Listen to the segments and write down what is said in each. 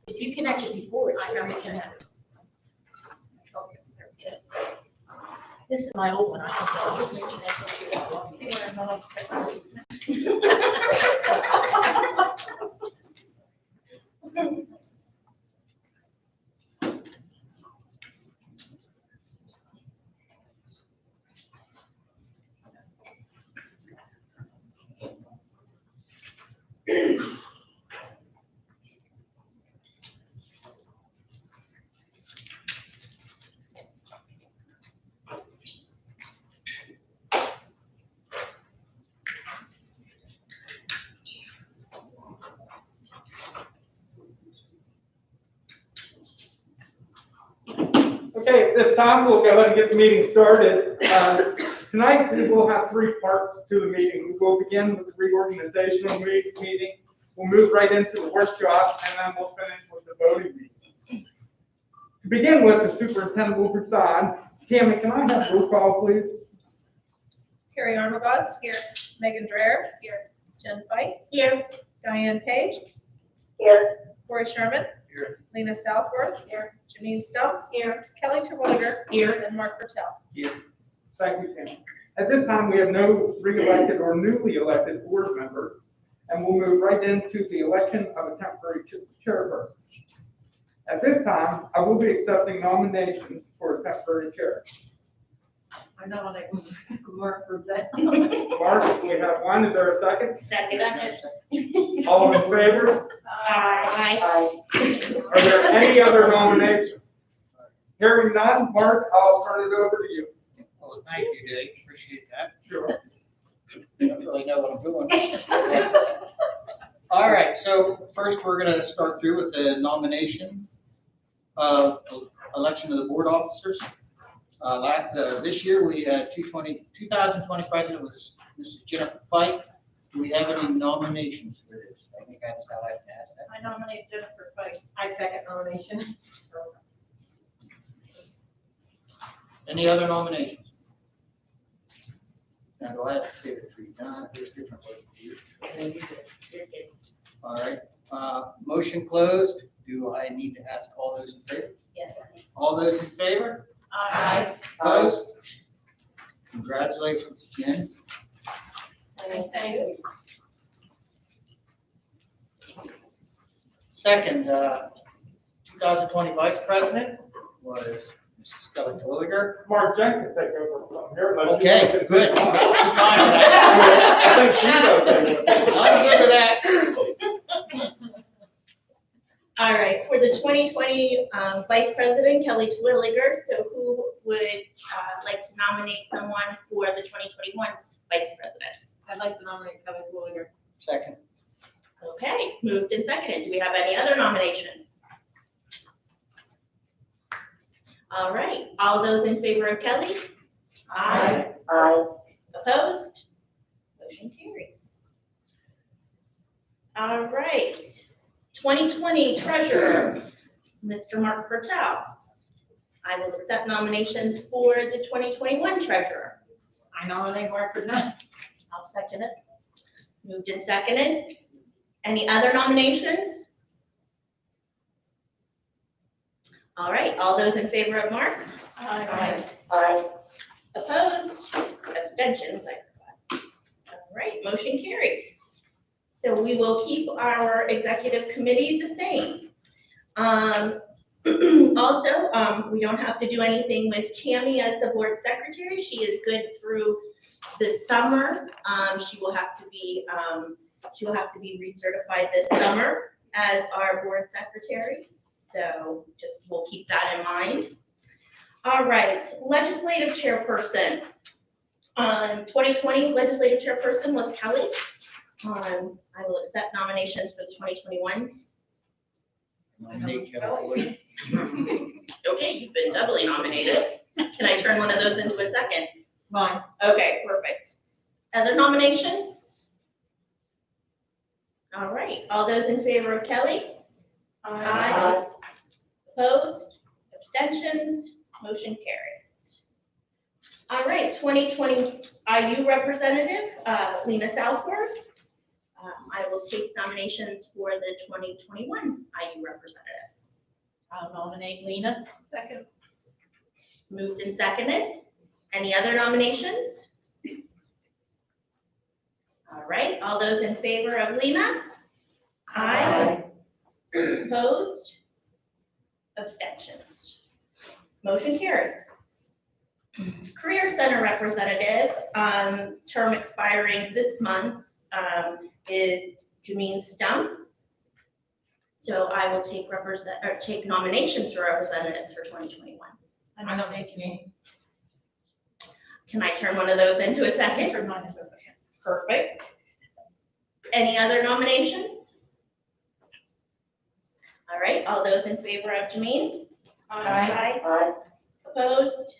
If you connected before, it's going to reconnect. Okay, there we go. This is my old one. I don't know. See where I'm on technology. Okay, at this time, we'll go ahead and get the meeting started. Tonight, we will have three parts to the meeting. We will begin with the reorganizational meeting. We'll move right into the workshop, and then we'll finish with the voting meeting. To begin with, the superintendent will preside. Tammy, can I have roll call, please? Carrie Armagos, here. Megan Dreher, here. Jen Pike, here. Diane Page, here. Corey Sherman, Here. Lena Southworth, here. Janine Stump, here. Kelly Terwilliger, here. And Mark Bertel. Thank you, Tammy. At this time, we have no re-elected or newly elected board members, and we'll move right into the election of a temporary chairperson. At this time, I will be accepting nominations for a temporary chair. I nominate Mark for that. Mark, we have one. Is there a second? Second. All in favor? Aye. Are there any other nominations? Hearing none, Mark, I'll turn it over to you. Well, thank you, Dave. Appreciate that. Sure. I don't really know what I'm doing. All right, so first we're going to start through with the nomination of election of the board officers. This year we had 2020 president was Mrs. Jennifer Pike. Do we have any nominations for this? I think that's how I asked that. I nominate Jennifer Pike. I second nomination. Any other nominations? Now, do I have to say the three? No, there's different ways to do it. All right, motion closed. Do I need to ask all those in favor? Yes. All those in favor? Aye. Opposed? Congratulations, Jen. Thank you. Second, 2020 vice president was Mrs. Kelly Terwilliger. Mark Jenkins take over from here. unless you Okay, want to- good. I'm fine with that. I think she's okay with it. I'm good with that. All right, for the 2020 Vice President, Kelly Terwilliger, so who would like to nominate someone for the 2021 Vice President? I'd like to nominate Kelly Terwilliger. Second. Okay, moved and seconded. Do we have any other nominations? All right, all those in favor of Kelly? Aye. Opposed? Motion carries. All right, 2020 Treasurer, Mr. Mark Bertel. I will accept nominations for the 2021 Treasurer. I nominate Mark for that. I'll second it. Moved and seconded. Any other nominations? All right, all those in favor of Mark? Aye. Opposed? Abstentions, I forgot. All right, motion carries. So we will keep our executive committee the same. Also, we don't have to do anything with Tammy as the board secretary. She is good through the summer. She will have to be recertified this summer as our board secretary. So just, we'll keep that in mind. All right, legislative chairperson. 2020 legislative chairperson was Kelly. I will accept nominations for the 2021. Nominate Kelly. Okay, you've been doubly nominated. Can I turn one of those into a second? Mine. Okay, perfect. Other nominations? All right, all those in favor of Kelly? Aye. Opposed? Abstentions? Motion carries. All right, 2020 IU representative, Lena Southworth. I will take nominations for the 2021 IU representative. I'll nominate Lena. Second. Moved and seconded. Any other nominations? All right, all those in favor of Lena? Aye. Opposed? Abstentions? Motion carries. Career Center representative, term expiring this month, is Jameen Stump. So I will take nominations for representatives for 2021. I nominate me. Can I turn one of those into a second? Turn mine into a second. Perfect. Any other nominations? All right, all those in favor of Jameen? Aye. Opposed?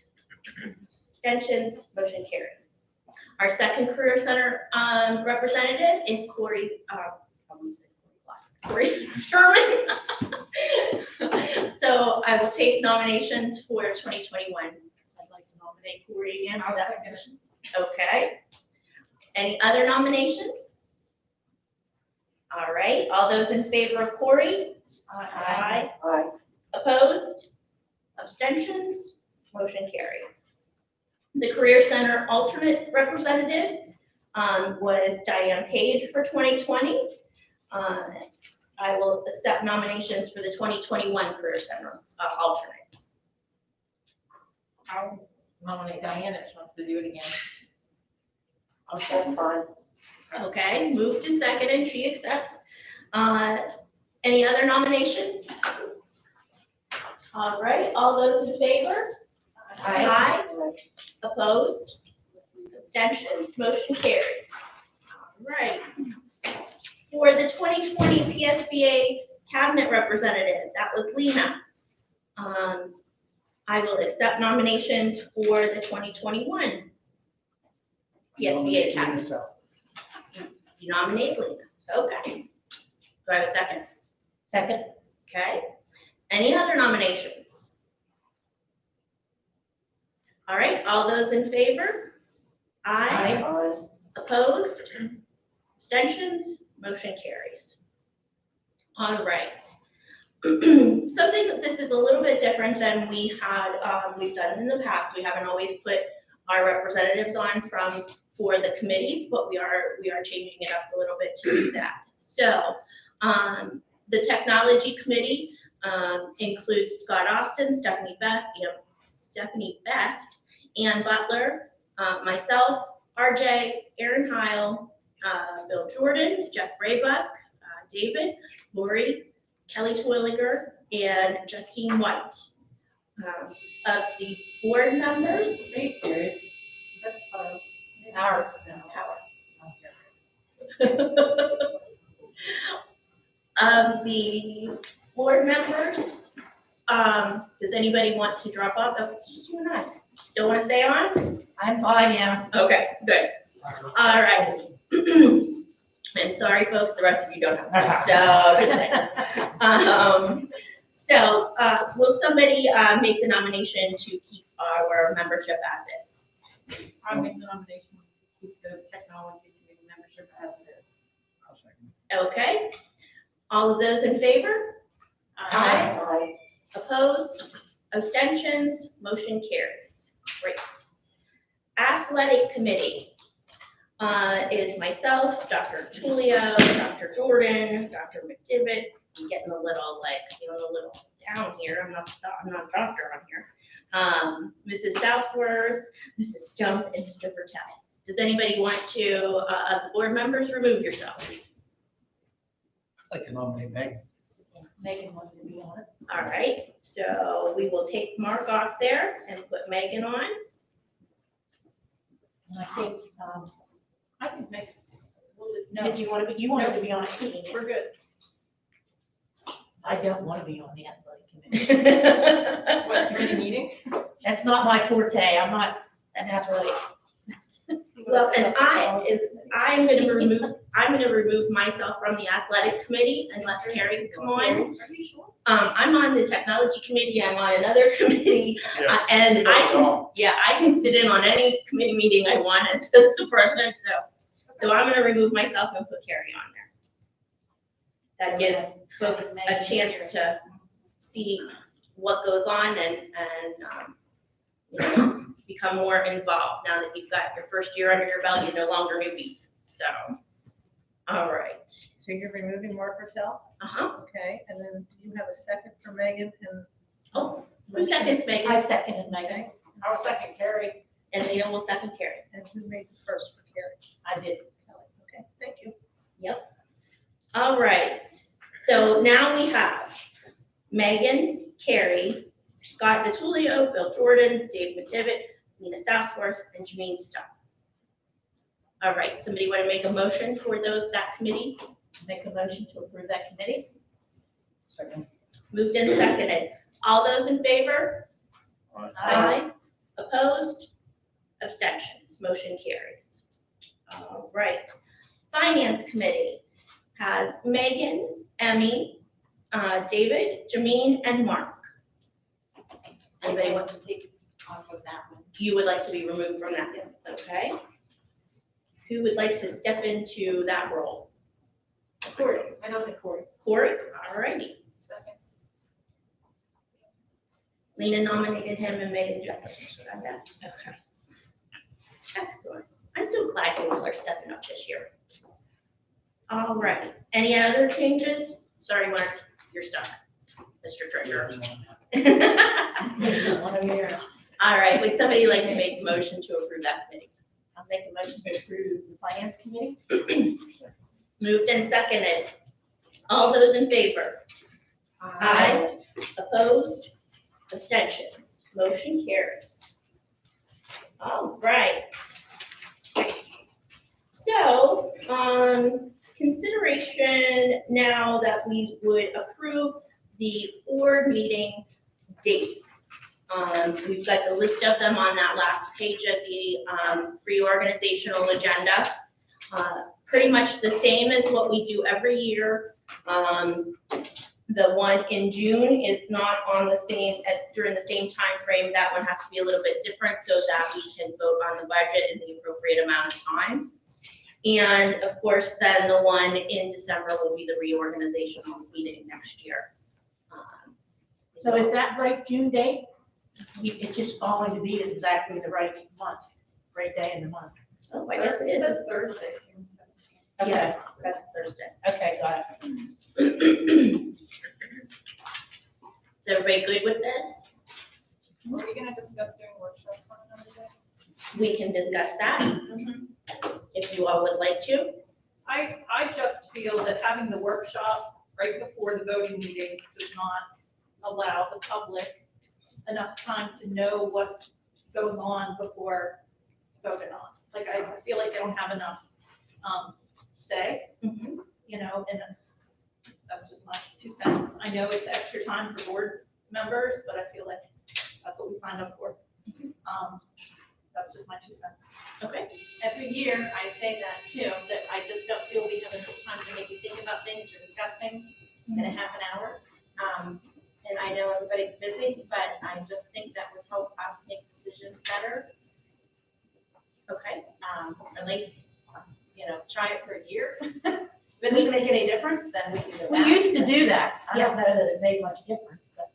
Abstentions? Motion carries. Our second Career Center representative is Corey Sherman. So I will take nominations for 2021. I'd like to nominate Corey again. I'll for that second. position. Okay. Any other nominations? All right, all those in favor of Corey? Aye. Opposed? Abstentions? Motion carries. The Career Center alternate representative was Diane Page for 2020. I will accept nominations for the 2021 Career Center alternate. I'll nominate Diane if she wants to do it again. Okay, moved and seconded, she accepts. Any other nominations? All right, all those in favor? Aye. Opposed? Abstentions? Motion carries. All right. For the 2020 PSBA Cabinet Representative, that was Lena. I will accept nominations for the 2021 PSBA Cabinet. You nominate Lena. Okay. Do I have a second? Second. Okay. Any other nominations? All right, all those in favor? Aye. Opposed? Abstentions? Motion carries. All right. Something that this is a little bit different than we've done in the past. We haven't always put our representatives on for the committees, but we are changing it up a little bit to do that. So the technology committee includes Scott Austin, Stephanie Best, Ann Butler, myself, RJ, Aaron Heil, Bill Jordan, Jeff Raybuck, David, Lori, Kelly Twilliger, and Justine White. Of the board members. Are you serious? Is that Howard? Of the board members, does anybody want to drop off? Oh, it's just you and I. Still want to stay on? I'm fine, yeah. Okay, good. All right. And sorry, folks, the rest of you don't have to. So just saying. Will somebody make the nomination to keep our membership as is? I'll make the nomination to keep the technology committee membership as is. Okay. All of those in favor? Aye. Opposed? Abstentions? Motion carries. Great. Athletic committee is myself, Dr. Tulio, Dr. Jordan, Dr. McDivitt. I'm getting a little a little down here. I'm not a doctor on here. Mrs. Southworth, Mrs. Stump, and Mr. Bertel. Does anybody want to, of the board members, remove yourselves? I'd like to nominate Meg. Megan wanted to be on it. All right, so we will take Mark off there and put Megan on. And I think Megan. No. Did you want to be, you wanted to be on it too, didn't you? We're good. I don't want to be on the athletic committee. What, too many meetings? That's not my forte. I'm not an athletic. Well, and I'm gonna remove myself from the athletic committee and let Carrie come on. Are you sure? I'm on the technology committee, I'm on another committee, and I can sit in on any committee meeting I want as the president, so I'm gonna remove myself and put Carrie on there. that gives folks a chance to see what goes on and you know, become more involved now that you've got your first year under your belt, you're no longer newbies, so. All right. So you're removing Mark Martell? Uh-huh. Okay, and then do you have a second for Megan and? Oh, who seconds Megan? I seconded Megan. I'll second Carrie. And Leah will second Carrie. And who made the first for Carrie? I did. Kelly. Okay, thank you. All right, so now we have Megan, Carrie, Scott DiTullio, Bill Jordan, Dave McDivitt, Nina Southworth, and Jermaine Stubb. All right, somebody want to make a motion for that committee? Make a motion to approve that committee. Second. Moved and seconded. All those in favor? Aye. Opposed? Abstentions? Motion carries. All right. Finance Committee has Megan, Emmy, David, Jameen, and Mark. Anybody I want, want to take off of that one. you would like to be removed from that? Yes. Okay. Who would like to step into that role? Corey, I know the Corey. Corey? All righty. Second. Lena nominated him and Megan seconded. Got that? Okay. Excellent. I'm so glad you all are stepping up this year. All right. Any other changes? Sorry, Mark, you're stuck, Mr. Treasurer. One of your, All right. Would somebody like to make a motion to approve that committee? I'll make a motion to approve the finance committee. Moved and seconded. All those in favor? Aye. Opposed? Abstentions? Motion carries. All right. So, consideration now that we would approve the board meeting dates. We've got the list of them on that last page of the reorganizational agenda. Pretty much the same as what we do every year. The one in June is not on the same, during the same time frame. That one has to be a little bit different so that we can vote on the budget in the appropriate amount of time. And of course, then the one in December will be the reorganizational meeting next year. So is that right June date? It's just falling to be exactly the right month, right day in the month. Oh, I guess it is. It's Thursday. Yeah, that's Thursday. Okay, got it. Is everybody good with this? Are we gonna discuss doing workshops on another day? We can discuss that if you all would like to. I just feel that having the workshop right before the voting meeting does not allow the public enough time to know what's going on before it's voted on. Like, I feel like they don't have enough, say, you know, and that's just my 2 cents. I know it's extra time for board members, but I feel like that's what we signed up for. That's just my 2 cents. Okay. Every year, I say that too, that I just don't feel we have enough time to maybe think about things or discuss things in a half an hour. And I know everybody's busy, but I just think that would help us make decisions better. Okay. At least, you know, try it for a year. If it doesn't make any difference, then we can go back. We used to do that. I don't know that it made much difference, but.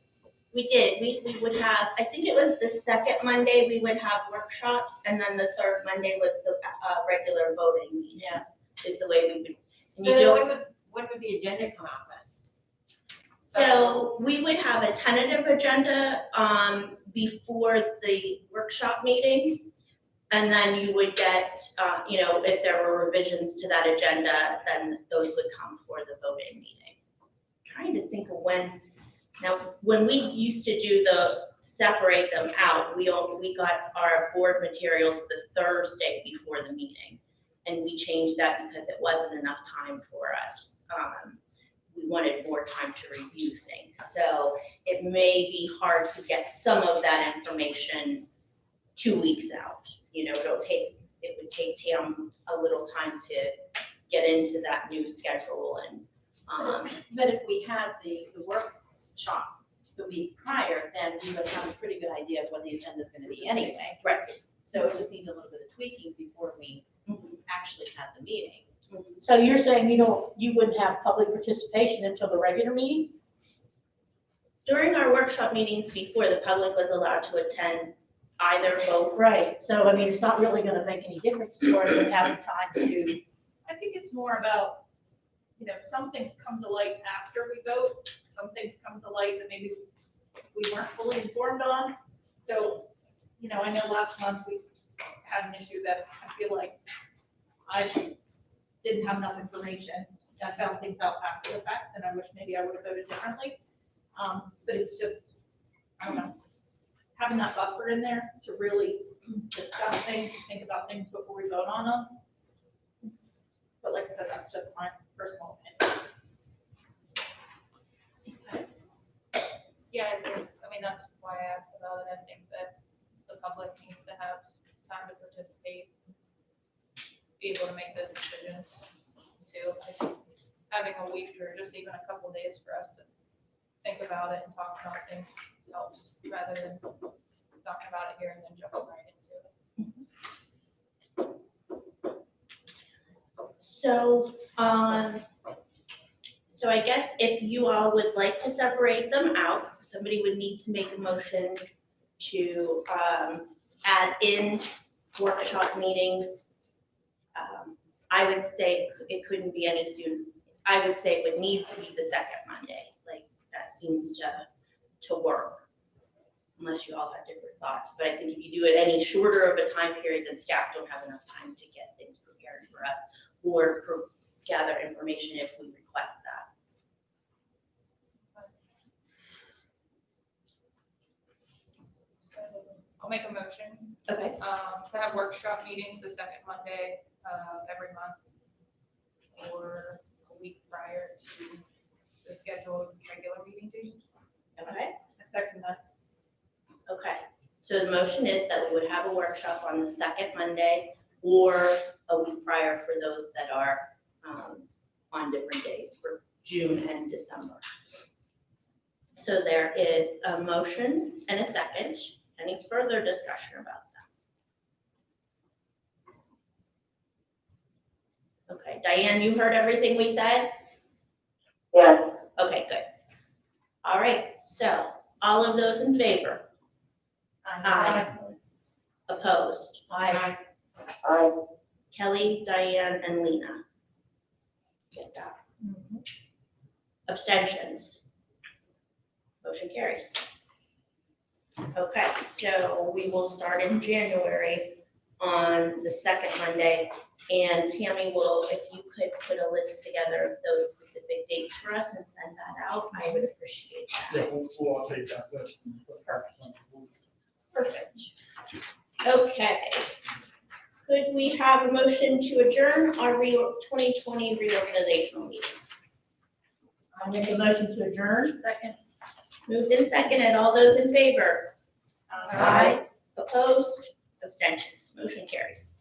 We did. We would have, I think it was the second Monday, we would have workshops, and then the third Monday was the regular voting meeting. Yeah. Is the way we would. And you So don't- when would the agenda come out then? So we would have a tentative agenda before the workshop meeting. And then you would get, you know, if there were revisions to that agenda, then those would come for the voting meeting. Trying to think of when. Now, when we used to do separate them out, we got our board materials the Thursday before the meeting. And we changed that because it wasn't enough time for us. We wanted more time to review things. So it may be hard to get some of that information 2 weeks out. You know, it would take Tam a little time to get into that new schedule and. But if we had the workshop the week prior, then we would have a pretty good idea of what the agenda is gonna be anyway. Right. So it just needs a little bit of tweaking before we actually had the meeting. So you're saying you wouldn't have public participation until the regular meeting? During our workshop meetings before, the public was allowed to attend either, both. Right, so I mean, it's not really gonna make any difference as far as them having time to, I think it's more about, some things come to light after we vote, some things come to light that maybe we weren't fully informed on. So, I know last month we had an issue that I feel like I didn't have enough information. I found things out after the fact, and I wish maybe I would have voted differently. But it's just, I don't know, having that buffer in there to really discuss things, think about things before we vote on them. But like I said, that's just my personal opinion. Yeah, I mean, that's why I asked about it. I think that the public needs to have time to participate, be able to make those decisions too. I think having a week or just even a couple days for us to think about it and talk about things helps, rather than talking about it here and then jumping right into it. So, so I guess if you all would like to separate them out, somebody would need to make a motion to add in workshop meetings. I would say it couldn't be any sooner. I would say it would need to be the second Monday. Like, that seems to work, unless you all have different thoughts. But I think if you do it any shorter of a time period, then staff don't have enough time to get things prepared for us or gather information if we request that. I'll make a motion Okay. to have workshop meetings the second Monday of every month, or a week prior to the scheduled regular meeting date. Okay. I second that. Okay. So the motion is that we would have a workshop on the second Monday or a week prior for those that are on different days for June and December. So there is a motion and a second. Any further discussion about that? Okay, Diane, you heard everything we said? Yes. Okay, good. All right, so all of those in favor? Aye. Opposed? I, Aye. Kelly, Diane, and Lena. Get that. Abstentions? Motion carries. Okay, so we will start in January on the second Monday. And Tammy will, if you could put a list together of those specific dates for us and send that out, I would appreciate Yeah, that. we'll update that list. Perfect. Okay. Could we have a motion to adjourn our 2020 reorganizational meeting? I make a motion to adjourn. Second. Moved and seconded. All those in favor? Aye. Opposed? Abstentions? Motion carries.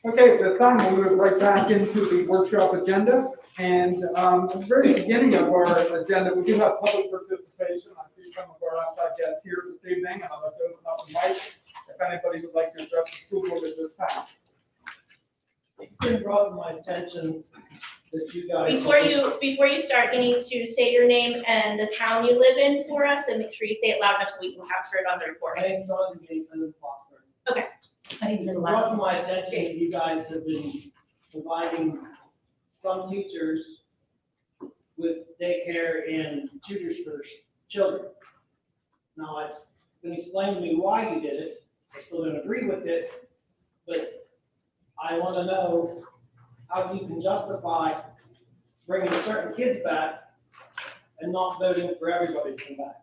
Okay, at this time, we'll move right back into the workshop agenda. And at the very beginning of our agenda, we do have public participation. I see some of our outside guests here this evening, and I'd like to open up the mic if anybody would like to address the school board at this time. It's been brought to my attention that you guys. Before you start, you need to say your name and the town you live in for us, and make sure you say it loud enough so we can capture it on the My recording. name's Jonathan Gates, I live in Foxborough. I didn't It's get the been brought to last my attention that you guys have been providing some teachers with daycare and tutors for children. Now, it's been explained to me why you did it. I still don't agree with it, but I want to know how you can justify bringing certain kids back and not voting for everybody to come back.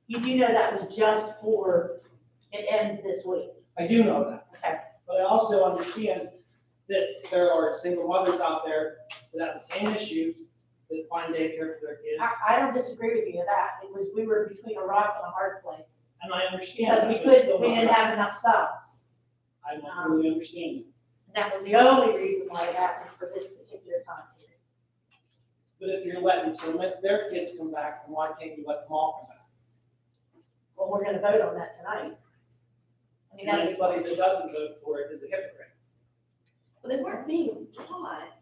You do know that was just for, it ends this week. I do know that. Okay. But I also understand that there are single mothers out there that have the same issues that find daycare for their kids. I don't disagree with you of that. It was, we were between a rock and a hard place. And I understand. Because that, we but it's couldn't, still we not didn't right. have enough subs. I don't really understand. That was the only reason why it happened for this particular time period. But if you're letting some of their kids come back, then why can't you let them all come back? Well, we're gonna vote on that tonight. I mean, And that's, anybody that doesn't vote for it is a hypocrite. well, they weren't being taught.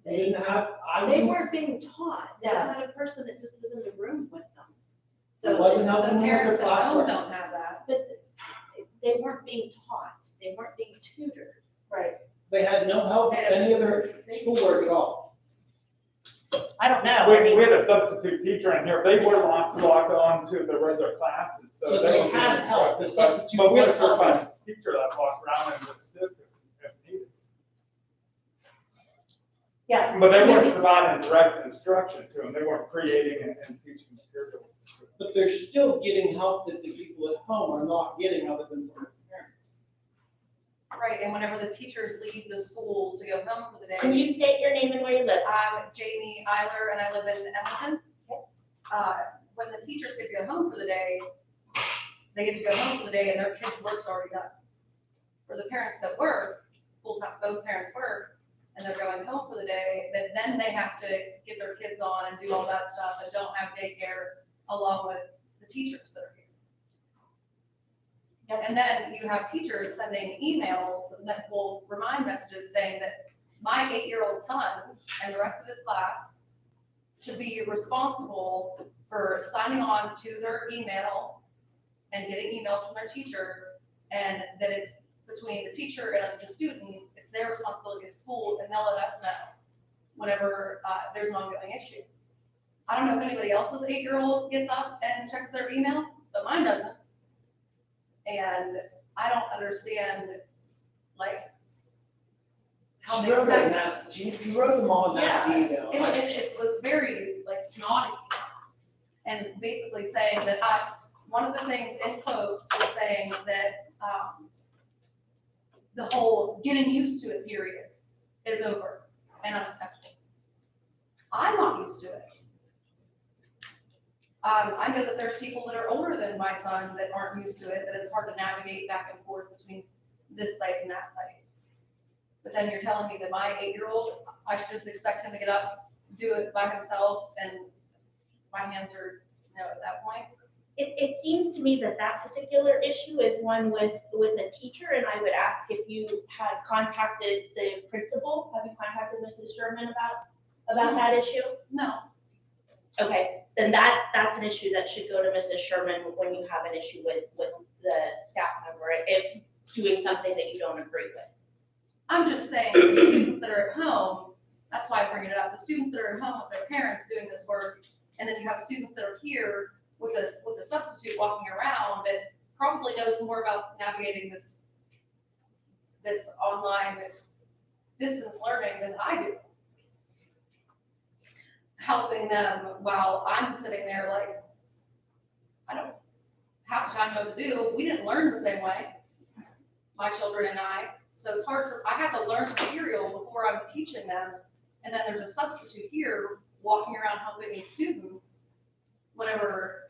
They didn't have, I They was, weren't being taught. They had a person that just was in the room with them. it wasn't the helping them with their parents at home classwork. don't have that, but they weren't being taught. They weren't being tutored. Right. They had no help with any of their schoolwork at all. I don't know. I We mean, had a substitute teacher in here, they were locked on to the regular classes, So they were had doing help. The good, substitute but we had a was helping. full-time teacher that walked around and would assist if needed. yeah. But they weren't providing direct instruction to them, they weren't creating and teaching material. But they're still getting help that the people at home are not getting other than from their parents. Right, and whenever the teachers leave the school to go home for the day. Can you state your name and where you live? I'm Jamie Eiler and I live in Edmonton. When the teachers get to go home for the day, they get to go home for the day and their kids' work's already done. For the parents that work, full-time, both parents work, and they're going home for the day, then they have to get their kids on and do all that stuff and don't have daycare along with the teachers that are here. And then you have teachers sending emails that will remind messages saying that my 8-year-old son and the rest of his class should be responsible for signing on to their email and getting emails from their teacher, and that it's between the teacher and the student, it's their responsibility at school, and they'll let us know whenever there's an ongoing issue. I don't know if anybody else's 8-year-old gets up and checks their email, but mine doesn't. And I don't understand, like, how She they wrote a expect. nasty, she wrote them all a nasty email. It was very, like, snotty, and basically saying that one of the things in quotes was saying that, the whole getting used to it period is over and unacceptable. I'm not used to it. I know that there's people that are older than my son that aren't used to it, that it's hard to navigate back and forth between this site and that site. But then you're telling me that my 8-year-old, I should just expect him to get up, do it by himself, and my hands are, at that point. It seems to me that that particular issue is one with a teacher, and I would ask if you had contacted the principal. Have you contacted Mrs. Sherman about that issue? No. Okay, then that's an issue that should go to Mrs. Sherman when you have an issue with the staff member, if doing something that you don't agree with. I'm just saying, the students that are at home, that's why I bring it up, the students that are at home with their parents doing this work, and then you have students that are here with a substitute walking around that probably knows more about navigating this online distance learning than I do. Helping them while I'm sitting there like, I don't half the time know what to do. We didn't learn the same way, my children and I. So it's hard I have to learn the material before I'm teaching them. And then there's a substitute here walking around helping these students whenever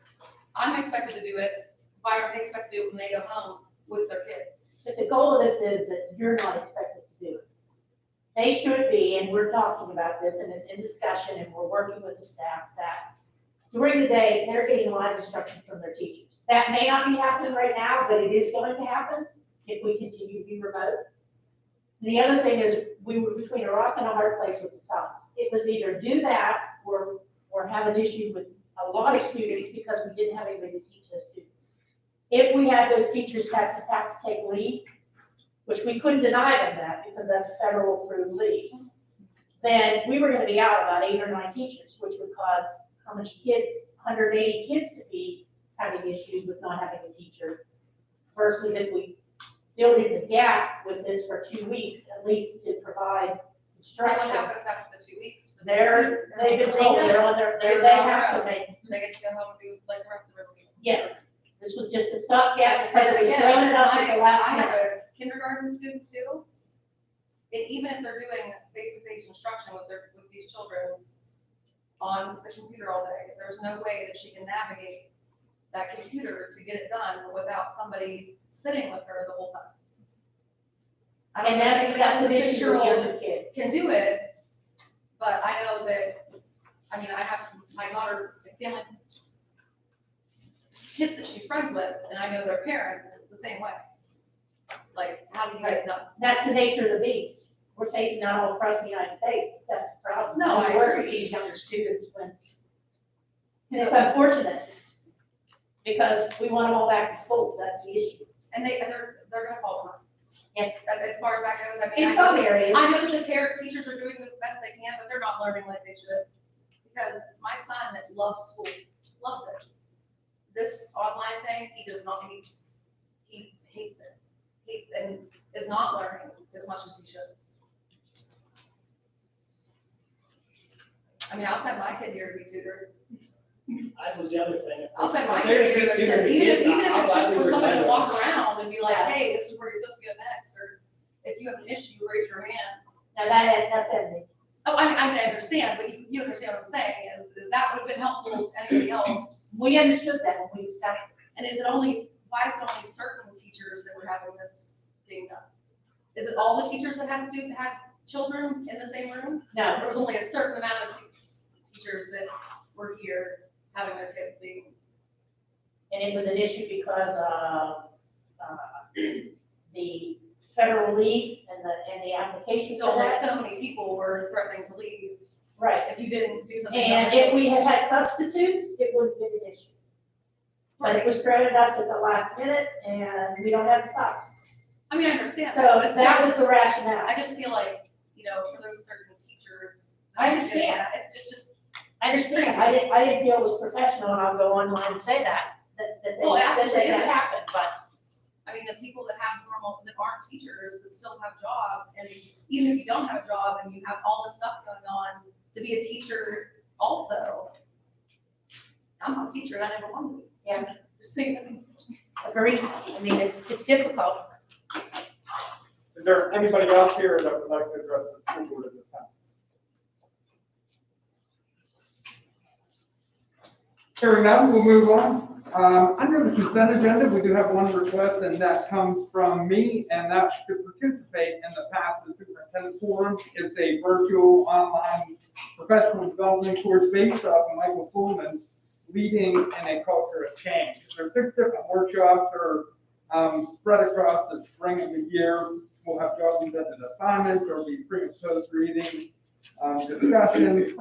I'm expected to do it. Why aren't they expected to do it when they go home with their kids? But the goal of this is that you're not expected to do it. They should be, and we're talking about this, and it's in discussion, and we're working with the staff, that during the day, they're getting a lot of instruction from their teachers. That may not be happening right now, but it is going to happen if we continue to be remote. The other thing is, we were between a rock and a hard place with the subs. It was either do that or have an issue with a lot of students because we didn't have anybody to teach those students. If we had those teachers have to take leave, which we couldn't deny them that because that's a federal approved leave, then we were going to be out about 8 or 9 teachers, which would cause how many kids, 180 kids to be having issues with not having a teacher, versus if we filled in the gap with this for 2 weeks, at least to provide So what instruction. happens after the 2 weeks? for the They've been told they have to make, They get to go home and do like the rest of the week. yes, this was just a stopgap because it was thrown at us at the last I have minute. a kindergarten student too. And even if they're doing face-to-face instruction with these children on the computer all day, there's no way that she can navigate that computer to get it done without somebody sitting with her the whole time. I don't And know if that's anybody else's an issue with 6-year-old younger kids. can do it, but I know that, I mean, I have my daughter, family, kids that she's friends with, and I know their parents, it's the same way. Like, how do you get it done? That's the nature of the beast. We're facing that all across the United States. That's the problem. No, I We work with agree. these younger students when, and it's unfortunate because we want them all back to school. That's the issue. And they're gonna fall behind. Yes. As far as that goes, I mean, In some areas. I notice that teachers are doing the best they can, but they're not learning like they should. Because my son that loves school, loves it. This online thing, he does not, he hates it. And is not learning as much as he should. I mean, I'll send my kid here to be tutored. That was the other thing. I'll send my kid here, even if it's just for somebody to walk around and be like, hey, this is where you're supposed to go next, or if you have an issue, raise your hand. Now that's ending. Oh, I mean, I understand, but you understand what I'm saying, is that would have been helpful to anybody else? We understood that when we discussed it. And is it only, why is it only certain teachers that were having this being done? Is it all the teachers that had children in the same room? No, There was only a certain amount of teachers that were here having their kids being. and it was an issue because of the federal leave and the applications So for like that. so many people were threatening to leave Right. if you didn't do something. And if we had had substitutes, it wouldn't have been an issue. But it was thrown at us at the last minute and we don't have the subs. I mean, I understand So that, but it's that still, was the rationale. I just feel like, for those certain teachers. I understand. Yeah, it's just, I understand. I didn't feel it was professional and I'll go online and say that Well, it absolutely that isn't. happened, but I mean, the people that have that aren't teachers, that still have jobs, and even if you don't have a job and you have all this stuff going on, to be a teacher also. I'm not a teacher, I never wanted to be. Yeah. Just saying. agreed. I mean, it's difficult. Is there anybody else here that would like to address the school board at this time? Hearing none, we'll move on. Under the consent agenda, we do have one request, and that comes from me, and that's to participate in the PASS's Superintendent Forum. It's a virtual online professional development course based off of Michael Pullman, Leading in a Culture of Change. There's 6 different workshops that are spread across the spring of the year. We'll have job-embedded assignments, there'll be pre and post reading discussions,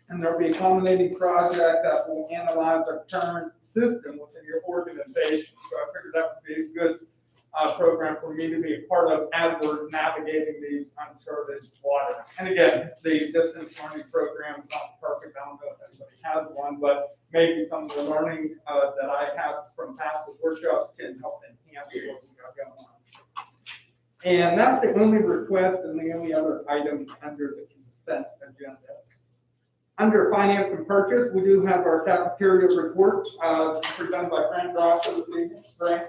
and there'll be a culminating project that will analyze the current system within your organization. So I figured that would be a good program for me to be a part of as we're navigating these uncharted waters. And again, the distance learning program is not perfect. I don't know if anybody has one, but maybe some of the learning that I have from past workshops can help enhance what we got going on. And that's the only request and the only other item under the consent agenda. Under finance and purchase, we do have our cafeteria report presented by Frank Grosser this evening. Frank.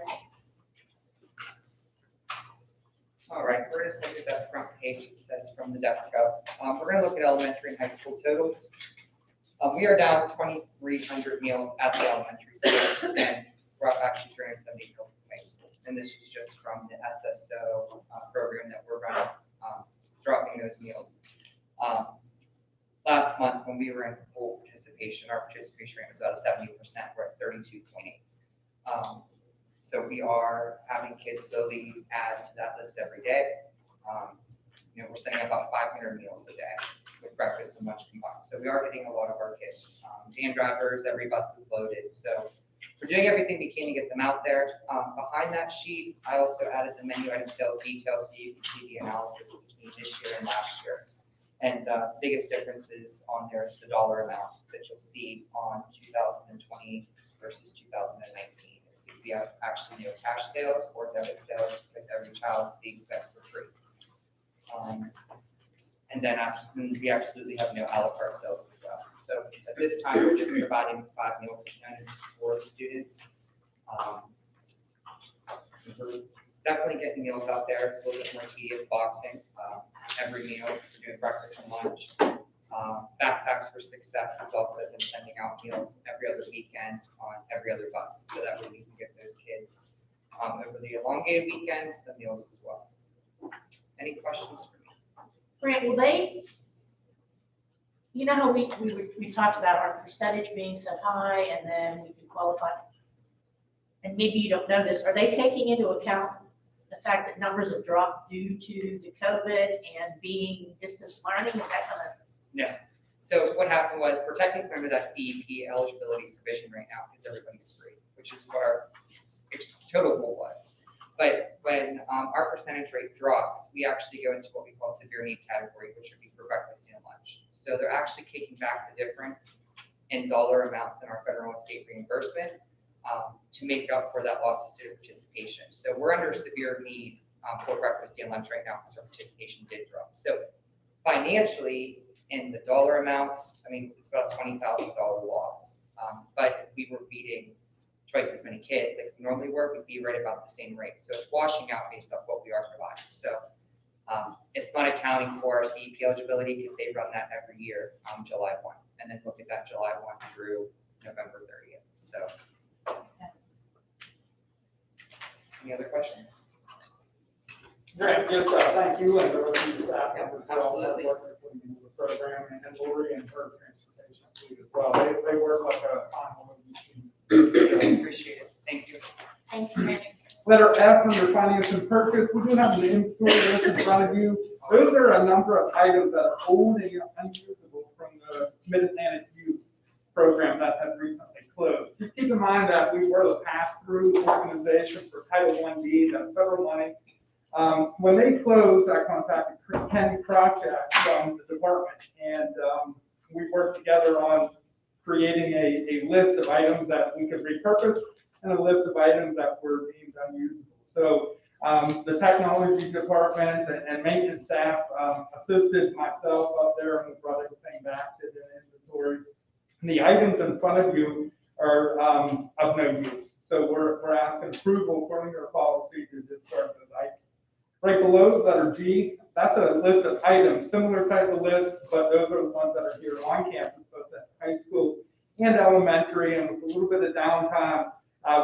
All right, we're just looking at that front page. It says from the desk up. We're going to look at elementary and high school totals. We are down 2,300 meals at the elementary school, and we're up actually 370 meals at the high school. And this is just from the SSO program that we're running, dropping those meals. Last month, when we were in full participation, our participation rate was about 70%. We're at 32.8. So we are having kids slowly add to that list every day. We're sending about 500 meals a day with breakfast and lunch combined. So we are getting a lot of our kids. Van drivers, every bus is loaded. So we're doing everything we can to get them out there. Behind that sheet, I also added the menu item sales details so you can see the analysis between this year and last year. And the biggest differences on there is the dollar amount that you'll see on 2020 versus 2019. It's if we have actually no cash sales or debit sales because every child is being fed for free. And then we absolutely have no a la carte sales as well. So at this time, we're just providing 5 meal components for the students. We're definitely getting meals out there. It's a little bit more tedious boxing. Every meal, we're doing breakfast and lunch. Backpacks for Success has also been sending out meals every other weekend on every other bus, so that way we can get those kids over the elongated weekends some meals as well. Any questions for me? Grant, will they, you know how we talked about our percentage being so high and then we can qualify? And maybe you don't know this, are they taking into account the fact that numbers have dropped due to the COVID and being distance learning, is that gonna? No. So what happened was, we're technically under that CEP eligibility provision right now because everybody's free, which is what our total goal was. But when our percentage rate drops, we actually go into what we call severe need category, which would be for breakfast and lunch. So they're actually taking back the difference in dollar amounts in our federal and state reimbursement to make up for that loss of student participation. So we're under severe need for breakfast and lunch right now because our participation did drop. So financially, in the dollar amounts, I mean, it's about a $20,000 loss. But we were feeding twice as many kids like we normally were, we'd be right about the same rate. So it's washing out based off what we are providing. So it's not accounting for our CEP eligibility because they run that every year on July 1, and then look at that July 1 through November 30th. So, any other questions? Great, just thank you and the rest of the staff. Yeah, members for all that absolutely. work that's put into the program, and Lori and her transportation fleet as well. They work like a on-home machine. Appreciate it. Thank you. Thank you, Mary. Letter F under finance and purchase, we do have an inventory list in front of you. Those are a number of items that are old and unusable from the Mid-Atlantic Youth program that have recently closed. Just keep in mind that we were the pass-through organization for Title I-B, that federal money. When they closed, I contacted Ken Krachak from the department, and we worked together on creating a list of items that we could repurpose and a list of items that were deemed unusable. So the technology department and maintenance staff assisted myself up there, and we brought everything back to the inventory. And the items in front of you are of no use. So we're asking approval according to our policy to discard those items. Right below letter G, that's a list of items, similar type of list, but those are the ones that are here on campus, both at high school and elementary. And with a little bit of downtime,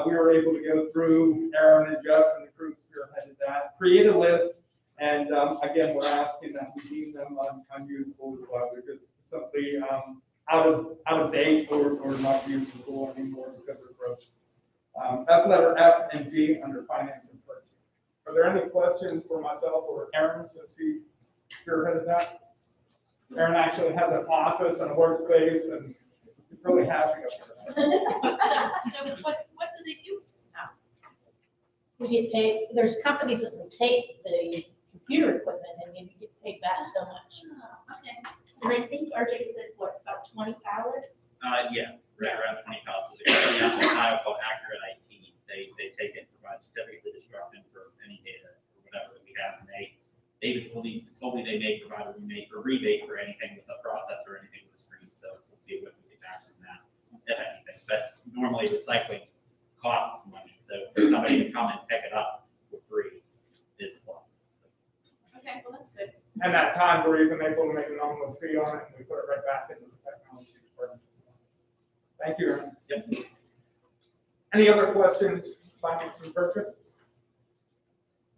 we were able to go through, Aaron and Jeff and the crew spearheaded that, create a list. And again, we're asking that we deem them unusable as well. They're just simply out of date or not usable anymore because of growth. That's letter F and G under finance and purchase. Are there any questions for myself or Aaron since he spearheaded that? Aaron actually has an office and a workspace and he's really happy up there. So what do they do with this now? We get paid, there's companies that will take the computer equipment and then you get paid back so much. Oh, okay. And I think RJ said, what, about 20 pallets? Yeah, right around 20 pallets. There's a company out in Ohio called Accurate IT. They take it and provide certificate of destruction for any data or whatever that we have. And they even told me they may provide a rebate for anything with a processor or anything with a screen. So we'll see what we get back from that, if anything. But normally recycling costs money. So for somebody to come and pick it up for free is a plus. Okay, well, that's good. And at times we're even able to make a nominal fee on it and we put it right back into the technology department. Thank you, Aaron. Yep. Any other questions, finance and purchase?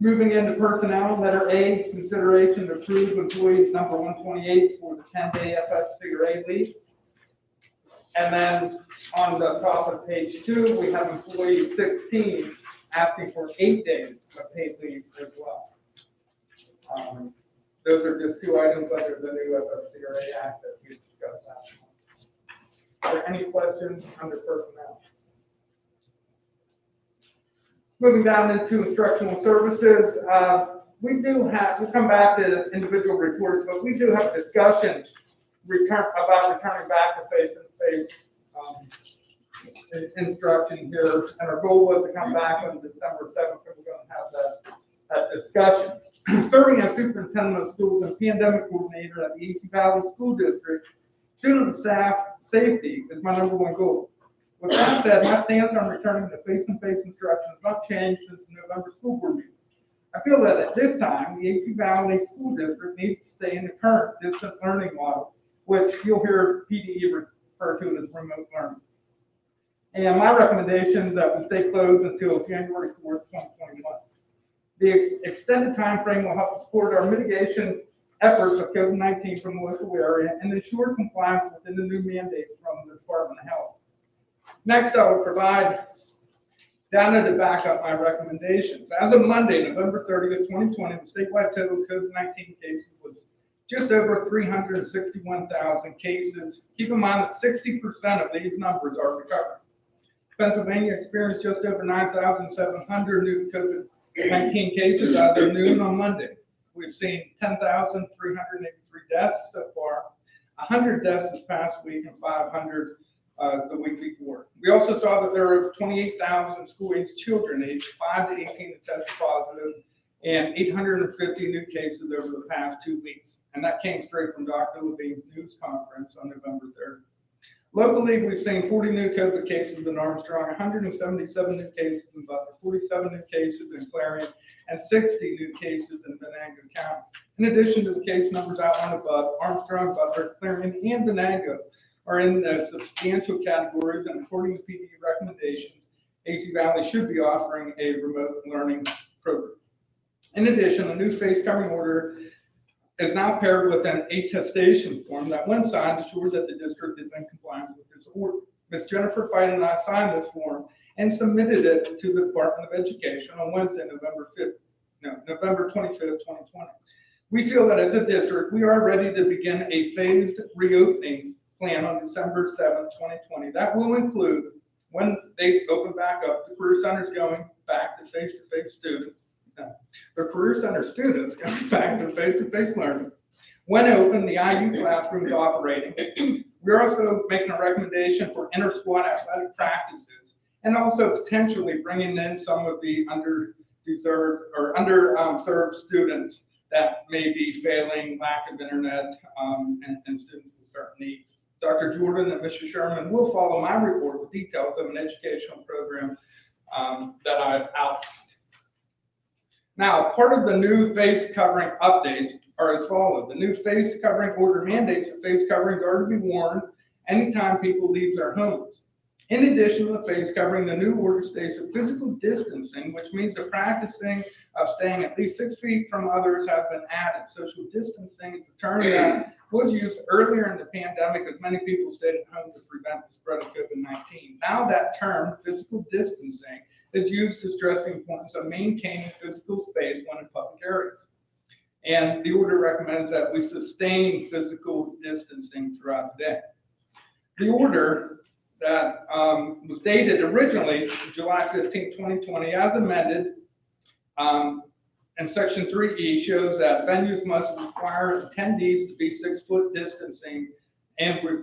Moving into personnel, letter A, consideration to approve employee number 128 for the 10-day FFCRA leave. And then on the top of page 2, we have employee 16 asking for 8 days of paid leave as well. Those are just 2 items under the new FFCRA Act that we discussed last month. Are there any questions under personnel? Moving down into instructional services, we'll come back to individual reports, but we do have discussion about returning back to face-to-face instruction here. And our goal was to come back on December 7th, and we're going to have that discussion. Serving as superintendent of schools and pandemic coordinator at the AC Valley School District, student and staff safety is my #1 goal. With that said, my stance on returning to face-to-face instruction has not changed since the November school board meeting. I feel that at this time, the AC Valley School District needs to stay in the current distant learning model, which you'll hear PDE refer to as remote learning. And my recommendation is that we stay closed until January 4th, 2021. The extended time frame will help support our mitigation efforts of COVID-19 from the local area and ensure compliance within the new mandates from the Department of Health. Next, I will provide data to back up my recommendations. As of Monday, November 30th, 2020, the statewide total COVID-19 cases was just over 361,000 cases. Keep in mind that 60% of these numbers are recovered. Pennsylvania experienced just over 9,700 new COVID-19 cases as of noon on Monday. We've seen 10,383 deaths so far, 100 deaths this past week and 500 the week before. We also saw that there are 28,000 school-aged children aged 5 to 18 that tested positive, and 850 new cases over the past 2 weeks. And that came straight from Dr. Levine's news conference on November 3rd. Locally, we've seen 40 new COVID cases in Armstrong, 177 new cases in Butler, 47 new cases in Clarion, and 60 new cases in Venango County. In addition to the case numbers outlined above, Armstrong, Butler, Clarion, and Venango are in the substantial categories, and according to PD recommendations, AC Valley should be offering a remote learning program. In addition, a new face covering order is now paired with an attestation form that, when signed, assures that the district is in compliance with this order. Ms. Jennifer Fight and I signed this form and submitted it to the Department of Education on Wednesday, November 25th, 2020. We feel that as a district, we are ready to begin a phased reopening plan on December 7th, 2020. That will include, when they open back up, the Career Centers going back to face-to-face students, the Career Center students going back to face-to-face learning. When open, the IU classrooms operating. We're also making a recommendation for inter-squad athletic practices, and also potentially bringing in some of the underserved students that may be failing, lack of internet, and students with certain needs. Dr. Jordan and Mr. Sherman will follow my report with details of an educational program that I've outlined. Now, part of the new face covering updates are as follows. The new face covering order mandates that face coverings are to be worn anytime people leave their homes. In addition to the face covering, the new order states that physical distancing, which means the practicing of staying at least 6 feet from others, have been added. Social distancing is a term that was used earlier in the pandemic as many people stayed at home to prevent the spread of COVID-19. Now that term, physical distancing, is used to stress the importance of maintaining physical space when in public areas. And the order recommends that we sustain physical distancing throughout the day. The order that was dated originally July 15, 2020, as amended, and Section 3E shows that venues must require attendees to be 6 foot distancing and are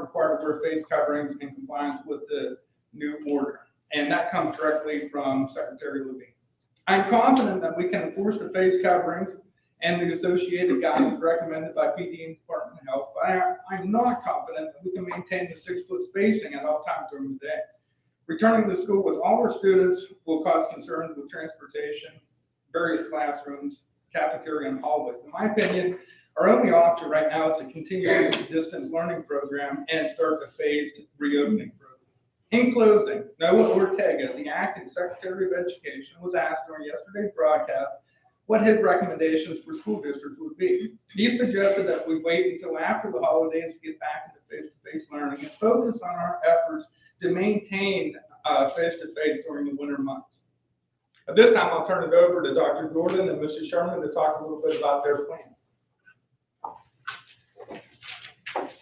required to wear face coverings in compliance with the new order. And that comes directly from Secretary Levine. I'm confident that we can enforce the face coverings and the associated guidance recommended by PD and Department of Health, but I'm not confident that we can maintain the 6 foot spacing at all times during the day. Returning to school with all our students will cause concerns with transportation, various classrooms, cafeteria, and hallways. In my opinion, our only option right now is to continue with the distance learning program and start the phased reopening program. In closing, Noah Ortega, the acting Secretary of Education, was asked during yesterday's broadcast what his recommendations for school districts would be. He suggested that we wait until after the holidays to get back into face-to-face learning and focus on our efforts to maintain face-to-face during the winter months. At this time, I'll turn it over to Dr. Jordan and Mr. Sherman to talk a little bit about their plan.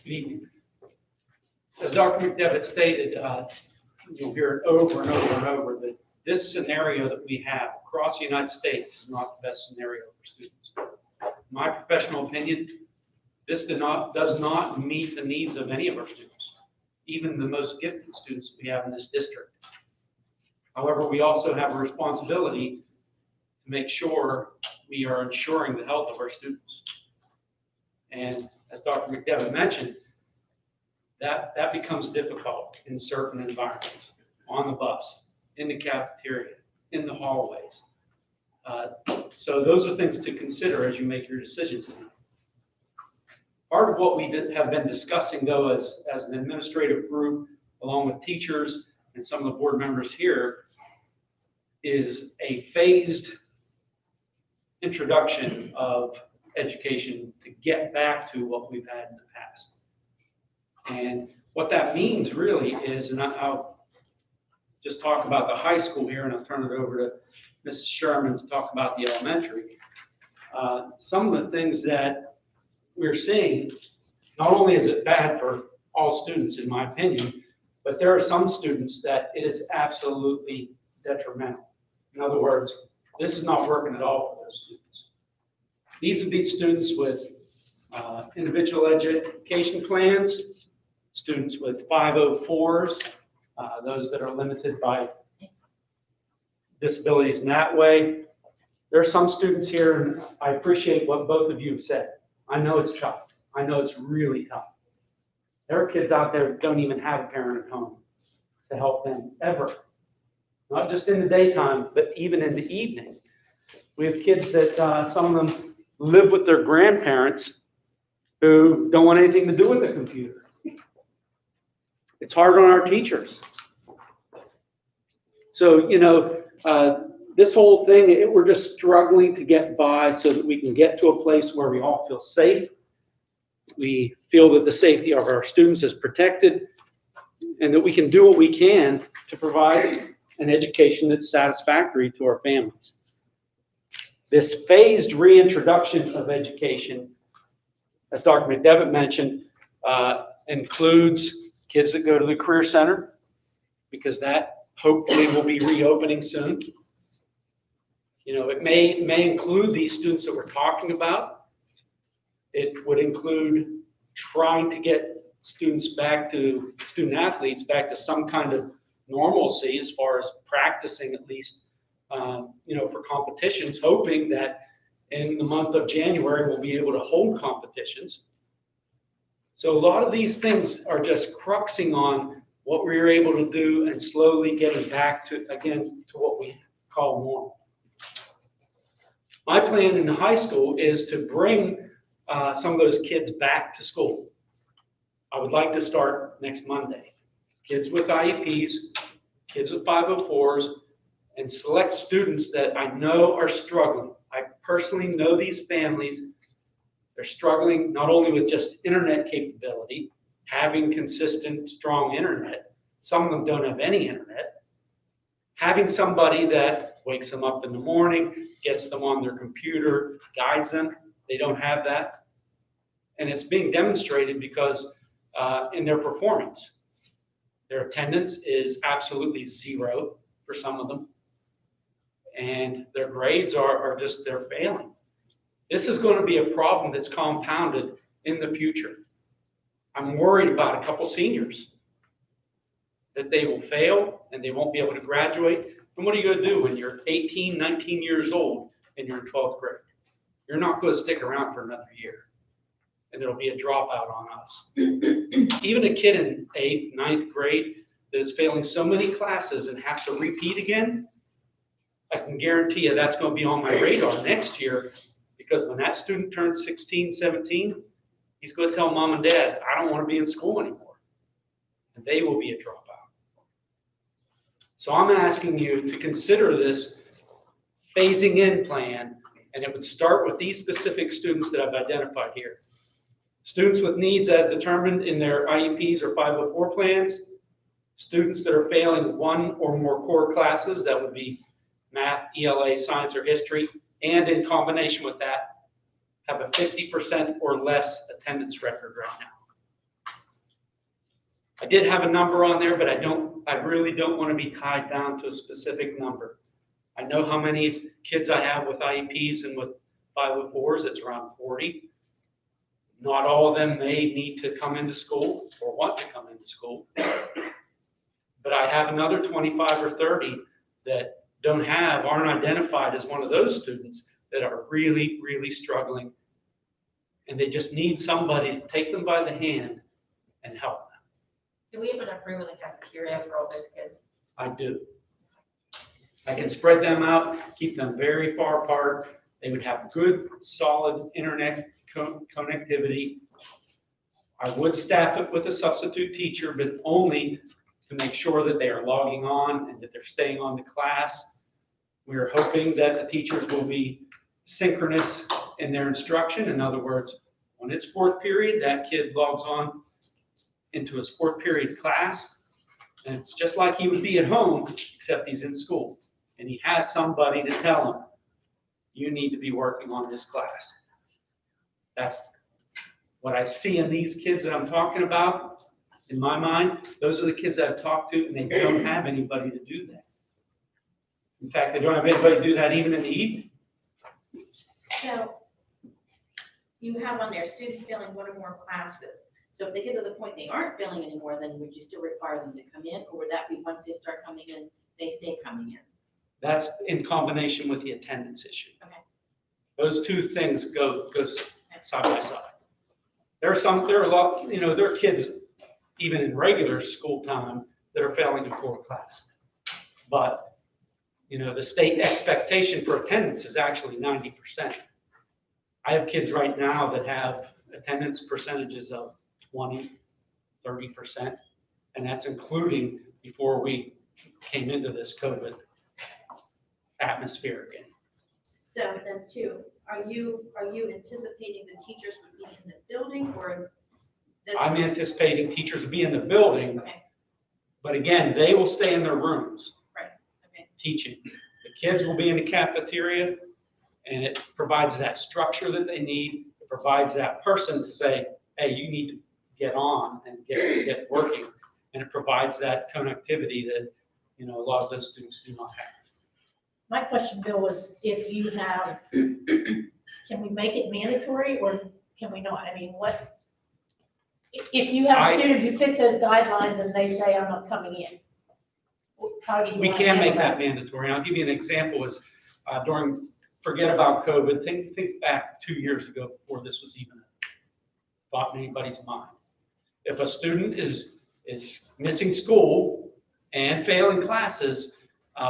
Good evening. As Dr. McDevitt stated, you'll hear it over and over and over that this scenario that we have across the United States is not the best scenario for students. In my professional opinion, this does not meet the needs of any of our students, even the most gifted students we have in this district. However, we also have a responsibility to make sure we are ensuring the health of our students. And as Dr. McDevitt mentioned, that becomes difficult in certain environments, on the bus, in the cafeteria, in the hallways. So those are things to consider as you make your decisions tonight. Part of what we have been discussing, though, as an administrative group, along with teachers and some of the board members here, is a phased introduction of education to get back to what we've had in the past. And what that means really is, and I'll just talk about the high school here, and I'll turn it over to Mrs. Sherman to talk about the elementary. Some of the things that we're seeing, not only is it bad for all students, in my opinion, but there are some students that it is absolutely detrimental. In other words, this is not working at all for those students. These would be students with individual education plans, students with 504s, those that are limited by disabilities in that way. There are some students here, and I appreciate what both of you have said. I know it's tough. I know it's really tough. There are kids out there that don't even have a parent at home to help them ever. Not just in the daytime, but even in the evening. We have kids that some of them live with their grandparents who don't want anything to do with the computer. It's hard on our teachers. So, you know, this whole thing, we're just struggling to get by so that we can get to a place where we all feel safe. We feel that the safety of our students is protected, and that we can do what we can to provide an education that's satisfactory to our families. This phased reintroduction of education, as Dr. McDevitt mentioned, includes kids that go to the Career Center, because that hopefully will be reopening soon. You know, it may include these students that we're talking about. It would include trying to get student athletes back to some kind of normalcy as far as practicing, at least, you know, for competitions, hoping that in the month of January we'll be able to hold competitions. So a lot of these things are just cruxing on what we were able to do and slowly getting back to, again, to what we call normal. My plan in the high school is to bring some of those kids back to school. I would like to start next Monday. Kids with IEPs, kids with 504s, and select students that I know are struggling. I personally know these families. They're struggling not only with just internet capability, having consistent, strong internet. Some of them don't have any internet. Having somebody that wakes them up in the morning, gets them on their computer, guides them. They don't have that. And it's being demonstrated because in their performance. Their attendance is absolutely zero for some of them. And their grades are just, they're failing. This is going to be a problem that's compounded in the future. I'm worried about a couple seniors, that they will fail and they won't be able to graduate. And what are you going to do when you're 18, 19 years old and you're in 12th grade? You're not going to stick around for another year, and there'll be a dropout on us. Even a kid in 8th, 9th grade that is failing so many classes and have to repeat again, I can guarantee you that's going to be on my radar next year, because when that student turns 16, 17, he's going to tell mom and dad, I don't want to be in school anymore. And they will be a dropout. So I'm asking you to consider this phasing in plan, and it would start with these specific students that I've identified here. Students with needs as determined in their IEPs or 504 plans, students that are failing one or more core classes, that would be math, ELA, science, or history, and in combination with that, have a 50% or less attendance record right now. I did have a number on there, but I really don't want to be tied down to a specific number. I know how many kids I have with IEPs and with 504s, it's around 40. Not all of them may need to come into school or want to come into school. But I have another 25 or 30 that aren't identified as one of those students that are really, really struggling. And they just need somebody to take them by the hand and help them. Do we have enough room in the cafeteria for all those kids? I do. I can spread them out, keep them very far apart. They would have good, solid internet connectivity. I would staff it with a substitute teacher, but only to make sure that they are logging on and that they're staying on the class. We are hoping that the teachers will be synchronous in their instruction. In other words, when it's fourth period, that kid logs on into his fourth period class. And it's just like he would be at home, except he's in school. And he has somebody to tell him, you need to be working on this class. That's what I see in these kids that I'm talking about. In my mind, those are the kids I've talked to, and they don't have anybody to do that. In fact, they don't have anybody to do that even in the evening. So you have on there students failing one or more classes. So if they get to the point they aren't failing anymore, then would you still require them to come in? Or would that be once they start coming in, they stay coming in? That's in combination with the attendance issue. Okay. Those two things go side by side. There are a lot, there are kids, even in regular school time, that are failing in core class. But, the state expectation for attendance is actually 90%. I have kids right now that have attendance percentages of 20, 30%, and that's including before we came into this COVID atmosphere again. So then too, are you anticipating the teachers would be in the building or this? I'm anticipating teachers will be in the building, Okay. but again, they will stay in their rooms. Right. Okay. Teaching. The kids will be in the cafeteria, and it provides that structure that they need. It provides that person to say, hey, you need to get on and get working. And it provides that connectivity that, a lot of those students do not have. My question, Bill, was if you have, can we make it mandatory or can we not? I mean, what, if you have a student who fits those guidelines and they say, I'm not coming in, how do you? We want to can make handle that mandatory. And I'll give you an example is forget about COVID. Think back 2 years ago before this was even a thought in anybody's mind. If a student is missing school and failing classes,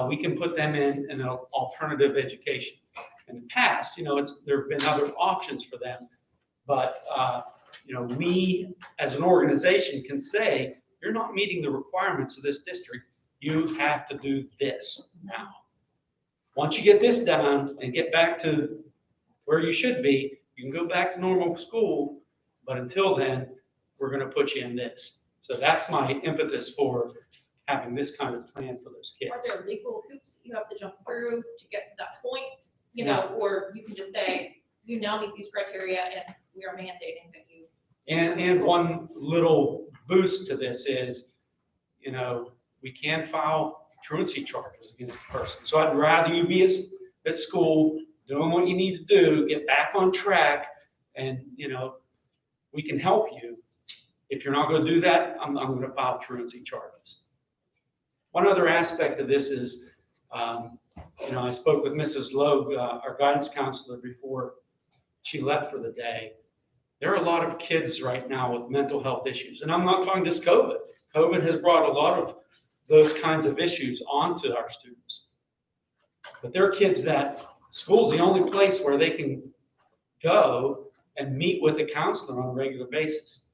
we can put them in an alternative education. In the past, there have been other options for them, but we as an organization can say, you're not meeting the requirements of this district. You have to do this now. Once you get this done and get back to where you should be, you can go back to normal school, but until then, we're going to put you in this. So that's my impetus for having this kind of plan for those kids. Are there legal hoops that you have to jump through to get to that point? No. Or you can just say, you now meet these criteria and we are mandating that you. And one little boost to this is, we can file truancy charges against the person. So I'd rather you be at school, doing what you need to do, get back on track, and, we can help you. If you're not going to do that, I'm going to file truancy charges. One other aspect of this is, I spoke with Mrs. Logue, our guidance counselor, before she left for the day. There are a lot of kids right now with mental health issues, and I'm not talking just COVID. COVID has brought a lot of those kinds of issues onto our students. But there are kids that school's the only place where they can go and meet with a counselor on a regular basis.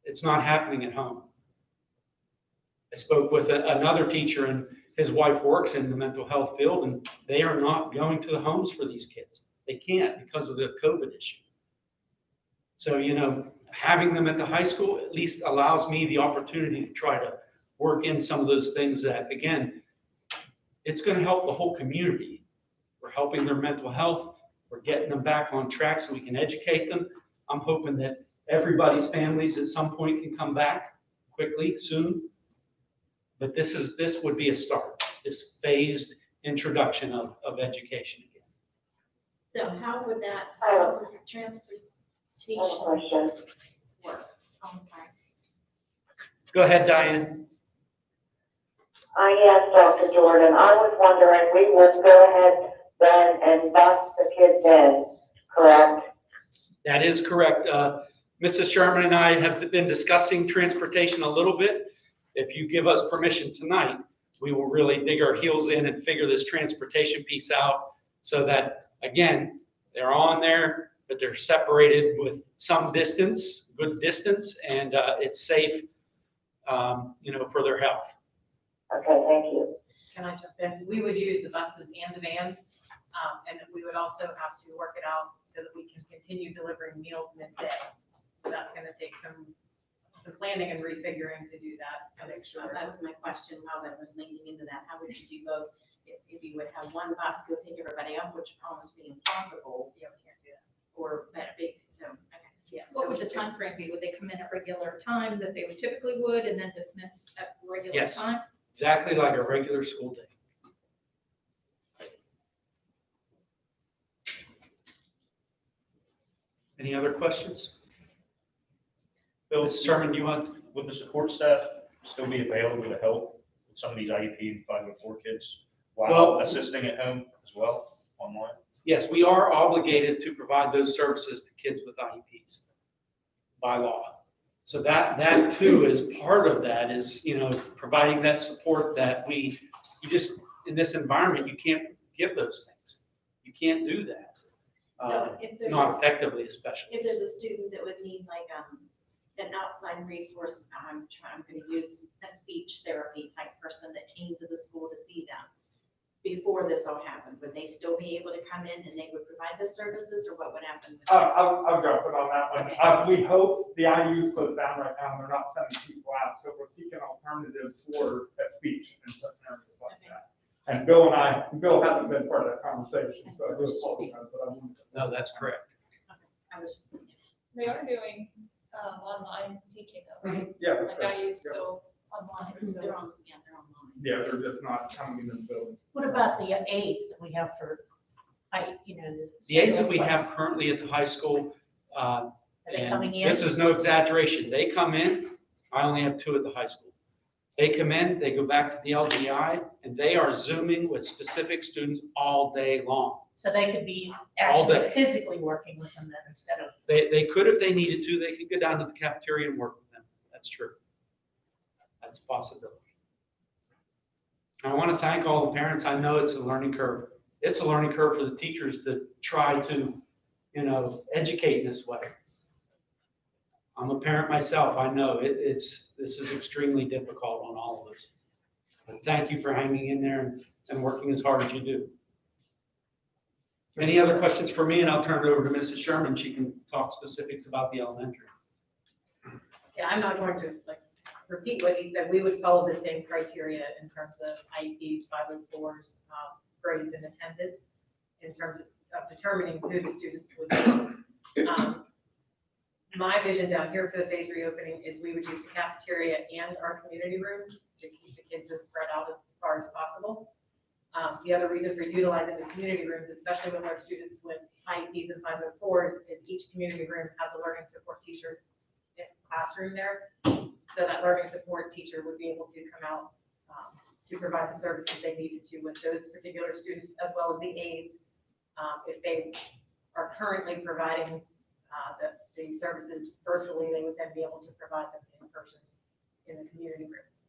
It's not happening at home. I spoke with another teacher, and his wife works in the mental health field, and they are not going to the homes for these kids. They can't because of the COVID issue. So, having them at the high school at least allows me the opportunity to try to work in some of those things that, again, it's going to help the whole community. We're helping their mental health. We're getting them back on track so we can educate them. I'm hoping that everybody's families at some point can come back quickly, soon. But this would be a start, this phased introduction of education again. So how would that, transportation work? Oh, I'm sorry. Go ahead, Diane. Yes, Dr. Jordan, I was wondering, we will go ahead then and bus the kids in, correct? That is correct. Mrs. Sherman and I have been discussing transportation a little bit. If you give us permission tonight, we will really dig our heels in and figure this transportation piece out so that, again, they're on there, but they're separated with some distance, good distance, and it's safe, for their health. Okay, thank you. Can I jump in? We would use the buses and the vans, and we would also have to work it out so that we can continue delivering meals midday. So that's gonna take some some planning and refiguring to do that, to make sure. That was my question, how that was linking into that. How would you do both? If you would have one bus go pick everybody up, which would almost be impossible. Yeah, we can't do that. Or that big, so, okay. Yeah. What would the time frame be? Would they come in at regular time that they would typically would and then dismiss at regular Yes. time? Exactly like a regular school day. Any other questions? Bill, Mr. Sherman, you want? would the support staff still be available to help with some of these IEP and 504 kids while Well- assisting at home as well, online? Yes, we are obligated to provide those services to kids with IEPs by law. So that too is part of that is, providing that support that you just, in this environment, you can't give those things. You can't do that. So if there's Not effectively, especially. if there's a student that would need like, an outside resource, I'm gonna use a speech therapy type person that came to the school to see them before this all happened, would they still be able to come in and they would provide those services, or what would happen? with that? I'll drop it on that one. Okay. We hope the IU's closed down right now, and they're not sending people out, so we're seeking alternatives for a speech and certain areas like that. And Bill hasn't been part of that conversation, so I do apologize, but I wanted to. No, that's correct. I was, They are doing online teaching though, right? Yeah, that's Like right. I use still online, so. they're online. Yeah, they're just not coming in the building. What about the aides that we have for, The aides that we have currently at the high school, Are they and coming in? this is no exaggeration, they come in, I only have 2 at the high school. They come in, they go back to the LGI, and they are Zooming with specific students all day long. So they could be All actually day. physically working with them then instead of, They could, if they needed to, they could go down to the cafeteria and work with them. That's true. That's a possibility. I want to thank all the parents. I know it's a learning curve. It's a learning curve for the teachers to try to, educate in this way. I'm a parent myself. I know this is extremely difficult on all of us. But thank you for hanging in there and working as hard as you do. Any other questions for me? And I'll turn it over to Mrs. Sherman. She can talk specifics about the elementary. Yeah, I'm not going to repeat what he said. We would follow the same criteria in terms of IEPs, 504s, grades and attendance, in terms of determining who the students would be. My vision down here for the phase reopening is we would use the cafeteria and our community rooms to keep the kids as spread out as far as possible. The other reason for utilizing the community rooms, especially with our students with IEPs and 504s, is each community room has a learning support teacher in the classroom there. So that learning support teacher would be able to come out to provide the services they needed to with those particular students, as well as the aides. If they are currently providing the services virtually, they would then be able to provide them in person in the community rooms.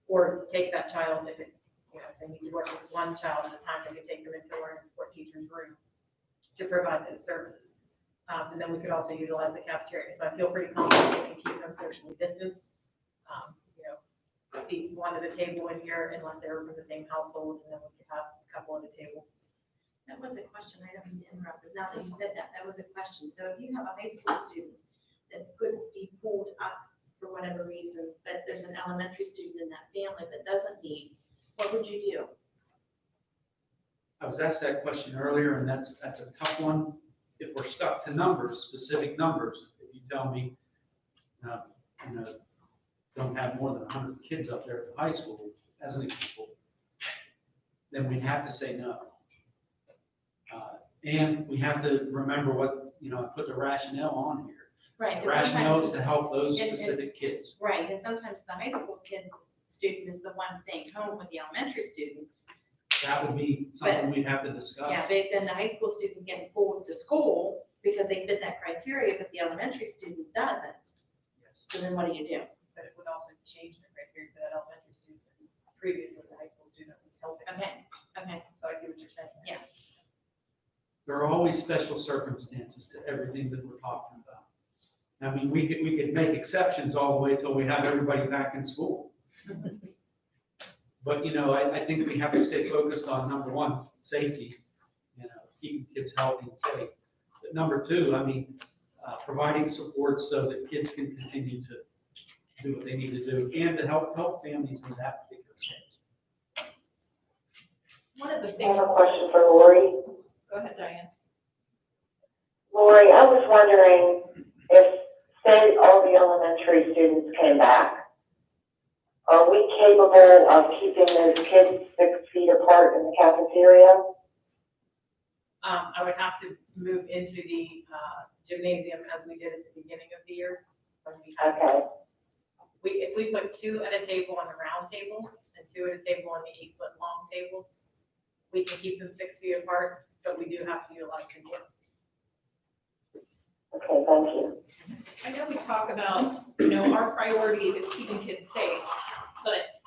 Or take that child, if they need to work with one child at a time, they could take them into the learning support teacher's room to provide those services. And then we could also utilize the cafeteria. So I feel pretty confident we can keep them socially distanced. Seat one at a table in here unless they were from the same household, and then we could have a couple at a table. that was a question, I don't mean to interrupt, but now that you said that, that was a question. So if you have a high school student that could be pulled up for whatever reasons, but there's an elementary student in that family that doesn't need, what would you do? I was asked that question earlier, and that's a tough one. If we're stuck to numbers, specific numbers, if you tell me, don't have more than 100 kids up there at the high school, as an example, then we'd have to say no. And we have to remember what, I put the rationale on here. Right. The rationale is to help those specific kids. Right, and sometimes the high school student is the one staying home with the elementary student. That would be something we'd have to discuss. Yeah, but then the high school student's getting pulled to school because they fit that criteria, but the elementary student doesn't. Yes. So then what do you do? But it would also change the criteria for that elementary student. Previously, the high school student was helping. Okay, So I see what you're saying. yeah. There are always special circumstances to everything that we're talking about. I mean, we could make exceptions all the way till we have everybody back in school. But, I think we have to stay focused on number one, safety, keeping kids healthy and safe. But number two, providing support so that kids can continue do what they need to do and to help families in that particular case. One of the I things, have a question for Lori. go ahead, Diane. Lori, I was wondering if, say, all the elementary students came back, are we capable of keeping those kids 6 feet apart in the cafeteria? I would have to move into the gymnasium as we did at the beginning of the year. Okay. If we put 2 at a table on the round tables and 2 at a table on the 8-foot long tables, we can keep them 6 feet apart, but we do have to utilize the gym. Okay, thank you. I know we talk about, our priority is keeping kids safe, but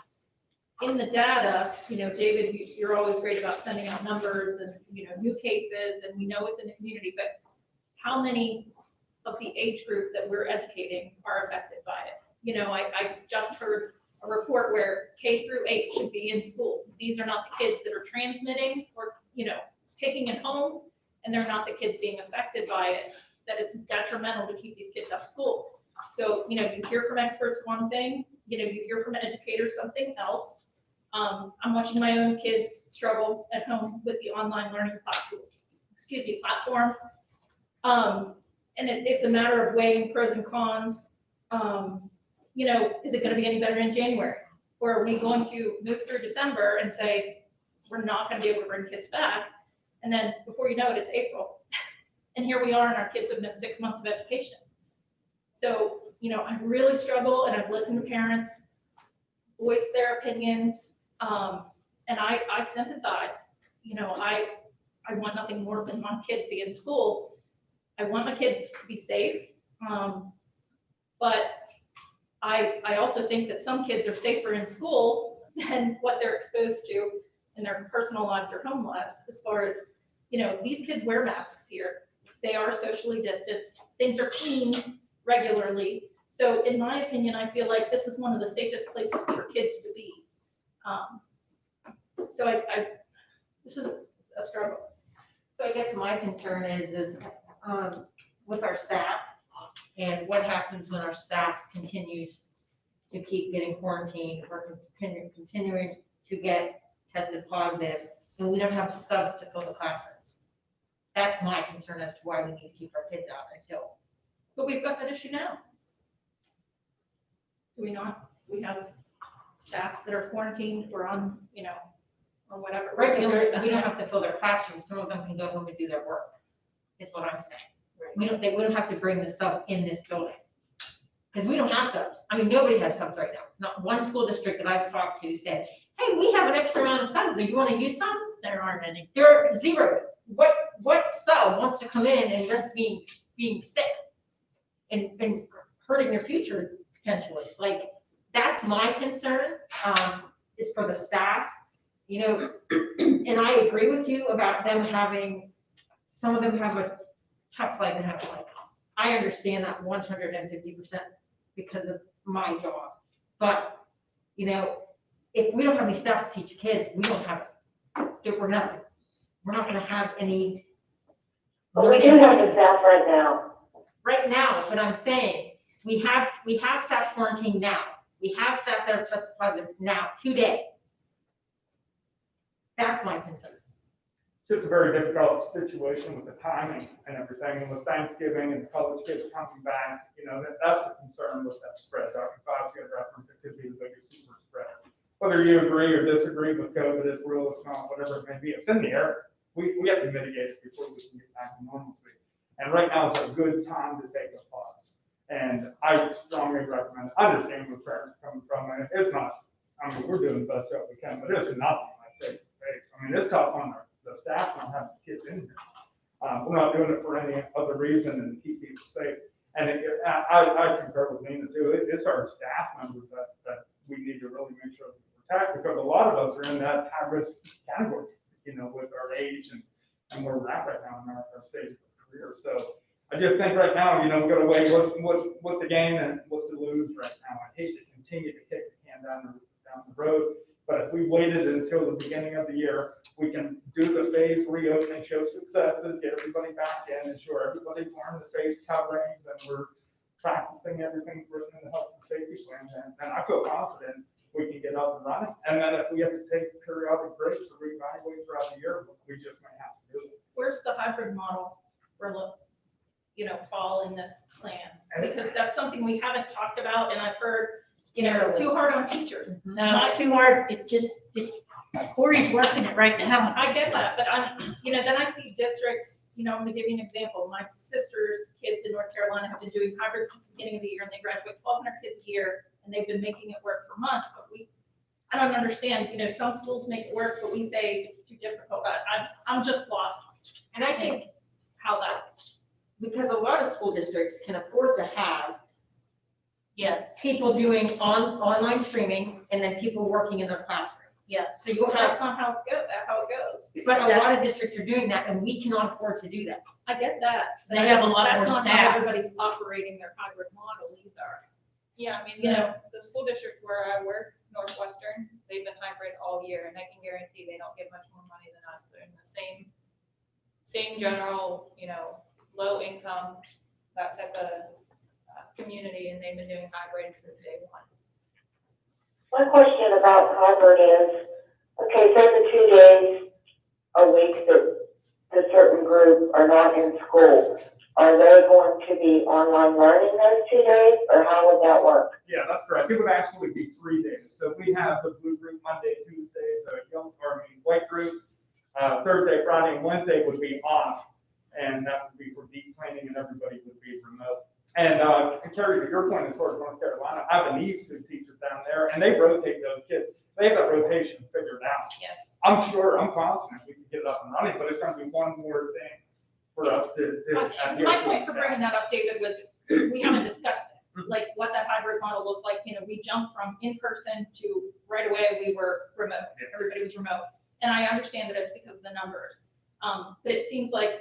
in the data, David, you're always great about sending out numbers and, new cases, and we know it's in the community, but how many of the age group that we're educating are affected by it? I just heard a report where K through 8 should be in school. These are not the kids that are transmitting or, taking it home, and they're not the kids being affected by it, that it's detrimental to keep these kids out of school. So, you hear from experts one thing, you hear from educators something else. I'm watching my own kids struggle at home with the online learning platform. And it's a matter of weighing pros and cons. Is it going to be any better in January? Or are we going to move through December and say, we're not going to be able to bring kids back? And then before you know it, it's April. And here we are, and our kids have missed 6 months of education. So, I really struggle, and I've listened to parents voice their opinions, and I sympathize. I want nothing more than my kid to be in school. I want my kids to be safe, but I also think that some kids are safer in school than what they're exposed to in their personal lives or home lives. As far as, these kids wear masks here. They are socially distanced. Things are cleaned regularly. So in my opinion, I feel like this is one of the safest places for kids to be. So this is a struggle. So I guess my concern is with our staff and what happens when our staff continues to keep getting quarantined or continuing to get tested positive and we don't have the subs to fill the classrooms. That's my concern as to why we need to keep our kids out until. But we've got that issue now. Do we not? We have staff that are quarantined or on, or whatever. Right, but we don't have to fill their classrooms. Some of them can go home and do their work, is what I'm saying. They wouldn't have to bring the sub in this building. Because we don't have subs. I mean, nobody has subs right now. Not one school district that I've talked to said, hey, we have an extra amount of subs. Do you want to use some? There aren't any. There are zero. What sub wants to come in and risk being sick and hurting their future potentially? Like, that's my concern, is for the staff, and I agree with you about them having, some of them have a tough life and have a life. I understand that 150% because of my job. But, if we don't have any staff to teach kids, we don't have, we're not gonna have any. But we do have the staff right now. Right now, but I'm saying, we have staff quarantined now. We have staff that have tested positive now, today. That's my concern. Just a very difficult situation with the timing and everything, and with Thanksgiving and college kids coming back, that's the concern with that spread. Dr. Fox got reference, it could be the biggest super spread. Whether you agree or disagree with COVID, it's real, it's not, whatever it may be, it's in the air. We have to mitigate it before we can get back to normalcy. And right now is a good time to take a pause. And I strongly recommend, I understand where parents are coming from, and it's not, we're doing the best job we can, but it's nothing like face to face. It's tough on the staff not having the kids in here. We're not doing it for any other reason than to keep people safe. And I concur with Nina too. It's our staff members that we need to really make sure we protect, because a lot of us are in that high-risk category, with our age and where we're at right now in our stage of career. So I just think right now, we got to weigh what's the gain and what's the lose right now. I hate to continue to kick the can down the road, but if we waited until the beginning of the year, we can do the phase reopening, show successes, get everybody back in, ensure everybody's wearing the face coverings, and practicing everything written in the health and safety plan, and I feel confident we can get up and running. And then if we have to take periodic breaks or reevaluate throughout the year, we just may have to do it. Where's the hybrid model for, fall in this plan? Because that's something we haven't talked about, and I've heard, it's too hard on teachers. No, it's too hard, Corey's working it right now. I get that, but then I see districts, I'm gonna give you an example. My sister's kids in North Carolina have been doing hybrid since the beginning of the year, and they graduate 1,200 kids a year, and they've been making it work for months, but I don't understand, some schools make it work, but we say it's too difficult. I'm just lost. And I think how that, because a lot of school districts can afford to have Yes, people doing online streaming and then people working in their classroom. yes. So you'll have, that's not how it goes. but a lot of districts are doing that and we cannot afford to do that. I get that. but They have a lot more That's not staff. how everybody's operating their hybrid model either. Yeah, I mean, You know. the school district where I work, Northwestern, they've been hybrid all year, and I can guarantee they don't get much more money than us. They're in the same general, low income, that type of community, and they've been doing hybrid since day one. My question about hybrid is, okay, say the 2 days a week that the certain group are not in school, are they going to be online learning those 2 days, or how would that work? Yeah, that's correct. It would actually be 3 days. So we have the blue group Monday, Tuesday, the white group, Thursday, Friday, and Wednesday would be off. And that would be for deep cleaning and everybody would be remote. And Carrie, to your point, as far as North Carolina, I have a niece who teaches down there and they rotate those kids. They have that rotation figured out. Yes. I'm confident we can get it up and running, but it's gonna be one more thing for us to adhere My to. point for bringing that up, David, was we haven't discussed it, like what that hybrid model looked like. We jumped from in-person to right away, we were remote, everybody was remote. And I understand that it's because of the numbers. But it seems like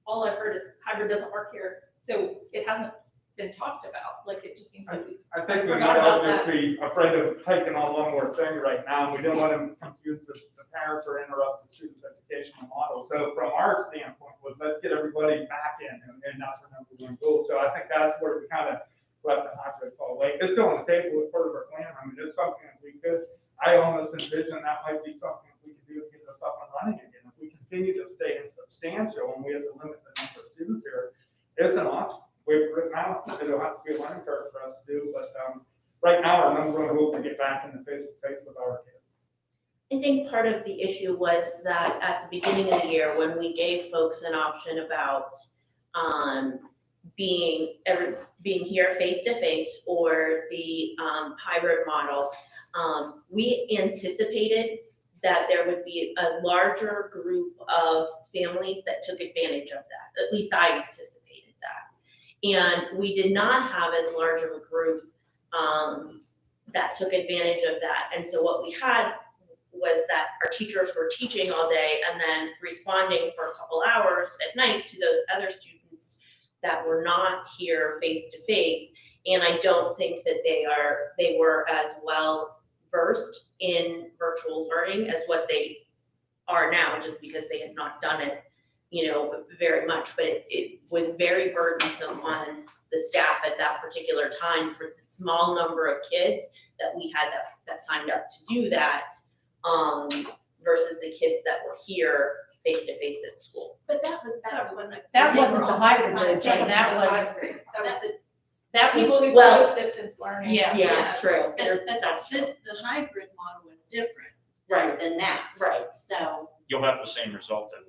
all I've heard is hybrid doesn't work here, so it hasn't been talked about. Like, it just seems like we I think we forgot might all about just that. be afraid of taking on one more thing right now. We don't want to confuse the parents or interrupt the students' educational model. So from our standpoint, let's get everybody back in, and that's our number one goal. So I think that's where we kind of left the hybrid fall away. It's still on the table as part of our plan. I mean, it's something that we could, I almost envision that might be something that we could do to get us up and running again. If we continue to stay insubstantial and we have to limit the number of students here, it's an option. We've written out, it'll have to be a learning curve for us to do, but right now our number one hope to get back in the face-to-face with our kids. I think part of the issue was that at the beginning of the year, when we gave folks an option about being here face-to-face or the hybrid model, we anticipated that there would be a larger group of families that took advantage of that. At least I anticipated that. And we did not have as large of a group that took advantage of that. And so what we had was that our teachers were teaching all day and then responding for a couple hours at night to those other students that were not here face to face. And I don't think that they were as well versed in virtual learning as what they are now, just because they had not done it, very much. But it was very burdensome on the staff at that particular time for the small number of kids that we had that signed up to do that, versus the kids that were here face to face at school. But that was better, wasn't it? That wasn't the hybrid though, Jane, that was People who well, close distance learning. Yeah, that's true. But That's true. the hybrid model was different Right. than that. Right. So, You'll have the same result then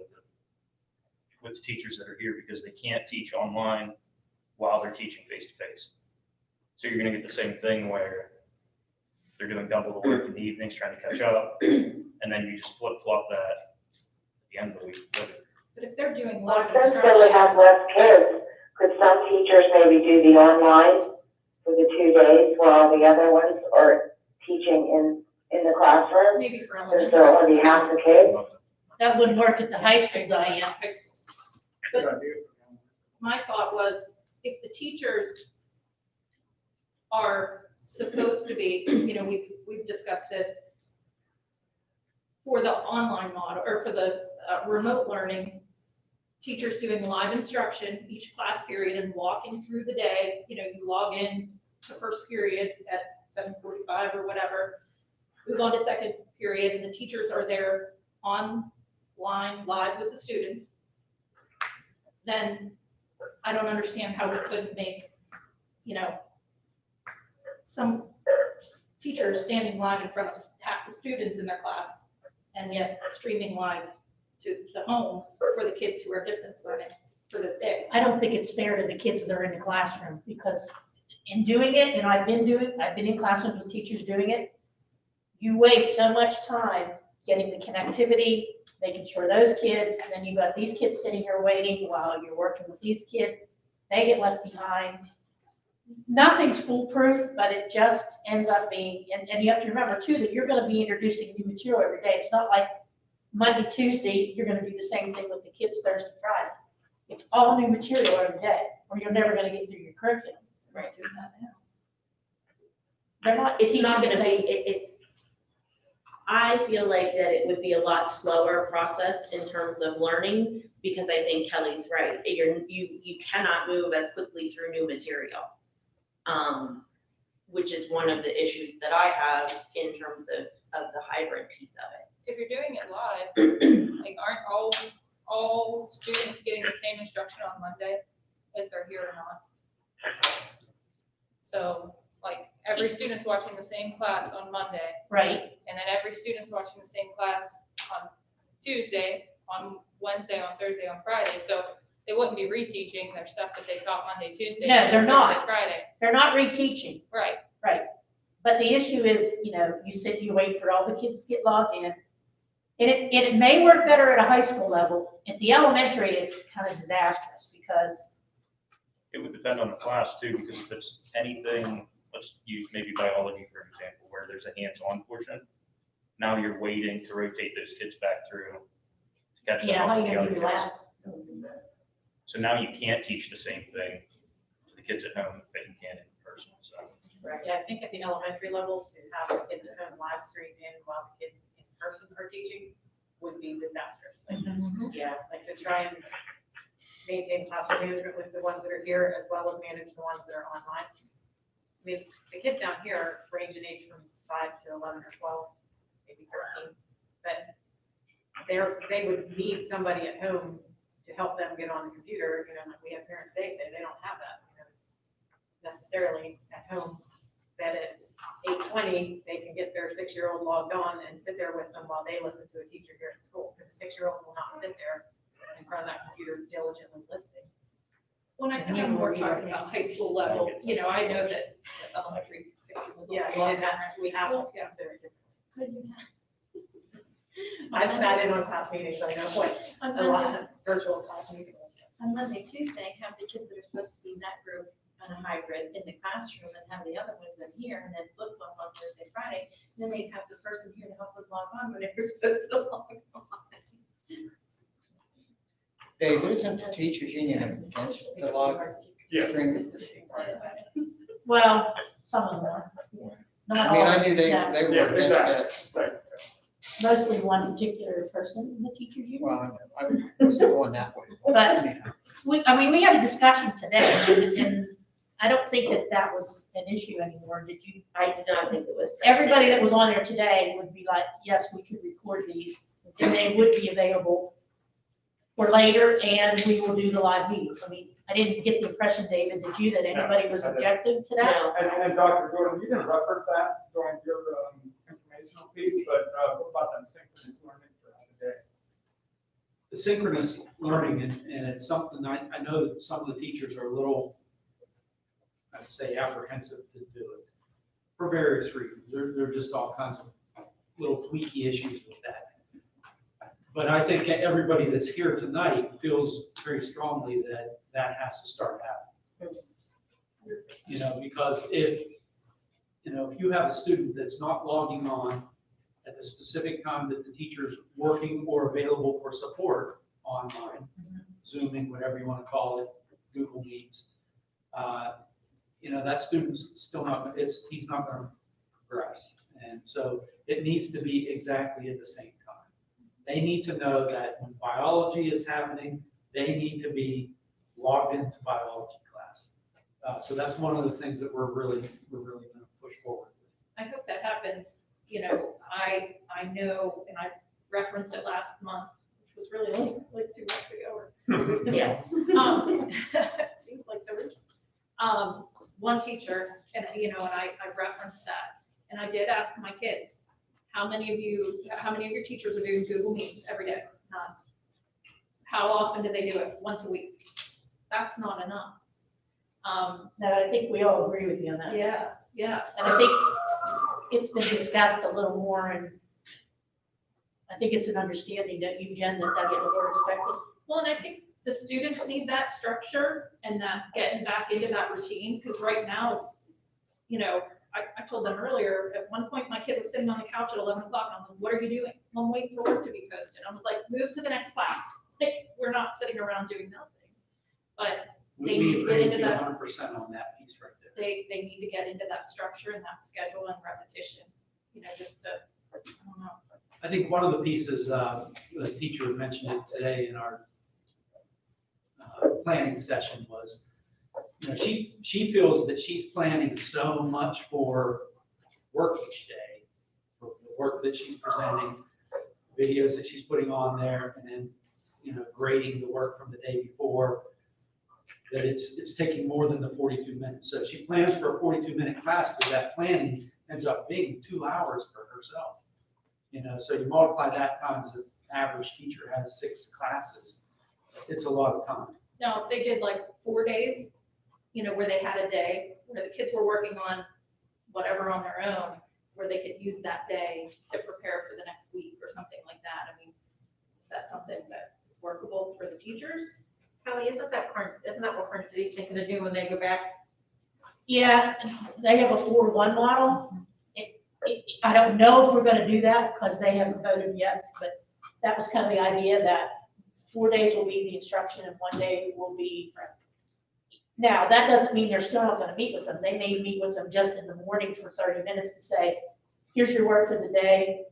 with teachers that are here because they can't teach online while they're teaching face to face. So you're gonna get the same thing where they're doing double the work in the evenings, trying to catch up, and then you just flip flop that at the end of the week. But if they're doing Well, live since they would instruction, have less kids, could some teachers maybe do the online for the 2 days while the other ones are teaching in the classroom? maybe for There's elementary. still only half the kids? That wouldn't work at the high school, Diane. High school. Good But idea. my thought was, if the teachers are supposed to be, we've discussed this, for the online model, or for the remote learning, teachers doing live instruction each class period and walking through the day. You know, you log in to first period at 7:45 or whatever, move on to second period, and the teachers are there online, live with the students. Then I don't understand how we couldn't make, you know, some teachers standing live in front of half the students in their class and yet streaming live to the homes for the kids who are distance learning for those days. I don't think it's fair to the kids that are in the classroom, because in doing it, and I've been in classrooms with teachers doing it, you waste so much time getting the connectivity, making sure those kids, and then you've got these kids sitting here waiting while you're working with these kids, they get left behind. Nothing's foolproof, but it just ends up being, and you have to remember too, that you're gonna be introducing new material every day. It's not like Monday, Tuesday, you're gonna do the same thing with the kids Thursday, Friday. It's all new material every day, or you're never gonna get through your curriculum. Right. Doing that now. They're not It's teaching not the gonna same. I feel like that it would be a lot slower process in terms of learning, because I think Kelly's right. You cannot move as quickly through new material. Which is one of the issues that I have in terms of the hybrid piece of it. If you're doing it live, like aren't all students getting the same instruction on Monday as they're here or not? So like every student's watching the same class on Monday. Right. And then every student's watching the same class on Tuesday, on Wednesday, on Thursday, on Friday. So they wouldn't be reteaching their stuff that they taught Monday, Tuesday. No, they're Thursday, not. Friday. They're not reteaching. Right. Right. But the issue is, you know, you sit, you wait for all the kids to get logged in. And it may work better at a high school level. At the elementary, it's kind of disastrous because. It would depend on the class too, because if it's anything, let's use maybe biology for example, where there's a hands-on portion. Now you're waiting to rotate those kids back through to catch them Yeah, up how with you the gonna other do kids. labs? So now you can't teach the same thing to the kids at home that you can in person, so. Right, yeah, I think at the elementary level, to have the kids at home live stream in while the kids in person are teaching would be disastrous. Like, yeah, like to try and maintain classroom management with the ones that are here as well as manage the ones that are online. I mean, the kids down here range in age from 5 to 11 or 12, maybe 13, but they would need somebody at home to help them get on the computer. You know, like we have parents today say they don't have that, you know, necessarily at home, that at 8:20, they can get their 6-year-old logged on and sit there with them while they listen to a teacher here at school, because a 6-year-old will not sit there in front of that computer diligently listening. When I think I'm more talking about high school level, you know, I know that elementary. Yeah, I mean, we have to Yeah. consider it. I've sat in on class meetings, I know what a lot of virtual class meetings. On Monday, Tuesday, have the kids that are supposed to be in that group on a hybrid in the classroom and have the other ones in here, and then flip flop on Thursday, Friday. And then they'd have the person here to help them log on when they were supposed to log on. Dave, isn't the teachers union against the log stream? Well, some of them are. Not I mean, all, I knew they no. were against that. Mostly one particular person in the teachers union. Well, I was going that way. But we had a discussion today, and I don't think that was an issue anymore. Did you? I did not think it was. Everybody that was on there today would be like, yes, we could record these, and they would be available for later, and we will do the live meetings. I mean, I didn't get the impression, David, did you, that anybody was objective to that? No. And Dr. Gordon, you can reference that during your informational piece, but what about that synchronous learning throughout the day? The synchronous learning, and it's something I know that some of the teachers are a little, I'd say, apprehensive to do it for various reasons. There are just all kinds of little tweaky issues with that. But I think everybody that's here tonight feels very strongly that that has to start happening. You know, because if you have a student that's not logging on at the specific time that the teacher's working or available for support online, Zooming, whatever you want to call it, Google Meets, that student's still not, he's not going to progress. And so it needs to be exactly at the same time. They need to know that when biology is happening, they need to be logged into biology class. So that's one of the things that we're really going to push forward with. I hope that happens. You know, I know, and I referenced it last month, which was really only like 2 weeks ago or 3 weeks ago. Seems like so recent. One teacher, and you know, and I referenced that, and I did ask my kids, how many of your teachers are doing Google Meets every day? None. How often do they do it? Once a week. That's not enough. No, I think we all agree with you on that. Yeah, yeah. And I think it's been discussed a little more, and I think it's an understanding that you, Jen, that that's what we're expecting. Well, and I think the students need that structure and that getting back into that routine, because right now it's, you know, I told them earlier, at one point my kid was sitting on the couch at 11 o'clock, and I'm like, what are you doing? I'm waiting for work to be posted. I was like, move to the next class. Like, we're not sitting around doing nothing. But they need to get into that. 100% on that piece right there. They need to get into that structure and that schedule and repetition, you know, just to, I don't know. I think one of the pieces, the teacher mentioned it today in our planning session was, you know, she feels that she's planning so much for work each day, for the work that she's presenting, videos that she's putting on there, and then, you know, grading the work from the day before, that it's taking more than the 42 minutes. So she plans for a 42-minute class, but that planning ends up being 2 hours for herself. You know, so you multiply that times the average teacher has 6 classes. It's a lot of time. Now, if they did like 4 days, you know, where they had a day where the kids were working on whatever on their own, where they could use that day to prepare for the next week or something like that. I mean, is that something that is workable for the teachers? Kelly, isn't that what Kern City's thinking of doing when they go back? Yeah, they have a 4-1 model. I don't know if we're gonna do that because they haven't voted yet, but that was kind of the idea, that 4 days will be the instruction and 1 day will be. Now, that doesn't mean they're still not gonna meet with them. They may meet with them just in the morning for 30 minutes to say, here's your work for the day.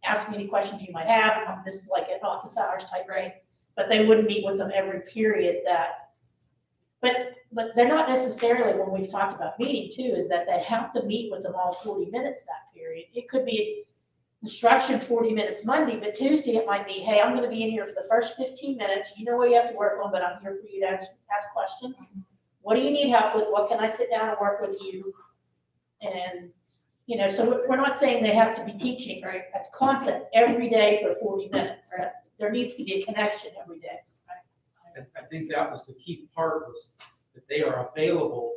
Ask me any questions you might have. This is like an office hours type thing. But they wouldn't meet with them every period that, but they're not necessarily, when we've talked about meeting too, is that they have to meet with them all 40 minutes that period. It could be instruction 40 minutes Monday, but Tuesday it might be, hey, I'm gonna be in here for the first 15 minutes. You know what you have to work on, but I'm here for you to ask questions. What do you need help with? What can I sit down and work with you? And, you know, so we're not saying they have to be teaching, right, a concept every day for 40 minutes. Right? There needs to be a connection every day. I think that was the key part, was that they are available.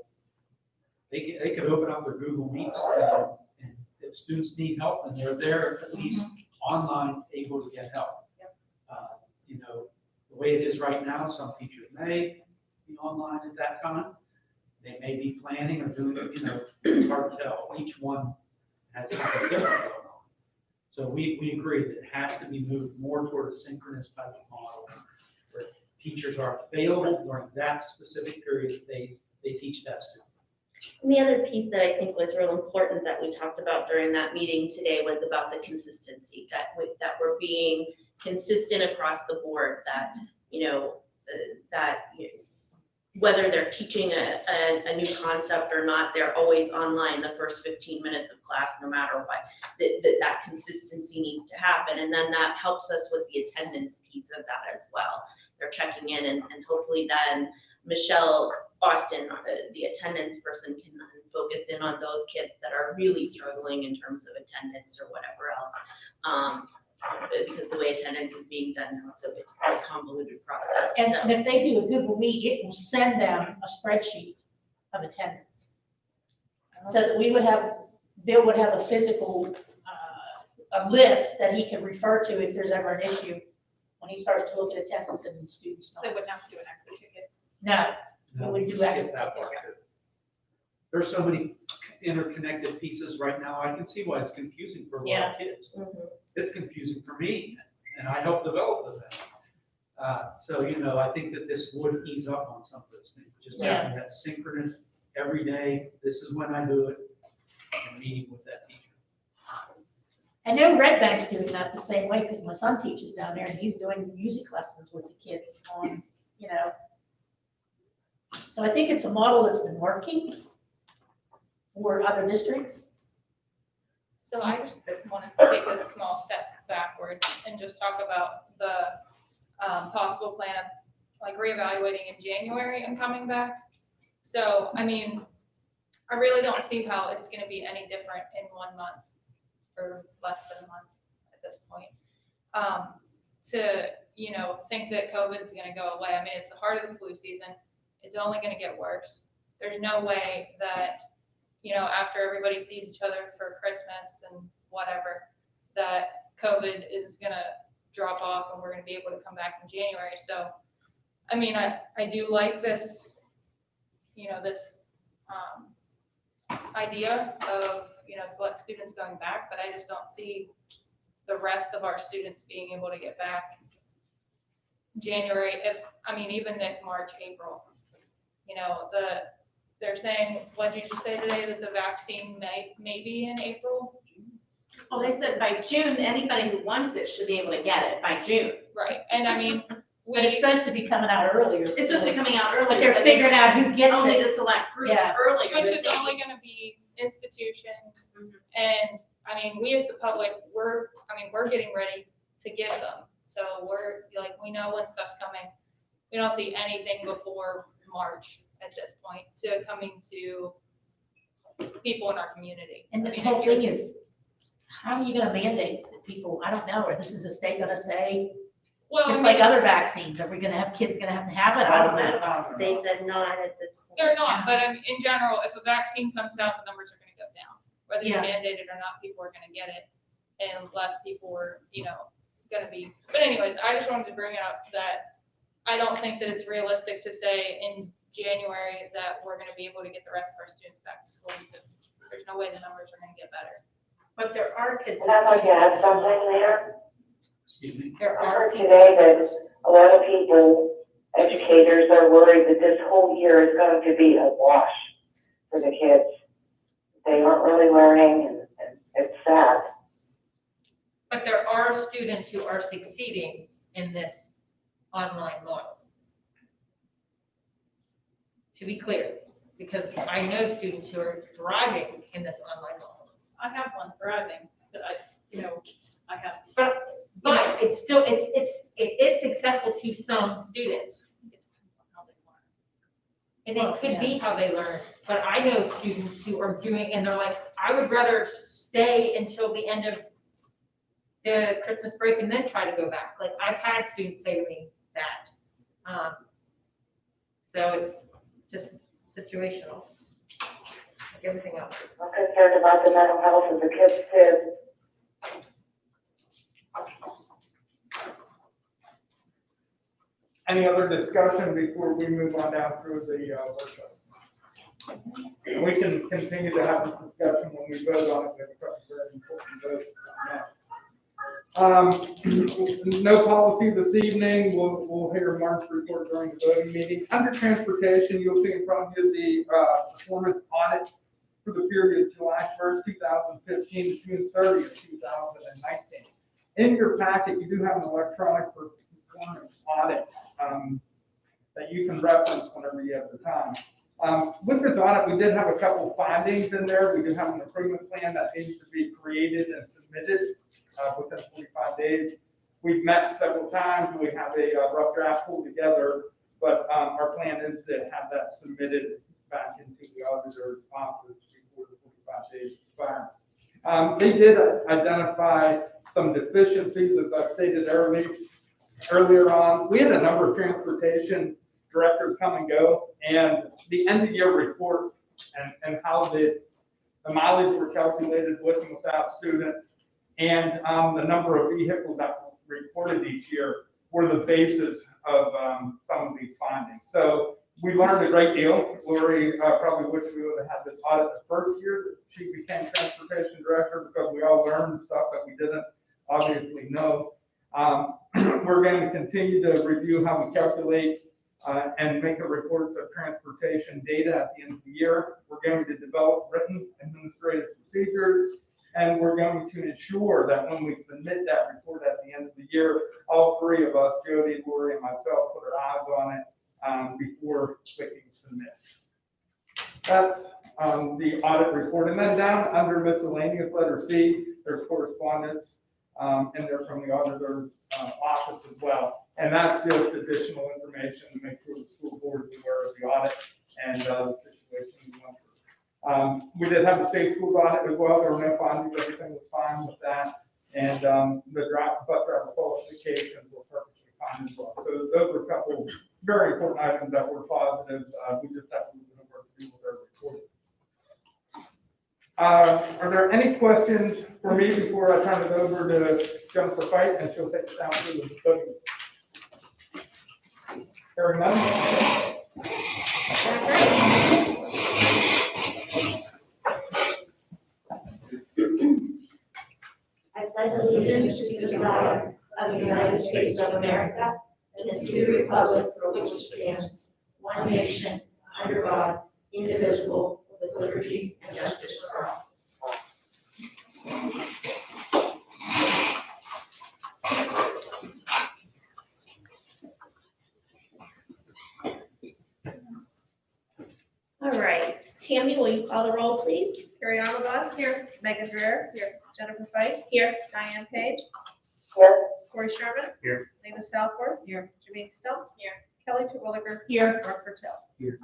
They could open up their Google Meets, and if students need help, and they're there at least online, able to get help. You know, the way it is right now, some teachers may be online at that time. They may be planning or doing, you know, it's hard to tell. Each one has something different going on. So we agree that it has to be moved more toward a synchronous type of model, where teachers are available during that specific period, they teach that student. And the other piece that I think was real important that we talked about during that meeting today was about the consistency, that we're being consistent across the board, that, you know, whether they're teaching a new concept or not, they're always online the first 15 minutes of class, no matter what. That consistency needs to happen. And then that helps us with the attendance piece of that as well. They're checking in, and hopefully then Michelle Austin, the attendance person, can then focus in on those kids that are really struggling in terms of attendance or whatever else. Because the way attendance is being done now, so it's a convoluted process. And if they do a Google Meet, it will send them a spreadsheet of attendance. So that Bill would have a physical, a list that he can refer to if there's ever an issue when he starts to look at attendance and students. So they wouldn't have to do an exit ticket. No, No, we would do skip exit that part tickets. too. There's so many interconnected pieces right now. I can see why it's confusing for a lot of kids. It's confusing for me, and I helped develop that. So, you know, I think that this would ease up on some of those things. Just having that synchronous every day, this is when I do it, and meeting with that teacher. I know Red Bank's doing that the same way, because my son teaches down there, and he's doing music lessons with the kids on, you know. So I think it's a model that's been working for other districts. So I just want to take a small step backward and just talk about the possible plan of like reevaluating in January and coming back. So, I mean, I really don't see how it's going to be any different in 1 month or less than a month at this point. To, you know, think that COVID is going to go away. I mean, it's the heart of the flu season. It's only going to get worse. There's no way that, you know, after everybody sees each other for Christmas and whatever, that COVID is going to drop off and we're going to be able to come back in January. So, I mean, I do like this, you know, this idea of, you know, select students going back, but I just don't see the rest of our students being able to get back January, even if March, April. You know, they're saying, what did you say today, that the vaccine may be in April? Well, they said by June, anybody who wants it should be able to get it by June. Right, and I mean, But it's supposed to be coming out earlier. It's supposed to be coming out earlier. But they're figuring out who gets only it. to select groups Yeah. earlier. which is only gonna be institutions. And, I mean, we as the public, we're getting ready to give them. So we're, like, we know when stuff's coming. We don't see anything before March at this point to coming to people in our community. And I the mean, whole if you're- thing is, how are you gonna mandate that people, I don't know, or this is the state gonna say, Well, just I like mean, other vaccines, are we gonna have kids gonna have to have it? I don't know. They said not at this point. They're not, but in general, if a vaccine comes out, the numbers are gonna go down. Whether you Yeah. mandate it or not, people are gonna get it, and less people are, you know, gonna be. But anyways, I just wanted to bring up that I don't think that it's realistic to say in January that we're gonna be able to get the rest of our students back to school, because there's no way the numbers are gonna get better. But there are kids. And I'd like to add something there. Excuse me. There I are heard people. today that a lot of people, educators, are worried that this whole year is going to be a wash for the kids. They aren't really learning, and it's sad. But there are students who are succeeding in this online model. To be clear, because I know students who are thriving in this online model. I have one thriving, but I have. But it's still, it is successful to some students. It depends on how they learn. And it could be how they learn, but I know students who are doing, and they're like, I would rather stay until the end of the Christmas break and then try to go back. Like, I've had students say to me that. So it's just situational, like everything else. I'm concerned about the mental health of the kids too. Any other discussion before we move on down through the workshop? And we can continue to have this discussion when we vote on it. We have a couple of very important votes. No policy this evening. We'll hear Mark's report during the voting meeting. Under transportation, you'll see in front of you the performance audit for the period July 1st, 2015 to June 30th, 2019. In your packet, you do have an electronic performance audit that you can reference whenever you have the time. With this audit, we did have a couple findings in there. We do have an improvement plan that needs to be created and submitted within 45 days. We've met several times. We have a rough draft pulled together, but our plan is to have that submitted back into the auditor's office before the 45 days expire. They did identify some deficiencies, as I stated earlier on. We had a number of transportation directors come and go, and the end of year report and how the mileage were calculated with and without students, and the number of vehicles that were reported each year were the basis of some of these findings. So we learned a great deal. Lori probably wished we would have had this audit the first year that she became transportation director, because we all learned stuff that we didn't obviously know. We're going to continue to review how we calculate and make the reports of transportation data at the end of the year. We're going to develop written administrative procedures, And we're going to ensure that when we submit that report at the end of the year, all three of us, Jody, Lori, and myself, put our eyes on it before clicking submit. That's the audit report. And then down under miscellaneous, letter C, there's correspondence in there from the auditor's office as well. And that's just additional information to make sure the school board is aware of the audit and the situation we went through. We did have the state schools audit as well. There were no findings. Everything was fine with that. And the draft bus driver qualifications were perfectly fine as well. So those were a couple very important items that were positive. We just have to move over to do with our report. Are there any questions for me before I turn it over to Jennifer Fight and she'll take us down through the voting? Hearing none. I pledge allegiance to the flag of the United States of America and to the republic for which it stands, one nation, under God, indivisible, with liberty and justice for all. All right, Tammy, will you call the roll, please? Carrie Alabas here, Megan Dreher here, Jennifer Fight Here. Diane Page, Here. Corey Sherman. Here. Lena Southworth. Here. Jermaine Stumpf. Here. Kelly Terwilliger. Here. Mark Bertel.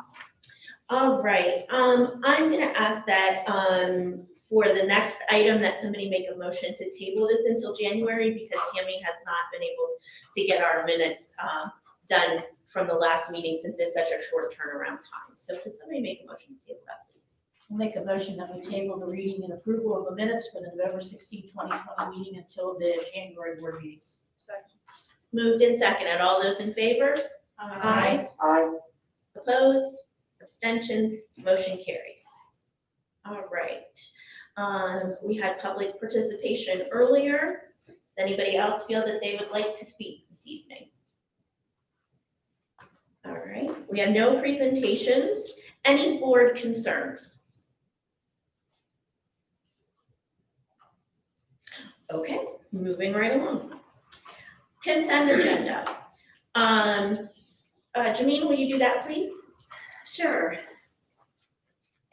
All right, I'm gonna ask that, for the next item, that somebody make a motion to table this until January, because Tammy has not been able to get our minutes, done from the last meeting, since it's such a short turnaround time. So could somebody make a motion to table that, please? I'll make a motion that we table the reading and approval of the minutes for the November 16, 2020 meeting until the January board meeting. Moved and seconded. All those in favor? Aye. Aye. Opposed? Abstentions? Motion carries. All right. We had public participation earlier. Does anybody else feel that they would like to speak this evening? All right. We have no presentations. Any board concerns? Okay, moving right along. Consent agenda. Janine, will you do that, please? Sure.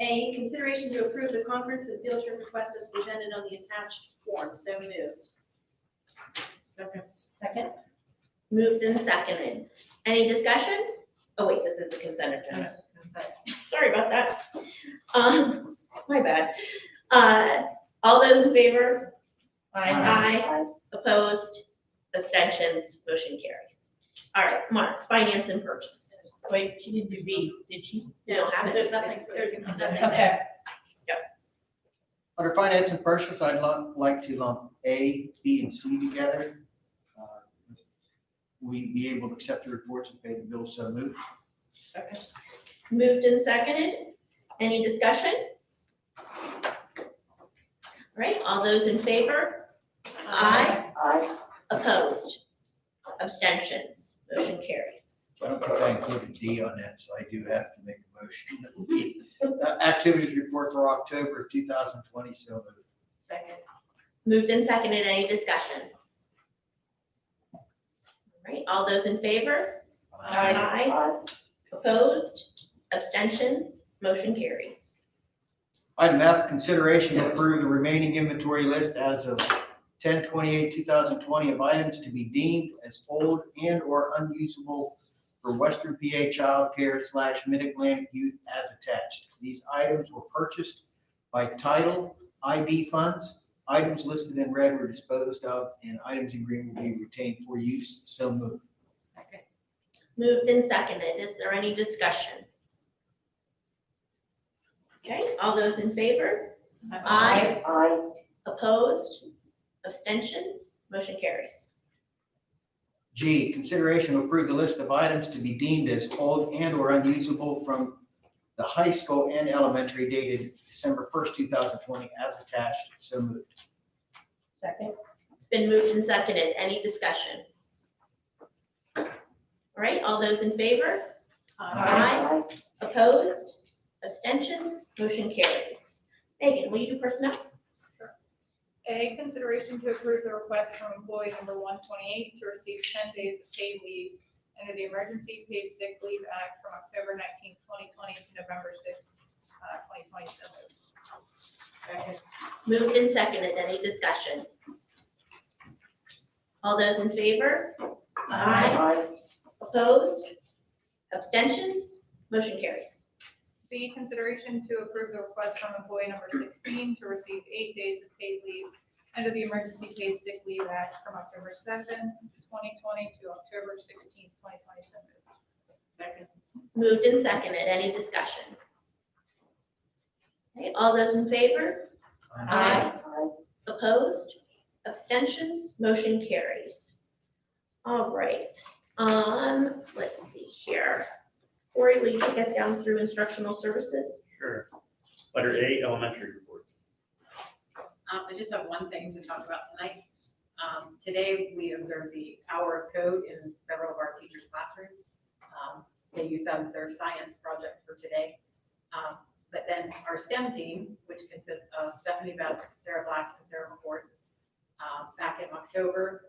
A, consideration to approve the conference and field trip request as presented on the attached form. So moved. Second. Moved and seconded. Any discussion? Oh, wait, this is the consent agenda. Sorry about that. My bad. All those in favor? Aye. Opposed? Abstentions? Motion carries. All right, Mark, finance and purchase. Wait, she didn't do B, did she? We don't have it. There's nothing Okay. there. Under finance and purchase, I'd like to lump A, B, and C together. We be able to accept the reports and pay the bills, so moved. Moved and seconded. Any discussion? All right, all those in favor? Aye. Aye. Opposed? Abstentions? Motion carries. I don't think I included D on that, so I do have to make a motion. Activities report for October of 2020, so moved. Second. Moved and seconded. Any discussion? All right, all those in favor? Aye. Aye. Opposed? Abstentions? Motion carries. Item F, consideration to approve the remaining inventory list as of 10/28/2020 of items to be deemed as old and or unusable for Western PA Child Care / Mid-Atlantic Youth as attached. These items were purchased by title IB funds. Items listed in red were disposed of, and items in green will be retained for use. So moved. Second. Moved and seconded. Is there any discussion? Okay, all those in favor? Aye. Aye. Opposed? Abstentions? Motion carries. G, consideration to approve the list of items to be deemed as old and or unusable from the high school and elementary dated December 1st, 2020 as attached. So moved. Second. It's been moved and seconded. Any discussion? All right, all those in favor? Aye. Opposed? Abstentions? Motion carries. Megan, will you do personnel? A, consideration to approve the request from employee number 128 to receive 10 days of paid leave under the Emergency Paid Sick Leave Act from October 19th, 2020 to November 6th, 2027. Second. Moved and seconded. Any discussion? All those in favor? Aye. Opposed? Abstentions? Motion carries. B, consideration to approve the request from employee number 16 to receive 8 days of paid leave under the Emergency Paid Sick Leave Act from October 7th, 2020 to October 16th, 2027. Second. Moved and seconded. Any discussion? Okay, all those in favor? Aye. Opposed? Abstentions? Motion carries. All right, let's see here. Corey, will you take us down through instructional services? Sure. Letter A, elementary report. I just have one thing to talk about tonight. Today, we observed the hour of code in several of our teachers' classrooms. They use that as their science project for today. But then our STEM team, which consists of Stephanie Best, Sarah Black, and Sarah McCord, back in October,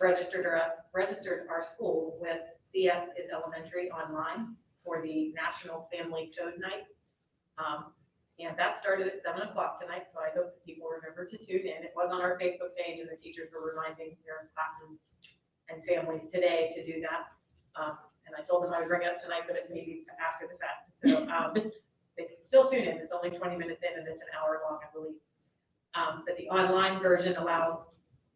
registered our school with CS is Elementary online for the National Family Code Night. And that started at 7 o'clock tonight, so I hope that people remember to tune in. It was on our Facebook page, and the teachers were reminding their classes and families today to do that. And I told them I would bring it up tonight, but it may be after the fact. So they can still tune in. It's only 20 minutes in, and it's an hour long, I believe. But the online version allows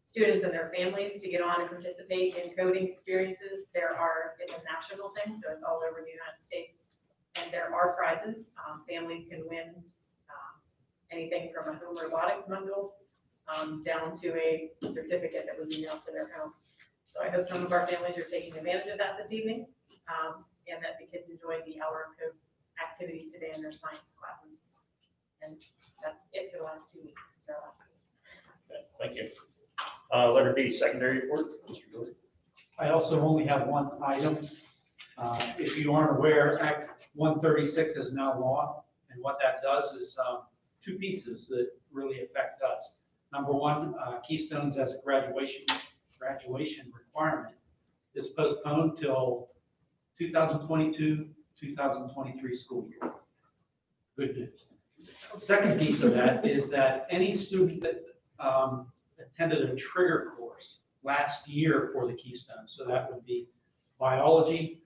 students and their families to get on and participate in coding experiences. It's a national thing, so it's all over the United States. And there are prizes. Families can win anything from a home robotics bundle down to a certificate that would be mailed to their home. So I hope some of our families are taking advantage of that this evening, and that the kids enjoyed the hour of code activities today in their science classes. And that's it for the last 2 weeks. It's our last week. Okay, thank you. Letter B, secondary report. Mr. Billy. I also only have one item. If you aren't aware, Act 136 is now law, and what that does is two pieces that really affect us. Number one, Keystones as a graduation requirement is postponed till 2022-2023 school year. Good news. The second piece of that is that any student that attended a trigger course last year for the Keystone, so that would be biology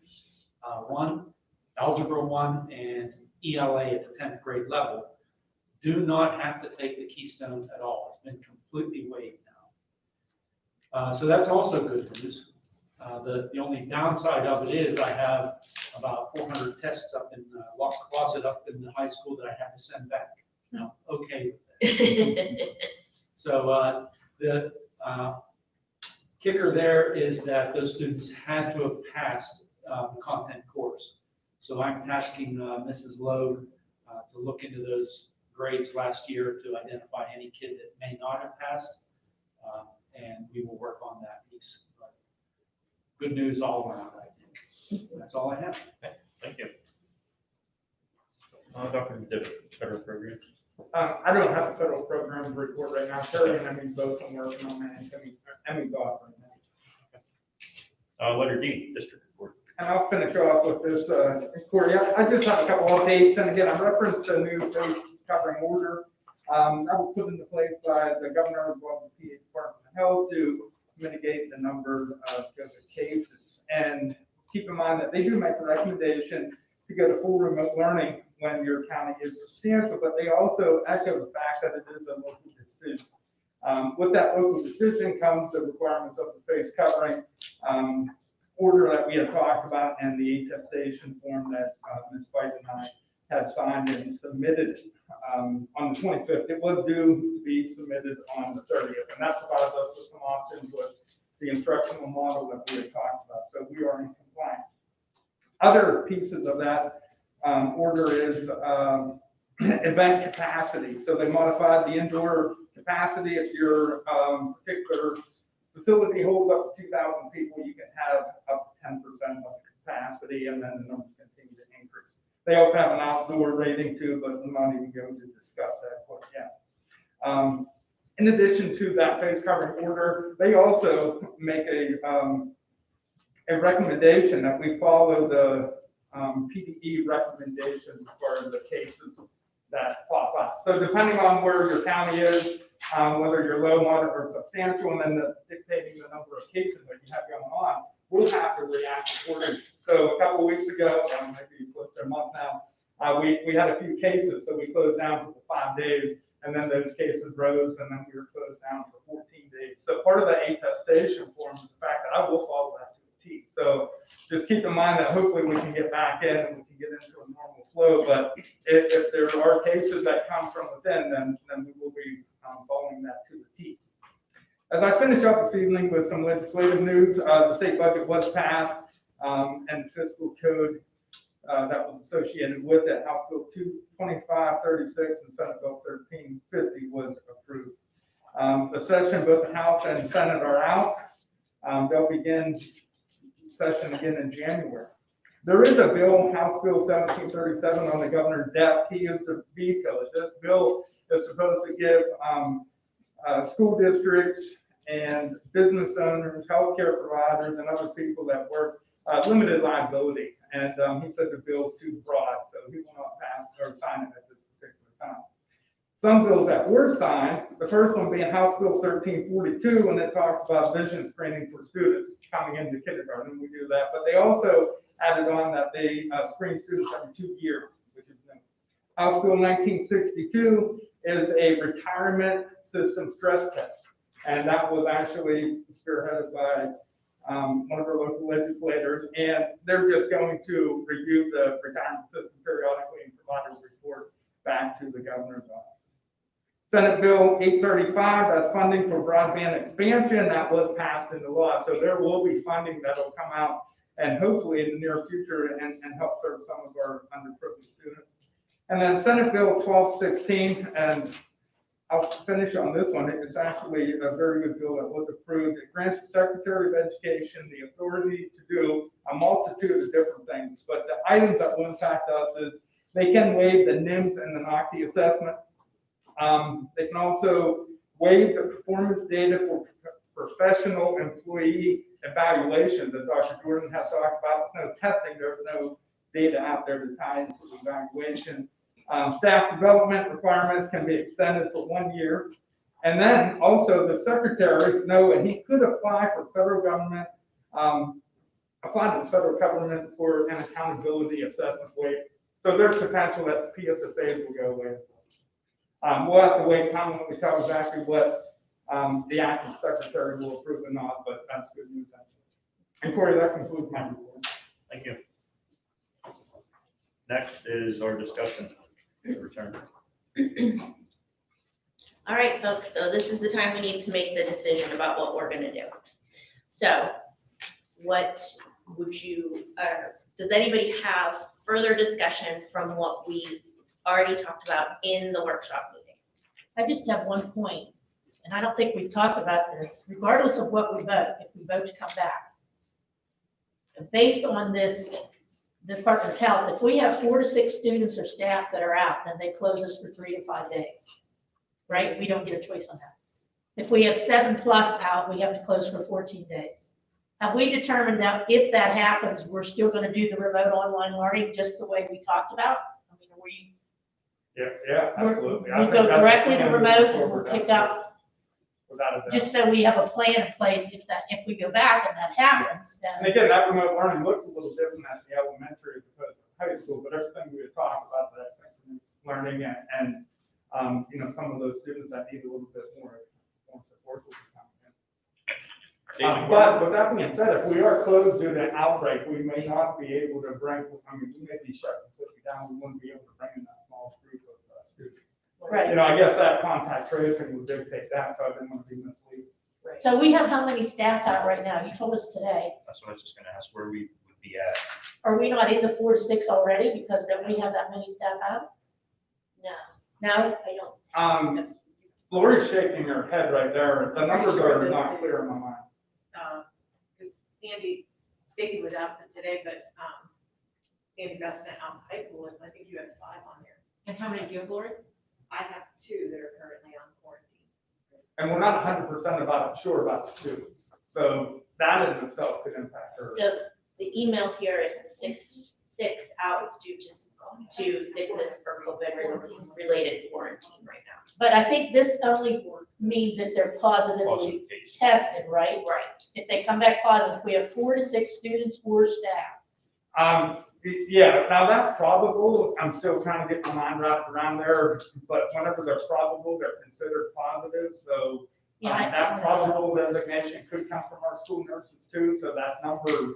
1, algebra 1, and ELA at the 10th grade level, do not have to take the Keystones at all. It's been completely waived now. So that's also good news. The only downside of it is I have about 400 tests up in the locked closet up in the high school that I have to send back. No, okay with that. So the kicker there is that those students had to have passed the content course. So I'm tasking Mrs. Logue to look into those grades last year to identify any kid that may not have passed, and we will work on that piece. But good news all around, I think. That's all I have. Okay, thank you. Dr. McDivitt, federal programs. I don't have a federal program report right now. Terry and I both are working on that. Emmy's off right now. Letter D, district report. And I'll finish off with this, Corey. I just have a couple updates, and again, I referenced a new face covering order. That was put into place by the governor of the PA Department of Health to mitigate the number of COVID cases. And keep in mind that they do make a recommendation to go to full remote learning when your county is substantial, but they also echo the fact that it is a local decision. With that local decision comes the requirements of the face covering order that we had talked about and the attestation form that Ms. White and I had signed and submitted on the 25th. It was due to be submitted on the 30th, and that provided us with some options with the instructional model that we had talked about. So we are in compliance. Other pieces of that order is event capacity. So they modified the indoor capacity. If your particular facility holds up to 2,000 people, you can have up to 10% of the capacity, and then the numbers continue to increase. They also have an outdoor rating too, but I'm not even going to discuss that quite yet. In addition to that face covering order, they also make a recommendation that we follow the PDE recommendations for the cases that pop up. So depending on where your county is, whether you're low, moderate, or substantial, and then dictating the number of cases that you have going on, we'll have to react accordingly. So a couple of weeks ago, maybe close to a month now, we had a few cases, so we closed down for 5 days, and then those cases rose, and then we were closed down for 14 days. So part of the attestation form is the fact that I will follow that to the T. So just keep in mind that hopefully we can get back in and we can get into a normal flow, but if there are cases that come from within, then we will be following that to the T. As I finish up this evening with some legislative news, the state budget was passed, and fiscal code that was associated with it, House Bill 2536 and Senate Bill 1350 was approved. The session, both the House and Senate are out. They'll begin session again in January. There is a bill, House Bill 1737, on the governor's desk. He used to veto it. This bill is supposed to give school districts and business owners, healthcare providers, and other people that work limited liability. And he said the bill's too broad, so he will not pass or sign it at this particular time. Some bills that were signed, the first one being House Bill 1342, and it talks about vision screening for students coming into kindergarten. We do that, but they also added on that they screen students every 2 years, which is new. House Bill 1962 is a retirement system stress test, and that was actually spearheaded by one of our local legislators, and they're just going to review the retirement system periodically and provide a report back to the governor's office. Senate Bill 835, that's funding for broadband expansion, that was passed into law, so there will be funding that will come out and hopefully in the near future and help serve some of our underprivileged students. And then Senate Bill 1216, and I'll finish on this one. It's actually a very good bill that was approved. It grants the Secretary of Education the authority to do a multitude of different things, but the items that will impact us is they can waive the NIMS and the NOCTI assessment. They can also waive the performance data for professional employee evaluations, as Dr. Jordan has talked about. No testing, there's no data out there to tie into the evaluation. Staff development requirements can be extended for 1 year. And then also the secretary, he could apply for federal government, apply to the federal government for an accountability assessment waiver. So there's potential that the PSSAs will go away. We'll have to wait time when we tell exactly what the acting secretary will approve or not, but that's good news. And Corey, that concludes my report. Thank you. Next is our discussion. Return. All right, folks, so this is the time we need to make the decision about what we're gonna do. So what would you, does anybody have further discussion from what we already talked about in the workshop meeting? I just have one point, and I don't think we've talked about this, regardless of what we vote, if we vote to come back. Based on this Department of Health, if we have 4 to 6 students or staff that are out, then they close us for 3 to 5 days, right? We don't get a choice on that. If we have 7+ out, we have to close for 14 days. Have we determined that if that happens, we're still going to do the remote online learning just the way we talked about? I mean, Yeah, absolutely. we go directly to remote and we'll pick up, just so we have a plan in place if we go back and that happens, then. And again, that remote learning looks a little different at the elementary as opposed to high school, but everything we had talked about, that synchronous learning and some of those students that need a little bit more support will be coming in. But with that being said, if we are closed due to an outbreak, we may not be able to bring, we may be shut completely down, we wouldn't be able to bring in that small group of students. Right. I guess that contact tracing would dictate that, so I didn't want to be misleading. So we have how many staff out right now? You told us today. That's what I was just gonna ask, where we would be at. Are we not in the 4 to 6 already because then we have that many staff out? No. No? I don't. Lori's shaking her head right there. The numbers are not clear in my mind. Because Stacy was absent today, but Sandy got sent out to high school list, and I think you have 5 on there. And how many do you have, Lori? I have 2 that are currently on quarantine. And we're not 100% sure about the students. So that in itself could impact her. So the email here is six out due to sickness for COVID-related quarantine right now. But I think this only means if they're positively tested, right? Right. If they come back positive, we have 4 to 6 students or staff. Yeah, now that's probable, I'm still trying to get my mind wrapped around there, but whenever they're probable, they're considered positive, so that probable designation could come from our school nurses too, so that number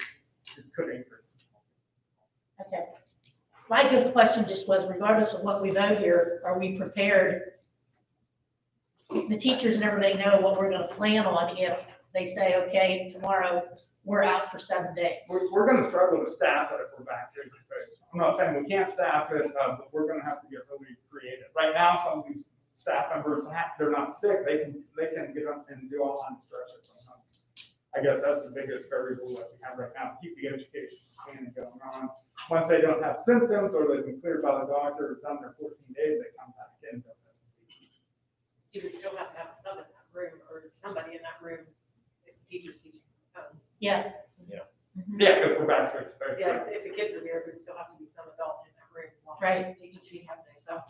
could increase. Okay. My good question just was, regardless of what we vote here, are we prepared? The teachers and everybody know what we're gonna plan on if they say, okay, tomorrow we're out for 7 days. We're gonna struggle to staff it if we're back in. I'm not saying we can't staff it, but we're gonna have to get really creative. Right now, some of these staff members, they're not sick, they can get up and do online instruction from home. I guess that's the biggest variable that we have right now, keep the education plan going on. Once they don't have symptoms or they've been cleared by the doctor, done their 14 days, they come back in. You would still have to have a sub in that room or somebody in that room if the teacher's teaching. Yeah. Yeah, if we're back to expect. Yeah, if the kids are there, there'd still have to be some adult in that room. while Right. the teacher's teaching happening, so.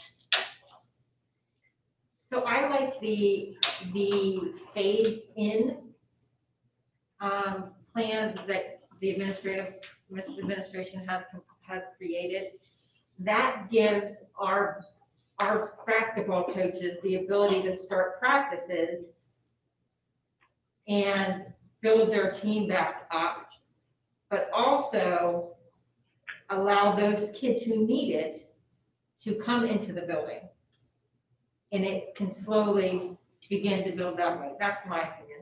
So I like the phased in plan that the administration has created. That gives our basketball coaches the ability to start practices and build their team back up, but also allow those kids who need it to come into the building. And it can slowly begin to build that way. That's my opinion.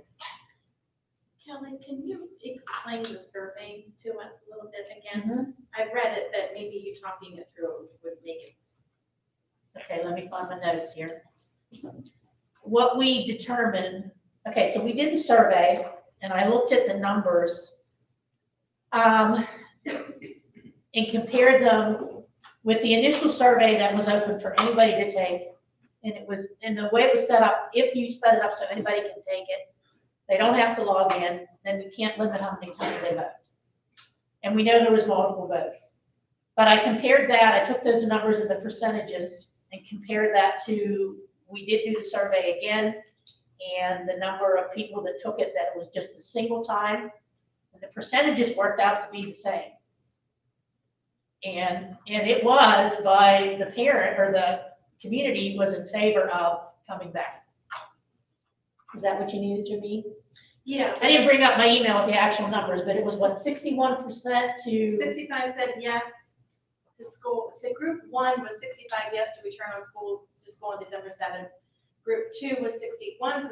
Kelly, can you explain the survey to us a little bit again? I've read it, but maybe you talking it through would make it. Okay, let me find my notes here. What we determined, okay, so we did the survey and I looked at the numbers and compared them with the initial survey that was open for anybody to take. And it was, and the way it was set up, if you set it up so anybody can take it, they don't have to log in, then we can't limit how many times they vote. And we know there was multiple votes. But I compared that, I took those numbers and the percentages and compared that to, we did do the survey again, and the number of people that took it, that it was just a single time, and the percentages worked out to be the same. And it was by the parent, or the community was in favor of coming back. Is that what you needed, Jimmy? Yeah. I didn't bring up my email with the actual numbers, but it was what, 61% to? 65 said yes to school. So group 1 was 65 yes to return to school on December 7th. Group 2 was 61%,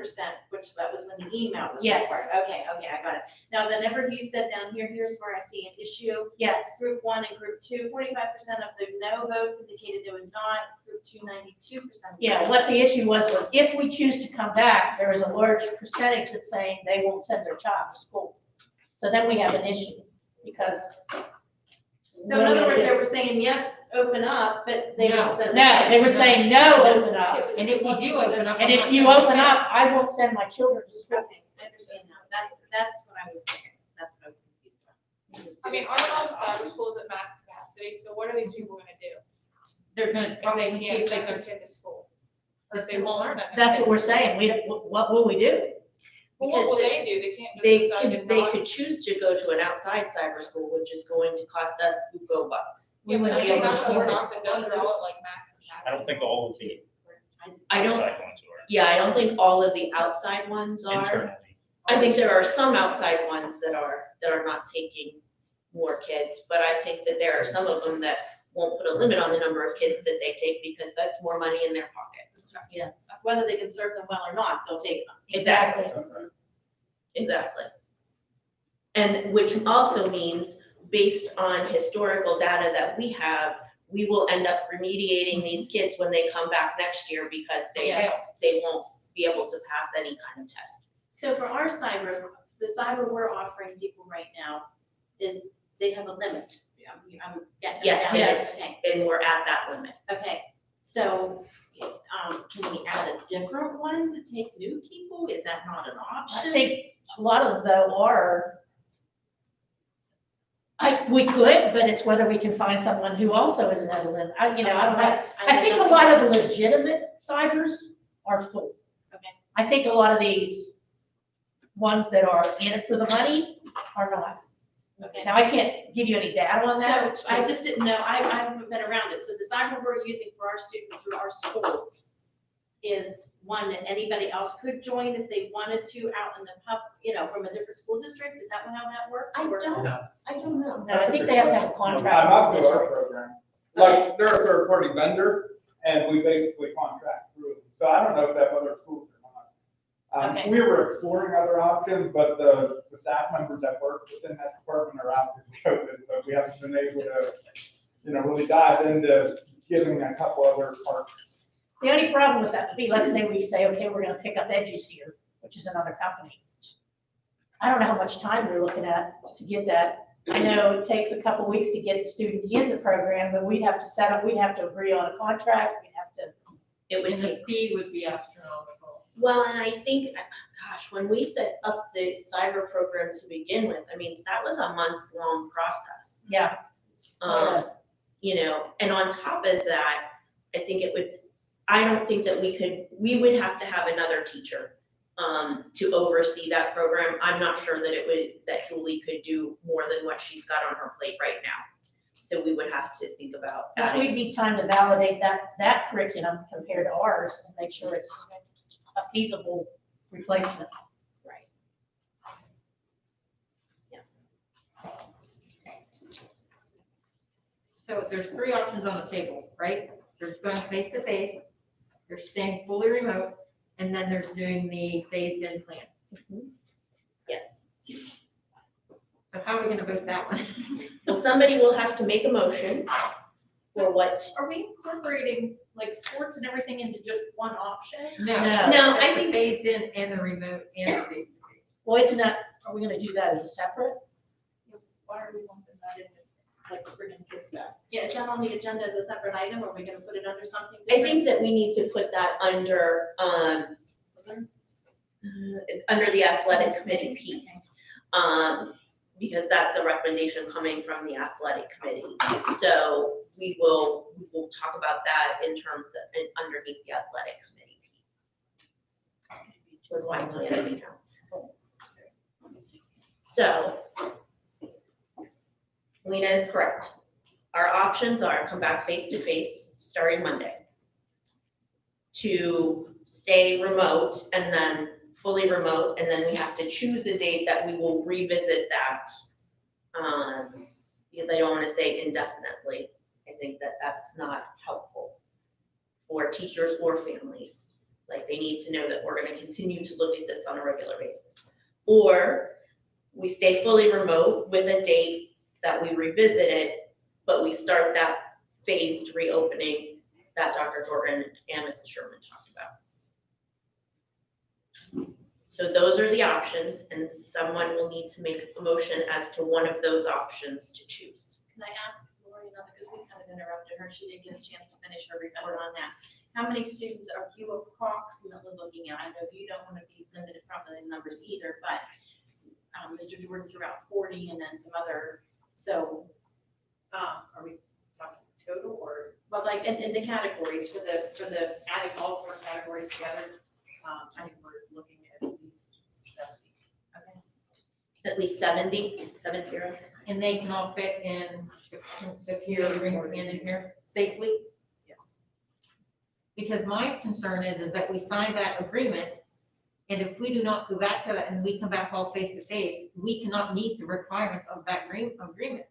which that was when the email was Yes. required. Okay, I got it. Now, the number you said down here, here's where I see an issue. Yes. Group 1 and group 2, 45% of the no votes indicated they would not. Group 2, 92%. Yeah, what the issue was if we choose to come back, there is a large percentage that's saying they won't send their child to school. So then we have an issue, because. So in other words, they were saying, yes, open up, but they won't send. No, they were saying, no, open up. And if you do open up. And if you open up, I won't send my children to school. Okay, I understand now. That's what I was thinking. That's what I was confused about. I mean, our cyber school is at max capacity, so what are these people gonna do? They're gonna If probably they see can't if they send their can. kid to school? Or if they won't send their That's what kid we're to school? saying. What will we do? Well, what will they do? They can't just decide to They not. could choose to go to an outside cyber school, which is going to cost us $2 bucks. Yeah, but I think that's what we're talking about, they're all at like max capacity. I don't think all of the I don't, outside ones are. yeah, I don't think all of the outside ones are. Internally. I think there are some outside ones that are not taking more kids, but I think that there are some of them that won't put a limit on the number of kids that they take because that's more money in their pockets. Yes, whether they can serve them well or not, they'll take them. Exactly. Exactly. And which also means, based on historical data that we have, we will end up remediating these kids when they come back next year because they won't be able to pass any kind of test. So for our cyber, the cyber we're offering people right now is, they have a limit. I'm getting Yes, down. and it's, Okay, and we're at that limit. okay. So, can we add a different one to take new people? Is that not an I option? think a lot of them though are, we could, but it's whether we can find someone who also is another limit. I don't know. I think a lot of the legitimate cybers are full. Okay. I think a lot of these ones that are in it for the money are not. Okay. Now, I can't give you any data on that. So I just didn't know, I haven't been around it. So the cyber we're using for our students through our school is one that anybody else could join if they wanted to out in the pub, from a different school district? Is that how that works? I Or- don't know. No, I think they have to have a contract. I'm not with through the our district. program. Like, they're a third-party vendor, and we basically contract through them. So I don't know if they have other schools or not. Okay. We were exploring other options, but the staff members that work within that department are out with COVID, so we haven't been able to, really dive into giving a couple other parts. The only problem with that would be, let's say we say, okay, we're gonna pick up Edges here, which is another company. I don't know how much time we're looking at to get that. I know it takes a couple weeks to get the student in the program, but we'd have to agree on a contract, we'd have to. It would And take, the fee would be astronomical. well, and I think, gosh, when we set up the cyber program to begin with, I mean, that was a months-long process. Yeah. And on top of that, I don't think that we would have to have another teacher to oversee that program. I'm not sure that Julie could do more than what she's got on her plate right now. So we would have to think about Because adding. we'd need time to validate that curriculum compared to ours and make sure it's a feasible replacement. Right. So there's three options on the table, right? There's going face-to-face, there's staying fully remote, and then there's doing the phased-in plan. Yes. So how are we gonna vote that one? Well, somebody will have to make a motion for what. Are we incorporating like sports and everything into just one option? No, I That's the think- phased-in and the remote and the face-to-face. Well, are we gonna do that as a separate? Why are we lumping that in, like bringing kids back? Yeah, is that on the agenda as a separate item, or are we gonna put it under something? I think that we need to put that under the athletic committee piece. Because that's a recommendation coming from the athletic committee. So we will talk about that in terms of, underneath the athletic committee piece. Was my plan anyhow. So, Lena is correct. Our options are come back face-to-face starting Monday, to stay remote and then fully remote, and then we have to choose a date that we will revisit that. Because I don't want to say indefinitely. I think that that's not helpful for teachers or families. Like, they need to know that we're going to continue to look at this on a regular basis. Or we stay fully remote with a date that we revisit it, but we start that phased reopening that Dr. Jordan and Mrs. Sherman talked about. So those are the options, and someone will need to make a motion as to one of those options to choose. Can I ask Lori another, because we kind of interrupted her, she didn't get a chance to finish her report on that. How many students are you approximately looking at? I know you don't want to be limited probably in numbers either, but Mr. Jordan threw out 40 and then some other, so. Are we talking total or? Well, like in the categories for the adding all four categories together. I think we're looking at least 70. Okay. At least 70. And they can all fit in, if you brings me in here safely? Yes. Because my concern is that we sign that agreement, and if we do not go back to that and we come back all face-to-face, we cannot meet the requirements of that agreement.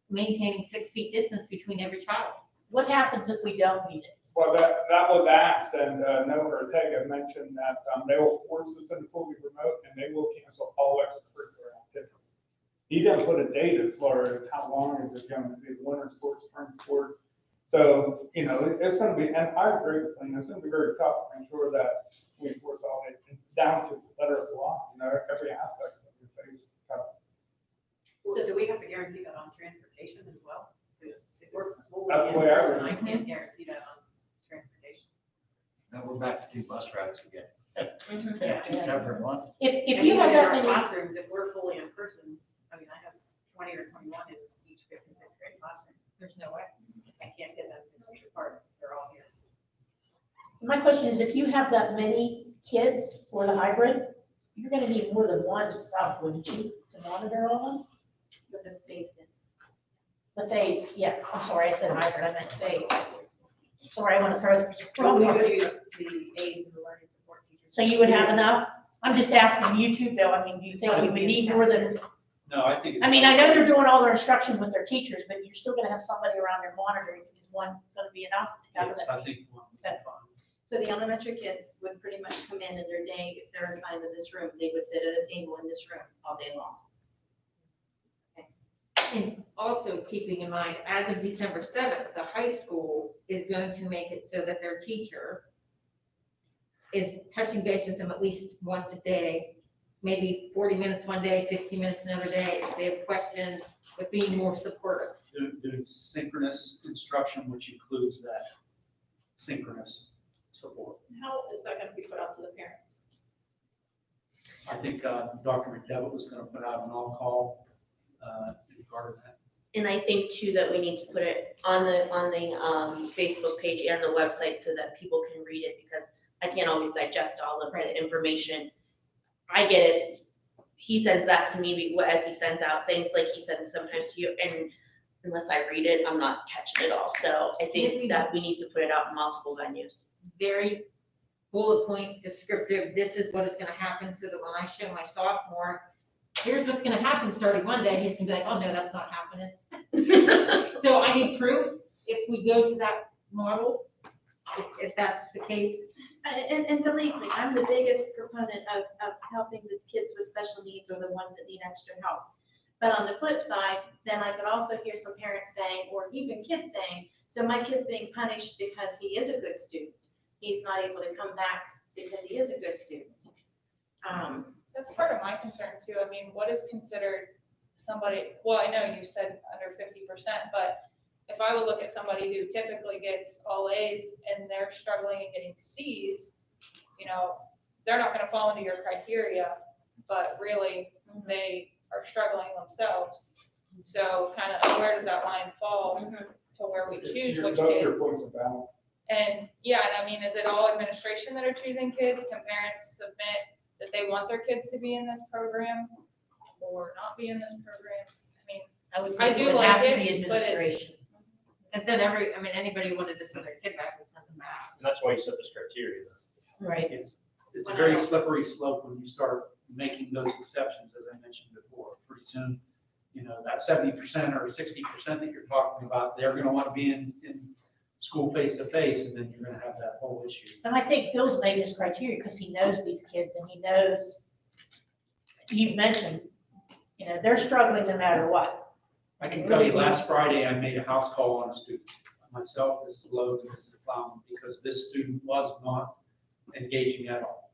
Maintaining 6 feet distance between every child. What happens if we don't meet it? Well, that was asked, and Noah Ortega mentioned that they will force us into fully remote, and they will cancel all extracurricular activities. He didn't put a date as far as how long is it going to be, winter sports, spring sports. So, it's going to be, and I agree with Lena, it's going to be very tough to ensure that we enforce all it down to the letter of the law, every aspect of your face. So do we have to guarantee that on transportation as well? Because if we're. That's the way I read it. I can't guarantee that on back to 2 bus routes again. Mhm. Yeah, 2 separate ones. If And you even have in that our many, classrooms, if we're fully in person, I mean, I have 20 or 21 is each 5th and 6th grade classroom. There's no way. I can't get them 6 feet apart. They're all here. my question is, if you have that many kids for the hybrid, you're gonna need more than one sub, wouldn't you, to monitor all of them? With this phased in. The phased, yes, I'm sorry, I said hybrid, I meant phased. Sorry, I want to throw it. Well, we would use the aides and the learning support teachers. So you would have enough? I'm just asking you too, Bill, I mean, do you think you would need more than, No, I think. I mean, I know they're doing all their instruction with their teachers, but you're still gonna have somebody around there monitoring. Is one gonna be enough to cover Yes, that? I think one would be fine. So the elementary kids would pretty much come in their day, if they're assigned to this room, they would sit at a table in this room all day long. And also keeping in mind, as of December 7th, the high school is going to make it so that their teacher is touching base with them at least once a day, maybe 40 minutes one day, 15 minutes another day, if they have questions, but being more supportive. Doing synchronous instruction, which includes that synchronous support. How is that gonna be put out to the parents? I think Dr. McDevitt was going to put out an on-call in regard to that. And I think too that we need to put it on the Facebook page and the website so that people can read it, because I can't always digest all of the information. I get it. He sends that to me as he sends out things like he sends sometimes to you, and unless I read it, I'm not catching it all. So I think that we need to put it out in multiple venues. Very bullet point descriptive, this is what is gonna happen, so that when I show my sophomore, here's what's gonna happen starting Monday, he's gonna be like, oh no, that's not happening. So I need proof if we go to that model, if that's the case. And believe me, I'm the biggest proponent of helping the kids with special needs or the ones that need extra help. But on the flip side, then I could also hear some parents saying, or even kids saying, so my kid's being punished because he is a good student. He's not able to come back because he is a good student. That's part of my concern too. I mean, what is considered somebody, well, I know you said under 50%, but if I would look at somebody who typically gets all A's and they're struggling and getting C's, you know, they're not gonna fall into your criteria, but really they are struggling themselves. So kind of where does that line fall to where we choose which kids? And yeah, and I mean, is it all administration that are choosing kids? Can parents submit that they want their kids to be in this program or not be in this program? I mean, I do like it, but it's. And then anybody who wanted to send their kid back would send them back. And that's why you set this criteria. Right. It's a very slippery slope when you start making those exceptions, as I mentioned before. Pretty soon, you know, that 70% or 60% that you're talking about, they're gonna want to be in school face-to-face, and then you're gonna have that whole issue. And I think Bill's made this criteria because he knows these kids and he knows, you've mentioned, you know, they're struggling no matter what. I can tell you, last Friday, I made a house call on a student. Myself, this is Logan, this is Plowman, because this student was not engaging at all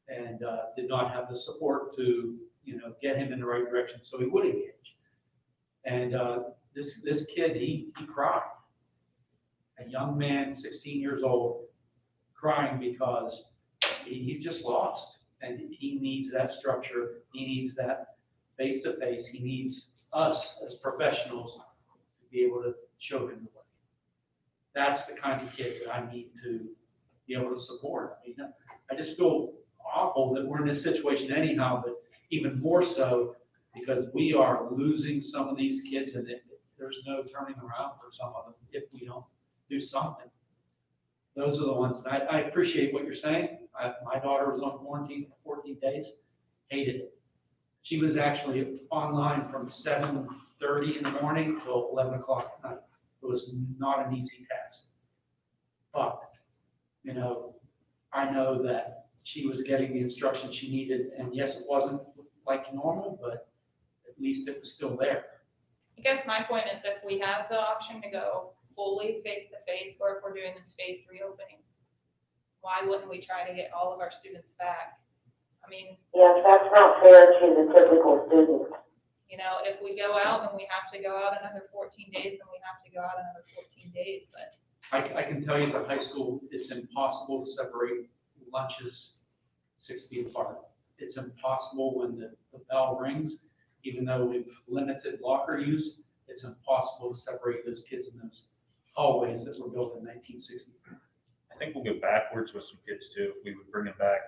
and did not have the support to, you know, get him in the right direction so he would engage. And this kid, he cried. A young man, 16 years old, crying because he's just lost. And he needs that structure. He needs that face-to-face. He needs us as professionals to be able to show him the way. That's the kind of kid that I need to be able to support. I mean, I just feel awful that we're in this situation anyhow, but even more so because we are losing some of these kids, and there's no turning around for some of them if we don't do something. Those are the ones, and I appreciate what you're saying. My daughter was on quarantine for 14 days, hated it. She was actually online from 7:30 in the morning till 11 o'clock at night. It was not an easy task. But, you know, I know that she was getting the instruction she needed, and yes, it wasn't like normal, but at least it was still there. I guess my point is if we have the option to go fully face-to-face, or if we're doing this phased reopening, why wouldn't we try to get all of our students back? I mean. Yes, that's not fair to the typical student. You know, if we go out and we have to go out another 14 days, then we have to go out another 14 days, but I can tell you at the high school, it's impossible to separate lunches 6 feet apart. It's impossible when the bell rings, even though we've limited locker use, it's impossible to separate those kids in those hallways that were built in 1960. I think we'll go backwards with some kids too. If we would bring them back,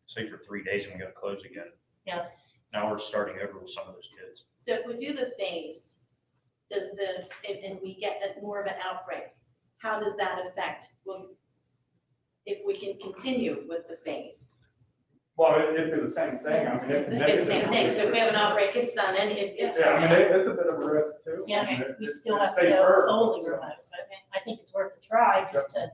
say for 3 days and we gotta close again. Yeah. Now we're starting over with some of those kids. So if we do the phased, and we get more of an outbreak, how does that affect, well, if we can continue with the phased? Well, it'd be the same thing, I mean. It's the same thing, so if we have an outbreak, it's done, and it's. Yeah, I mean, it's a bit of a risk too. Yeah, I mean, we it's still have to safer. go totally remote, but I think it's worth a try just to.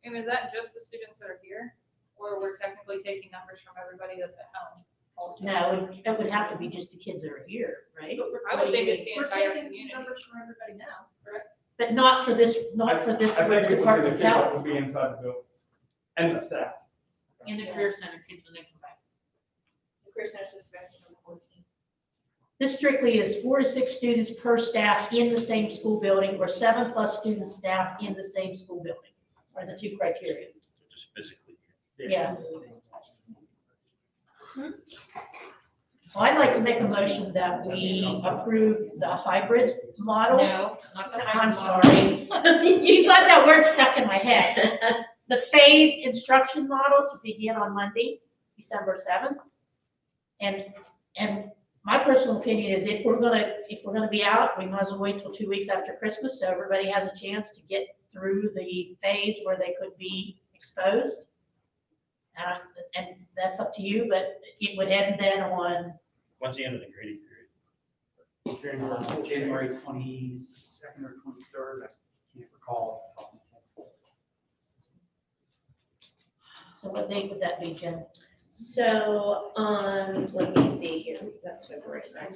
And is that just the students that are here? Or we're technically taking numbers from everybody that's at home also? No, it would have to be just the kids that are here, right? I would think it's the We're entire taking community. numbers from everybody now, correct? But not for this, not for this I think it would be the Department of kids that Health. would be inside the buildings and the staff. In the Career Center kids when they come back. The Career Center's supposed to be on the 14th. This strictly is 4 to 6 students per staff in the same school building, or 7+ student staff in the same school building, are the two criteria. Just physically. Yeah. Well, I'd like to make a motion that we approve the hybrid model. No, not the I'm hybrid sorry. You got that word stuck in my head. The phased instruction model to begin on Monday, December 7th. And my personal opinion is if we're gonna be out, we might as well wait till 2 weeks after Christmas, so everybody has a chance to get through the phase where they could be exposed. And that's up to you, but it would end then on, When's the end of the grading period? January 22nd or 23rd, I can't recall. so what date would that be, Jen? So, let me see here, that's February, sorry.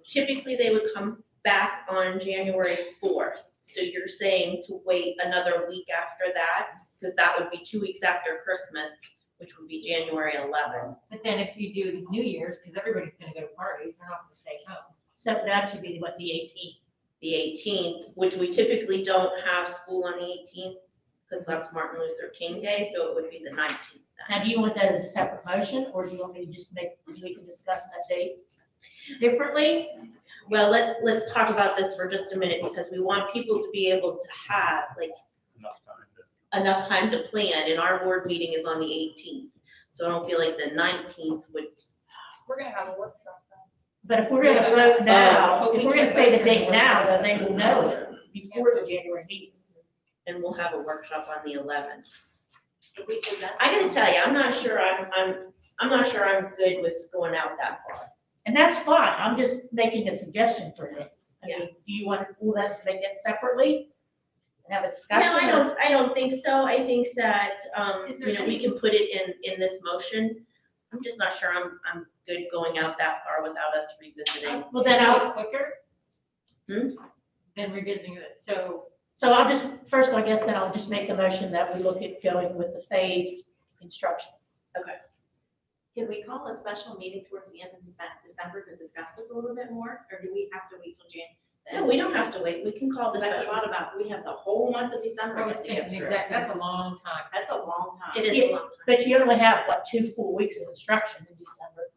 Typically, they would come back on January 4th. So you're saying to wait another week after that, because that would be 2 weeks after Christmas, which would be January 11th. But then if you do New Year's, because everybody's gonna go to parties, they're not gonna stay home. So it would actually be what, the 18th? The 18th, which we typically don't have school on the 18th, because that's Martin Luther King Day, so it would be the 19th then. Now, do you want that as a separate motion, or do you want me to just we can discuss that date differently? Well, let's talk about this for just a minute, because we want people to be able to have, like, enough time to plan, and our board meeting is on the 18th. So I don't feel like the 19th would. We're gonna have a workshop then. But if we're gonna vote now, if we're gonna say the date now, then they will know it before the January meeting. And we'll have a workshop on the 11th. So that's. I gotta tell you, I'm not sure I'm good with going out that far. And that's fine, I'm just making a suggestion for you. I mean, do you want to pull that, make it separately? And have a discussion? No, I don't think so. I think that, Is there we can put it in this motion. I'm just not sure I'm good going out that far without us revisiting. Well, then Is it I'll, quicker than revisiting it, so. so I'll just, first, I guess, then I'll just make the motion that we look at going with the phased instruction. Can we call a special meeting towards the end of December to discuss this a little bit more, or do we have to wait till January? No, we don't have to wait. We can call the Because I special. thought about, we have the whole month of December. I was to get thinking, through. exactly, that's a long time. That's a long time. It is a long time. But you only have, what, 2 full weeks of instruction in December?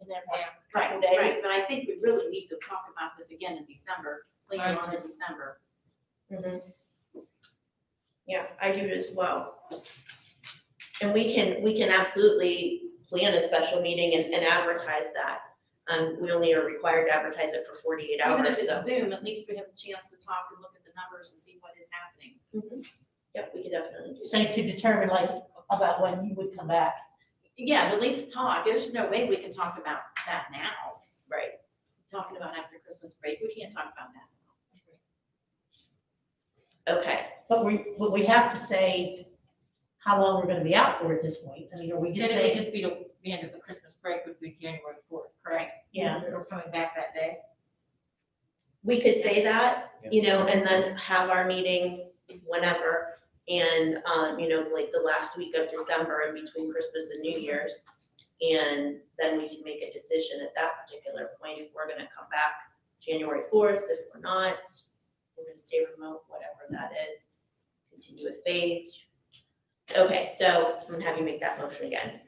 And then what, a couple Right, right, days? but I think we really need to talk about this again in December, later on in December. Yeah, I do as well. And we can absolutely plan a special meeting and advertise that. We only are required to advertise it for 48 Even if hours, so. it's Zoom, at least we have a chance to talk and look at the numbers and see what is happening. Yep, we could definitely do So that. to determine like about when you would come back. Yeah, but at least talk. There's no way we can talk about that now. Right. Talking about after Christmas break, we can't talk about that. Okay. But we have to say how long we're gonna be out for at this point. I mean, are we just Then it would saying, just be the end of the Christmas break would be January 4th, correct? yeah, We're coming back that day. We could say that, and then have our meeting whenever, and, like the last week of December in between Christmas and New Year's. And then we can make a decision at that particular point if we're gonna come back January 4th, if we're not. we're gonna stay remote, whatever that is. Continue with phased. Okay, so I'm gonna have you make that motion again.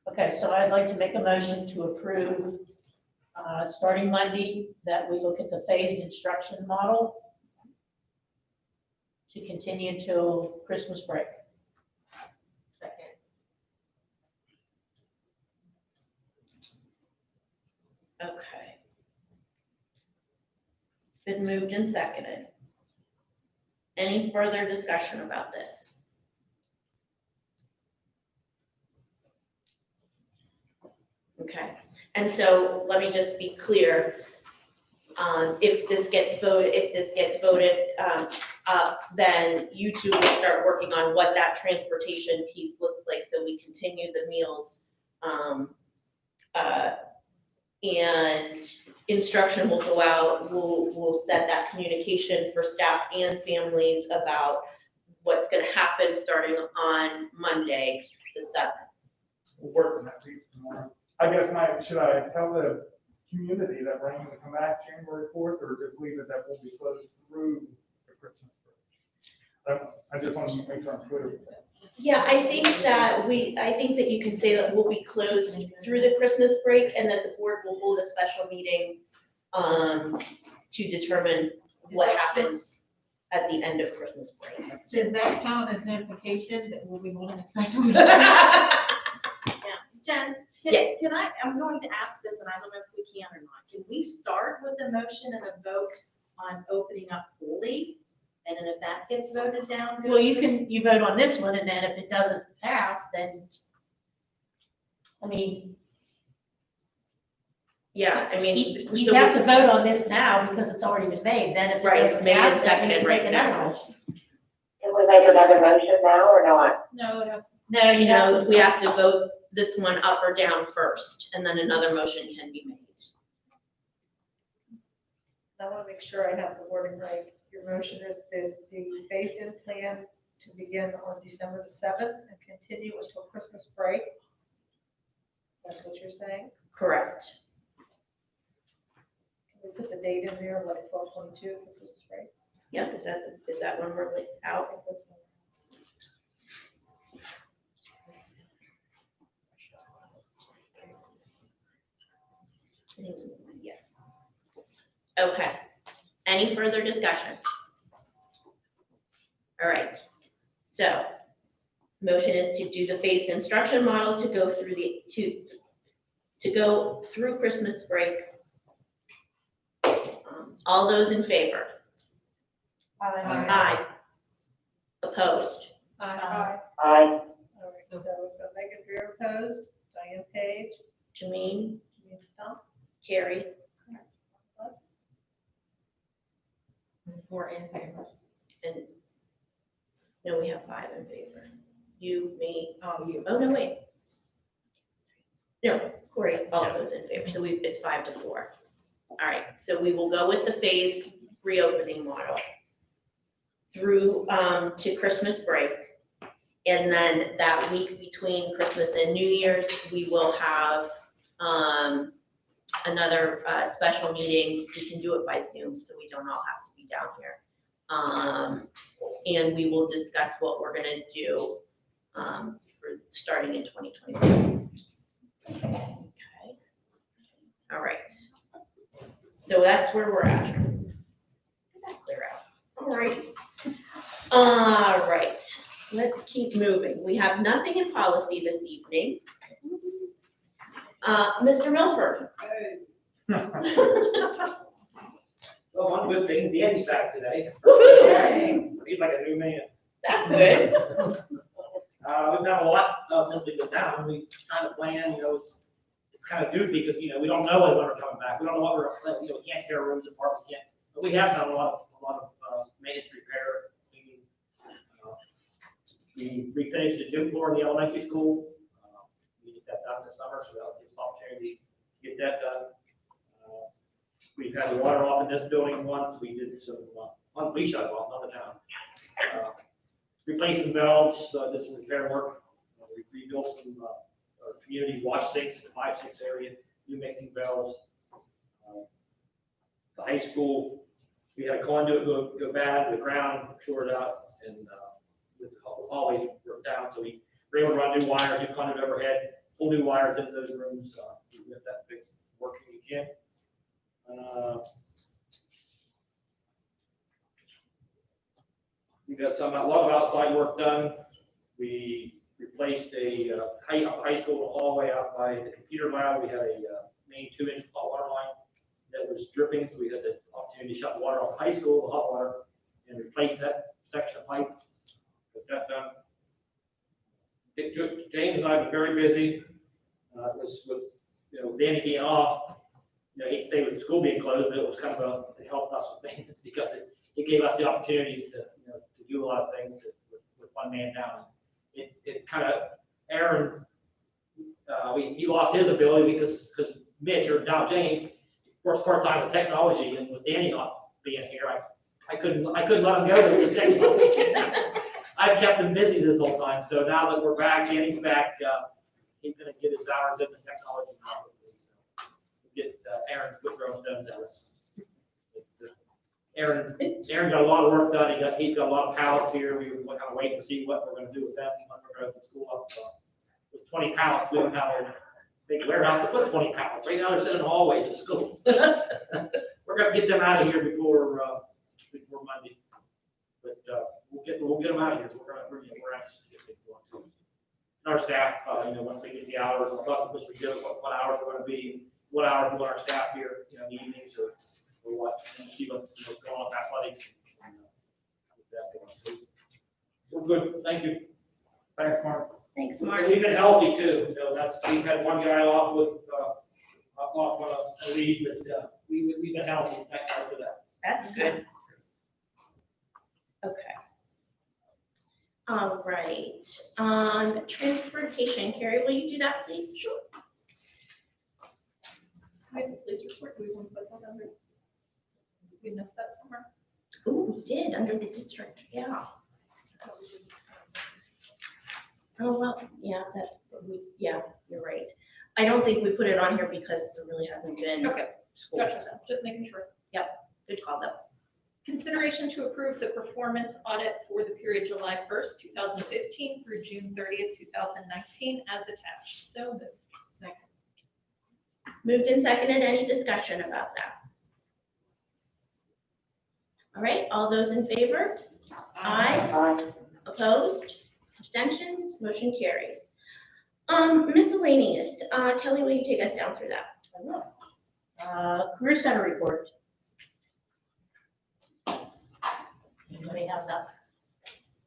Okay, so I'd like to make a motion to approve, starting Monday, that we look at the phased instruction model to continue until Christmas break. Second. Okay. It's been moved and seconded. Any further discussion about this? Okay, and so let me just be clear. If this gets voted up, then you two will start working on what that transportation piece looks like, so we continue the meals. And instruction will go out, we'll set that communication for staff and families about what's gonna happen starting on Monday, the 7th. We'll work on that piece tomorrow. I guess should I tell the community that we're going to come back January 4th, or just leave it that we'll be closed through the Christmas break? I just want to make sure I'm clear. Yeah, I think that you can say that we'll be closed through the Christmas break, and that the board will hold a special meeting to determine what happens at the end of Christmas break. Does that count as notification that we'll be holding a special meeting? Jen, can I'm going to ask this, and I don't know if we can or not. Can we start with a motion and a vote on opening up fully? And then if that gets voted down, good. Well, you vote on this one, and then if it doesn't pass, then, I mean. Yeah, I mean. You have to vote on this now because it's already been made, then if it Right, it's doesn't made and pass, then you seconded can right make another now. motion. Can we make another motion now or not? No, it has No, you have to. We have to vote this one up or down first, and then another motion can be made. I want to make sure I have the wording right. Your motion is the phased-in plan to begin on December the 7th and continue until Christmas break. That's what you're saying? Correct. Can we put the date in there, like 12/22 for Christmas break? Yep, is that when we're out? Yeah. Okay, any further discussion? All right, so motion is to do the phased instruction model to go through to go through Christmas break. All those in favor? Aye. Opposed? Aye. Aye. All right, so Megan Greer opposed, Diane Page, Janine, Stump, Carrie, Four in favor. and no, we have 5 in favor. You, me, You. oh, no, wait. No, Corey also is in favor, so it's 5-4. All right, so we will go with the phased reopening model through to Christmas break. And then that week between Christmas and New Year's, we will have another special meeting. We can do it by Zoom, so we don't all have to be down here. And we will discuss what we're gonna do for starting in 2021. Okay. All right. So that's where we're at. Get that clear out. All right. All right. Let's keep moving. We have nothing in policy this evening. Mr. Milford. Well, one good thing, Danny's back today. Woo-hoo! He's like a new man. That's good. We've done a lot since we've been down. We kind of planned, it's kind of goofy because, we don't know when we're coming back. We don't know what we can't tear rooms apart, we can't. But we have done a lot of maintenance repair. We refinished the gym floor in the elementary school. We did that done this summer, so that'll give us opportunity to get that done. We've had the water off in this building once. We did some, we shut it off, not the town. Replaced some valves, did some repair work. We rebuilt some community wash sinks in the 5-6 area, new mixing valves. The high school, We had a conduit go bad, the ground shorted out, and with always broke down, so we were able to run new wires, new conduit overhead, pull new wires into those rooms, we got that fixed, working again. We got a lot of outside work done. We replaced a high school hallway out by the computer lab. We had a main 2-inch hot water line that was dripping, so we had the opportunity to shut the water off the high school, the hot water, and replace that section of pipe. Got that done. James and I have been very busy. With Danny being off, I hate to say with the school being closed, but it was kind of it helped us with things because it gave us the opportunity to do a lot of things with one man down. It kind of Aaron, he lost his ability because Mitch or now James works part-time with technology, and with Danny not being here, I couldn't let him go with the technology. I've kept him busy this whole time, so now that we're back, Danny's back, he's gonna get his hours in the technology probably, so get Aaron to put drone stones at us. Aaron got a lot of work done, he's got a lot of pallets here, we were kind of waiting to see what we're gonna do with them, when we're gonna open school up. With 20 pallets, we don't have a big warehouse to put 20 pallets, right now they're sitting in the hallways at schools. We're gonna get them out of here before Monday. But we'll get them out of here. We're anxious to get things going. And our staff, once we get the hours, we'll talk about what hours we're going to be, what hours we want our staff here, in the evenings or what, and see what's going on with athletics. So we're good. Thank you. Thanks, Mark. Thanks, Mark. We've been healthy too. We've had one guy off with off on a leave, but we've been healthy. Thank you for that. That's good. Okay. All right. Transportation, Carrie, will you do that, please? Sure. Please report, we want to put that under. Did we miss that somewhere? Oh, we did, under the district, yeah. Oh, well, yeah, you're right. I don't think we put it on here because there really hasn't been school. Gotcha. So. Just making sure. Yep, good call though. Consideration to approve the performance audit for the period July 1st, 2015 through June 30th, 2019 as attached. So moved. Second. Moved and seconded. Any discussion about that? All right, all those in favor? Aye. Aye. Opposed? Abstentions? Motion carries. Miscellaneous. Kelly, will you take us down through that? I will. Career Center report. Anybody have that?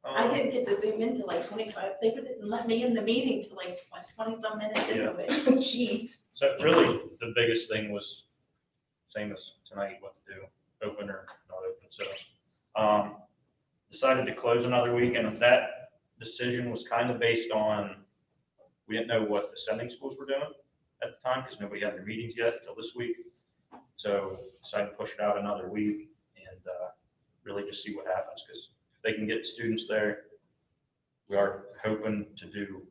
I didn't get to zoom into like 25, they didn't let me in the meeting till like 20 some minutes into it. Jeez. So really, the biggest thing was same as tonight, what to do, open or not open. So decided to close another week, and that decision was kind of based on, we didn't know what the sending schools were doing at the time because nobody had their meetings yet until this week. So decided to push it out another week and really just see what happens, because if they can get students there, we are hoping to do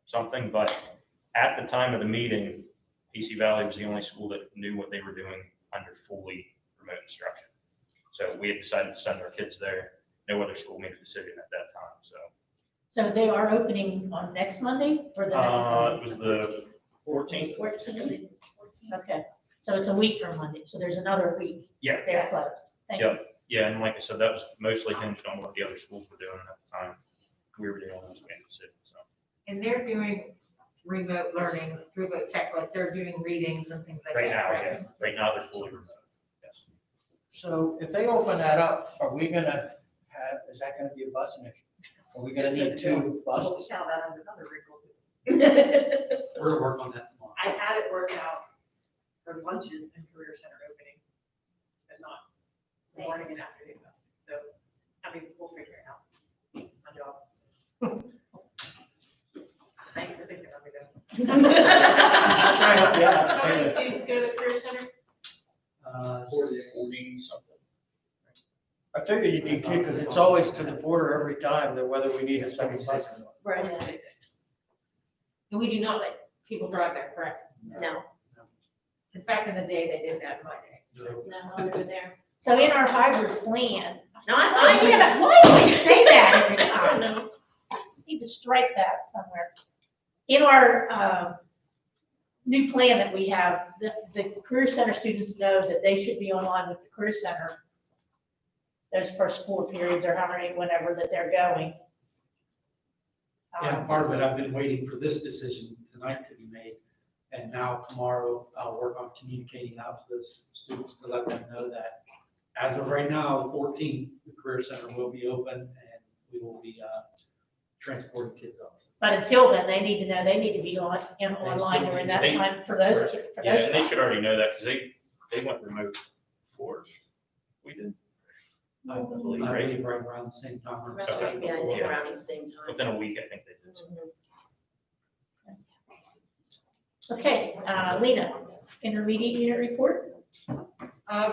something. But at the time of the meeting, PC Valley was the only school that knew what they were doing under fully remote instruction. So we had decided to send our kids there. No other school made a decision at that time. So they are opening on next Monday or the next Monday? It was the 14th. 14th. Okay, so it's a week from Monday, so there's another week. Yeah. They're closed. Thank you. Yeah, and like I said, that was mostly hinged on what the other schools were doing at the time. We were doing this in the city, so. And they're doing remote learning through the tech, like they're doing readings and things like that. Right now, yeah. Right now, they're fully remote. Yes. So if they open that up, are we gonna have, is that gonna be a bus issue? Are we gonna need 2 buses? Count that as another wrinkle. We're gonna work on that tomorrow. I had it worked out for lunches and career center opening, but not the morning and afternoon buses. So, we'll figure it out. It's my job. Thanks for thinking of me though. How many students go to the Career Center? 40 something. I figure you need 2 because it's always to the border every time, that whether we need a second bus or not. Right. And we do not let people drive there, correct? No. Because back in the day, they did that in my day. No, over there. So in our hybrid plan, Not why do I say that every time? No. Need to strike that somewhere. In our new plan that we have, the Career Center students know that they should be online with the Career Center those first 4 periods or however many, whenever that they're going. Yeah, part of it, I've been waiting for this decision tonight to be made. And now tomorrow, I'll work on communicating out to those students to let them know that as of right now, the 14th, the Career Center will be open and we will be transporting kids up. But until then, they need to know, they need to be online during that time for those kids, for Yeah, those and they should classes. already know that, because they went remote before we did. I believe right around the same time. or so. Yeah, I think around the same time. Within a week, I think they did. Okay, Lena, intermediate unit report?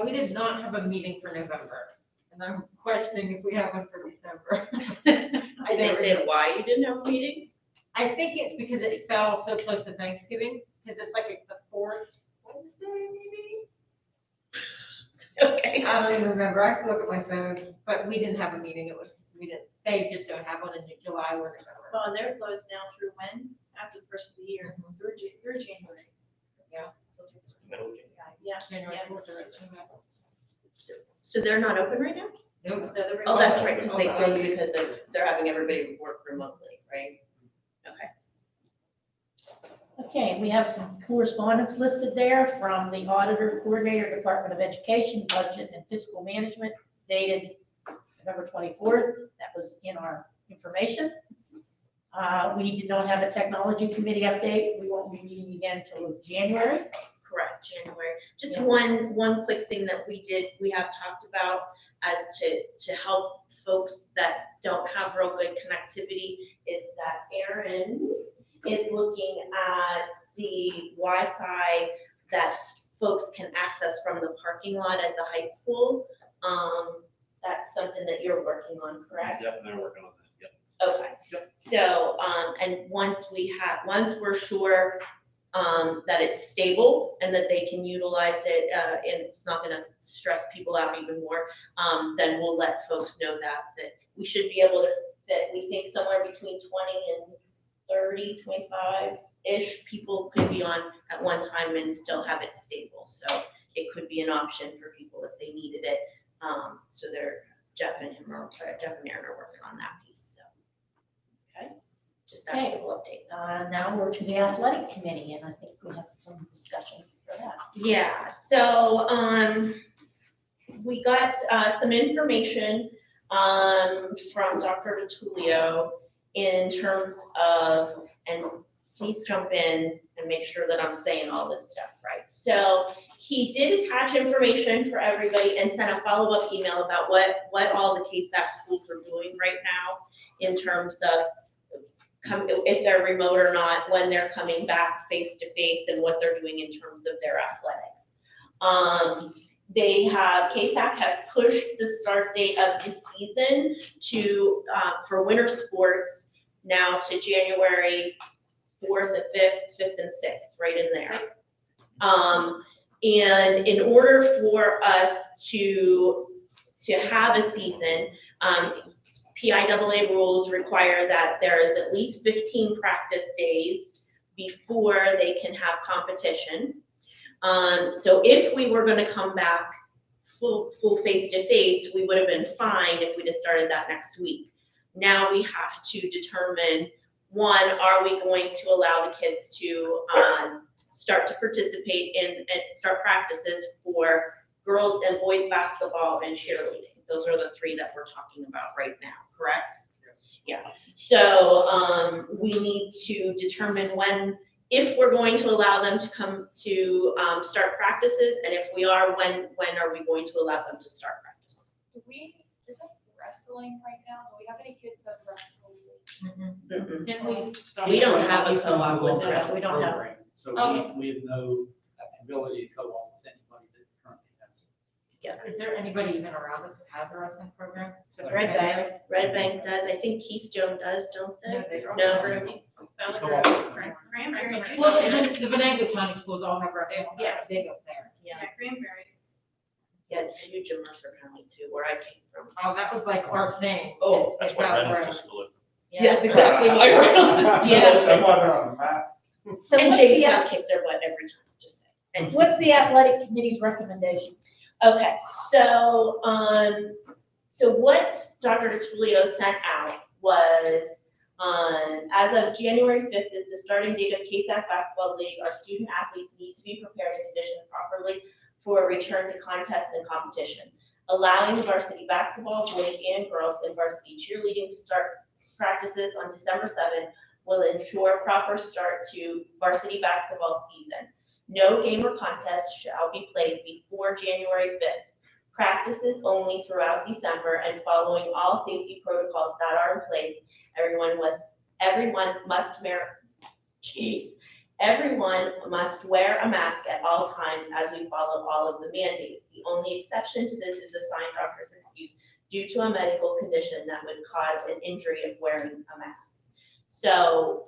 We did not have a meeting for November, and I'm questioning if we have one for December. Did they say why you didn't have a meeting? I think it's because it fell so close to Thanksgiving, because it's like the 4th Wednesday, maybe? Okay. I don't even remember, I have to look at my phone, but we didn't have a meeting, they just don't have one in July or November. Well, and they're closed now through when? After the first of the year, through January. Yeah. Middle of Yeah. January Yeah. 4th or 5th. So they're not open right now? Nope. Oh, that's right, because they closed because they're having everybody work remotely, right? Okay. Okay, we have some correspondence listed there from the Auditor, Coordinator, Department of Education, Budget and Fiscal Management, dated November 24th. That was in our information. We did not have a technology committee update. We won't be meeting again until January. Correct, January. Just Yeah. one quick thing that we have talked about as to help folks that don't have real good connectivity is that Erin is looking at the Wi-Fi that folks can access from the parking lot at the high school. That's something that you're working on, correct? Definitely working on that, yep. Okay, so, and once we're sure, that it's stable and that they can utilize it, and it's not gonna stress people out even more, then we'll let folks know that we should be able to fit, we think somewhere between 20 and 30, 25-ish people could be on at one time and still have it stable. So it could be an option for people if they needed it. So Jeff and Aaron are working on that piece, so. Okay, just that Okay. little update. Now we're to the athletic committee, and I think we have some discussion for that. Yeah, so, we got, some information, from Dr. DiTullio in terms of, and please jump in and make sure that I'm saying all this stuff right. So he did attach information for everybody and sent a follow-up email about what all the KSAC schools are doing right now in terms of if they're remote or not, when they're coming back face-to-face and what they're doing in terms of their athletics. KSAC has pushed the start date of this season to, for winter sports now to January 4th and 5th and 6th, right in there. And in order for us to have a season, PIAA rules require that there is at least 15 practice days before they can have competition. So if we were gonna come back full face-to-face, we would have been fine if we just started that next week. Now we have to determine, one, are we going to allow the kids to start to participate in and start practices for girls and boys basketball and cheerleading? Those are the three that we're talking about right now, correct? Yeah. So we need to determine if we're going to allow them to come to start practices, and if we are, when are we going to allow them to start practices? Is that wrestling right now? Do we have any kids that wrestle? Didn't We don't have a co-op with us. We don't have. Program, So Okay. we have no ability to co-op with anybody that currently has. Yeah. Is there anybody even around us that has a wrestling program? Red Bank does. I think Keystone does, don't they? No, they don't. No. Cranberry. Well, the Venango County schools all have wrestling. Yes. Big up there. Yeah, Cranberries. Yeah, it's huge in Mercer County too, where I came from. Oh, that was like our thing. Oh, That's why Reynolds is still open. Yeah, that's exactly why Reynolds is still Yeah. open. That's why they're on the map. So And what's the, Jamestown kicked their butt every time, just saying. And what's the athletic committee's recommendation? okay, so, so what Dr. DeTrulio sent out was, as of January 5th, is the starting date of KSAC Basketball League. Our student athletes need to be prepared and conditioned properly for a return to contests and competition. Allowing the varsity basketball, boys and girls, and varsity cheerleading to start practices on December 7th will ensure proper start to varsity basketball season. No game or contest shall be played before January 5th. Practices only throughout December and following all safety protocols that are in place. Everyone must wear a mask at all times as we follow all of the mandates. The only exception to this is the signed doctor's excuse due to a medical condition that would cause an injury of wearing a mask. So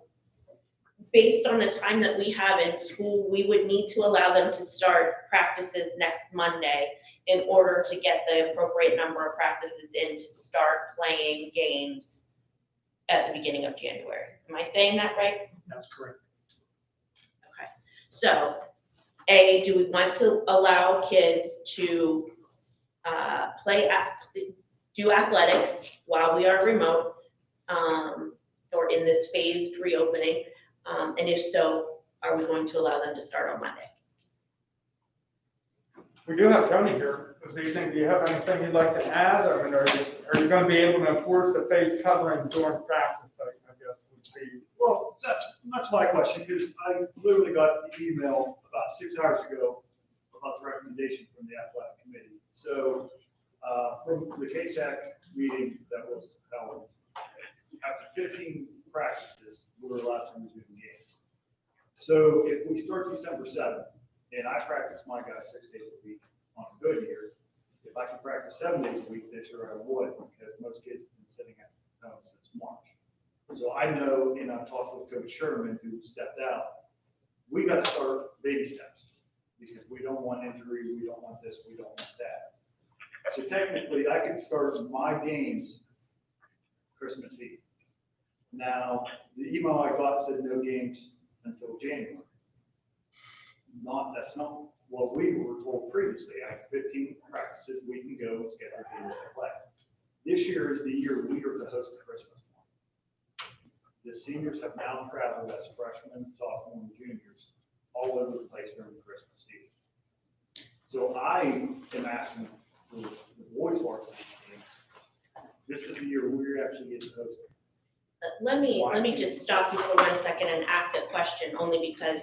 based on the time that we have in school, we would need to allow them to start practices next Monday in order to get the appropriate number of practices in to start playing games at the beginning of January. Am I saying that right? That's correct. Okay. So, A, do we want to allow kids to do athletics while we are remote, or in this phased reopening? And if so, are we going to allow them to start on Monday? We do have Tony here this evening. Do you have anything you'd like to add? I mean, are you going to be able to enforce the face covering during practice? I guess would be. Well, that's my question, because I literally got the email about 6 hours ago about the recommendation from the athletic committee. So, from the KSAC meeting that was held, after 15 practices, we're allowed to resume games. So if we start December 7th, and I practice my guys 6 days a week on a good year, if I could practice 7 days a week this year, I would, because most kids have been sitting at home since March. So I know, and I've talked with Coach Sherman, who stepped out, we got to start baby steps, because we don't want injury, we don't want this, we don't want that. So technically, I could start my games Christmas Eve. Now, the email I got said no games until January. That's not what we were told previously. I have 15 practices, we can go and schedule games to play. This year is the year we are to host the Christmas one. The seniors have now traveled as freshmen, sophomores, and juniors all over the place during the Christmas season. So I am asking for the boys varsity team, this is the year we're actually getting to host it. Let me just stop you for 1 second and ask a question, only because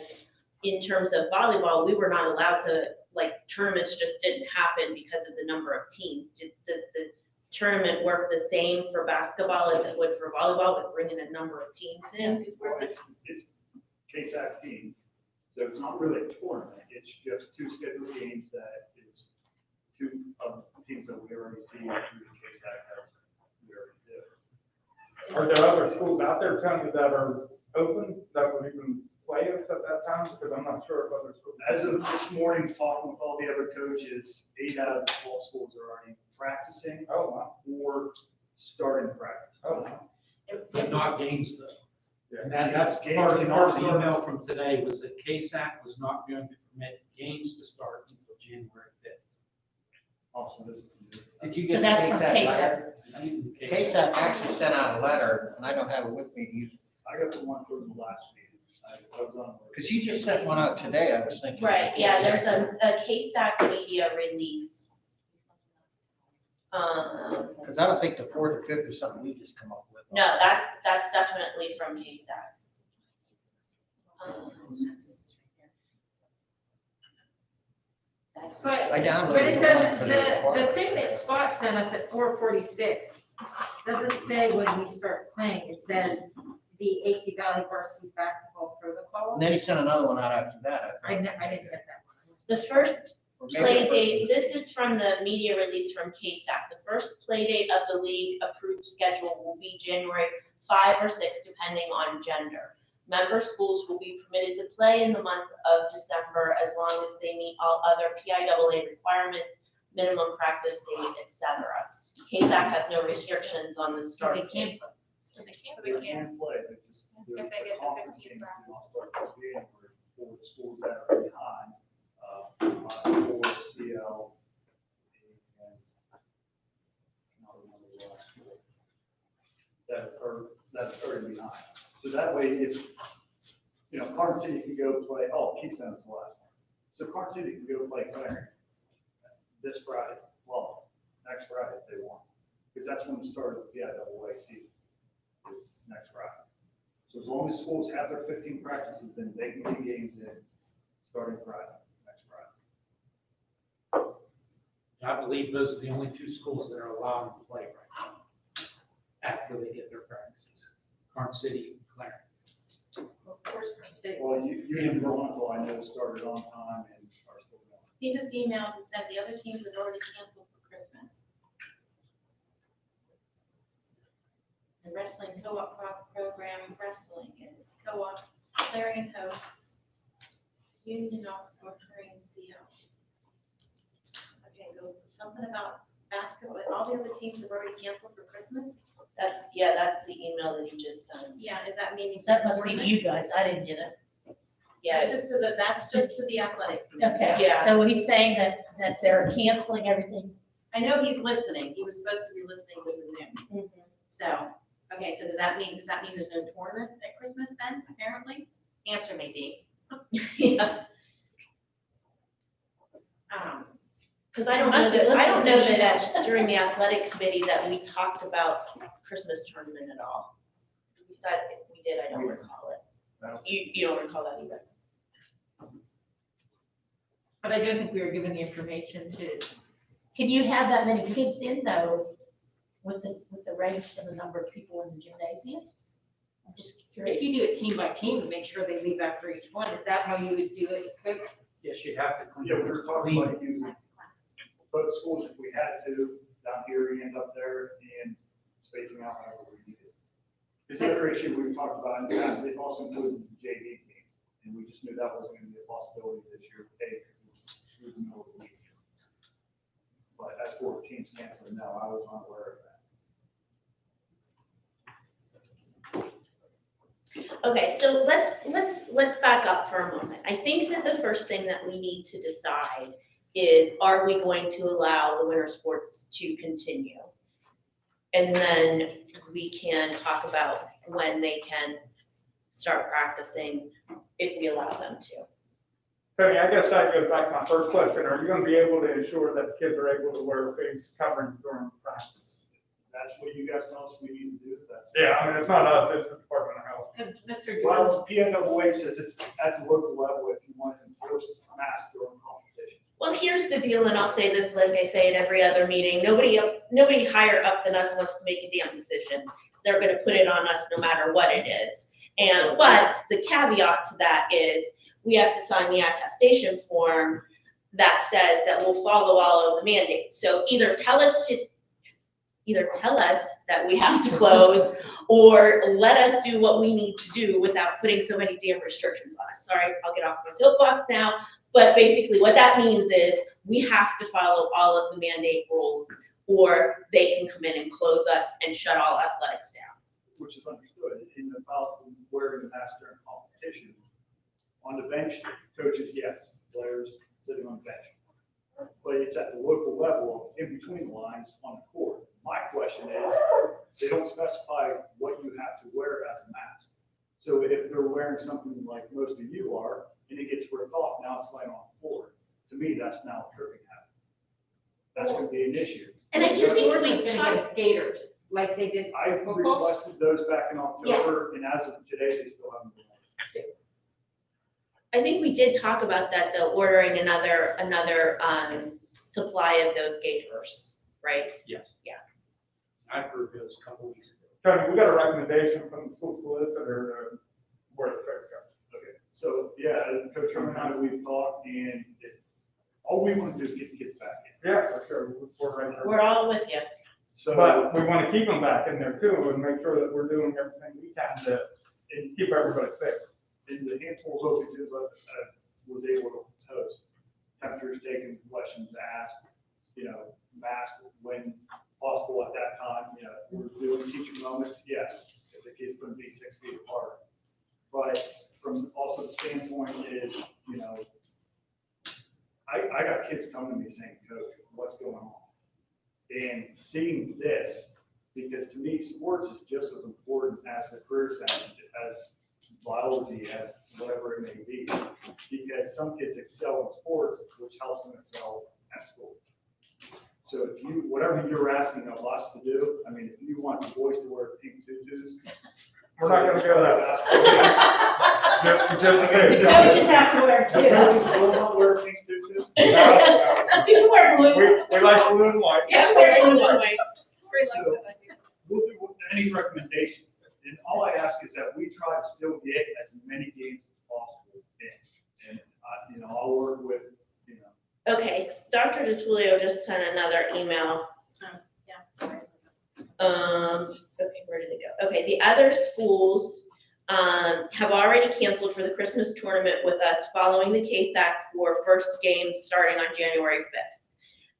in terms of volleyball, we were not allowed to, like, tournaments just didn't happen because of the number of teams. Does the tournament work the same for basketball as it would for volleyball with bringing a number of teams in? Well, it's KSAC team, so it's not really a tournament, it's just 2 scheduled games that is 2 of the teams that we already see through the KSAC has, we already do. Are there other schools out there, Tony, that are open that would even play us at that time? Because I'm not sure if other schools. As of this morning, talking with all the other coaches, 8 out of the 12 schools are already practicing. Oh, wow. Or starting practice. Oh, wow. But not games though. Yeah. And that's part of the email from today was that KSAC was not going to permit games to start until January 5th. Also, this is. Did you get So the that's from KSAC KSAC. letter? KSAC actually sent out a letter, and I don't have it with me. I got the one from the last meeting. I was on. Because you just sent one out today, I was thinking. Right, yeah, there's a KSAC media release. Because I don't think the 4th or 5th or something we just come up with. No, that's definitely from KSAC. But, I downloaded but it the one doesn't, for the the thing that Scott sent us at 4:46 doesn't say when we start playing. It says the AC Valley varsity basketball protocol. And then he sent another one out after that. I didn't get that one. The first Or maybe play the date, this is from the media release from KSAC. The first play date of the league approved schedule will be January 5 or 6, depending on gender. Member schools will be permitted to play in the month of December as long as they meet all other PIAA requirements minimum practice days, et cetera. KSAC has no restrictions on the start. They can't. So they can't, They can play, they just. If they get the conference 15 games practice. will start in January for the schools that are behind, for CL. And not remember the last school. That are behind. So that way, if, Carson City can go play, Keystone is the last one. So Carson City can go play Clarendon this Friday, well, next Friday if they want. Because that's when the start of the PIAA season is next Friday. So as long as schools have their 15 practices, then they can get games in starting Friday, next Friday. I believe those are the only two schools that are allowed to play right now after they get their practices. Carson City and Clarendon. Of course, State. Well, Union Toronto, I know, started on time and are still going. He just emailed and said the other teams had already canceled for Christmas. The wrestling co-op program, wrestling is co-op, Clarion hosts, Union Oaks, North Korean CO. Okay, so something about basketball, all the other teams have already canceled for Christmas? That's the email that he just sent. Yeah, is that meaning? That must be to you guys, I didn't get it. Yeah, That's just to the athletic committee. Okay, Yeah. so he's saying that they're canceling everything. I know he's listening, he was supposed to be listening to the Zoom. Mhm. So, okay, so does that mean there's no tournament at Christmas then, apparently? Answer me, Dee. Yeah. Because I don't know Must be that during the athletic committee that we talked about Christmas tournament at all. We thought if we did, I don't recall it. You don't recall that either? But I do think we were given the information to, Can you have that many kids in though, with the range and the number of people in the gymnasium? I'm just curious. if you do it team by team to make sure they leave after each one, is that how you would do it, Coach? Yes, you have to clean. Yeah, we were talking about using both schools if we had to, down here and up there, and spacing out however we need it. This other issue we talked about in the past, they've also included the JV teams, and we just knew that wasn't gonna be a possibility this year, because it's through the middle of the week. But as for teams canceling, no, I was unaware of that. Okay, so let's back up for a moment. I think that the first thing that we need to decide is, are we going to allow the winter sports to continue? And then we can talk about when they can start practicing, if we allow them to. Tony, I guess that goes back to my first question. Are you going to be able to ensure that kids are able to wear face covering during practice? That's what you guys tell us we need to do. Yeah, I mean, it's not us, it's the Department of Health. Because Mr. Jordan, Well, PNWA says it's at the local level if you want to enforce a mask during competition. Well, here's the deal, and I'll say this like I say at every other meeting, nobody higher up than us wants to make a damn decision. They're gonna put it on us no matter what it is. But the caveat to that is, we have to sign the attestation form that says that we'll follow all of the mandates. So either tell us that we have to close, or let us do what we need to do without putting so many damn restrictions on us. Sorry, I'll get off my soapbox now, but basically what that means is we have to follow all of the mandate rules, or they can come in and close us and shut all athletics down. Which is understood. In about wearing the mask during competition, on the bench, coaches, yes, players sitting on the bench. But it's at the local level, in between the lines on the court. My question is, they don't specify what you have to wear as a mask. So if they're wearing something like most of you are, and it gets ripped off, now it's laying on the floor. To me, that's now a tripping hazard. That's gonna be an issue. And I do think Jordan's we gonna talked. get skaters, like they did I for football. requested those back in October, and as of today, they still haven't been. I think we did talk about that though, ordering another supply of those gaiters, right? Yes. Yeah. I approved those a couple weeks ago. Tony, we got a recommendation from the school solicitor where the tricks go. Okay, so, yeah, Coach Herman and I, we've talked, and all we want to do is get the kids back in. Yeah, for sure. We're ready. We're all with you. So, But we want to keep them back in there too, and make sure that we're doing everything we can to keep everybody safe. in the handfuls of coaches I was able to host, temperatures taken, questions asked, mask when possible at that time. We're doing teacher moments, yes, if the kid's going to be 6 feet apart. But from also the standpoint is, I got kids coming to me saying, Coach, what's going on? And seeing this, because to me, sports is just as important as the career science, as biology, as whatever it may be. Because some kids excel in sports, which helps them excel at school. So if you, whatever you're asking of us to do, I mean, if you want the boys to wear pink tutus. We're not gonna go that. The coaches have to wear The too. coaches will not wear pink tutus. You can wear blue. We like blue and white. Yeah, wear blue and white. So, we'll do any recommendation, and all I ask is that we try to still get as many games as possible in. And, I'll work with, Okay, Dr. DiTullio just sent another email. Okay, where did it go? Okay, the other schools have already canceled for the Christmas tournament with us following the KSAC for first game starting on January 5th.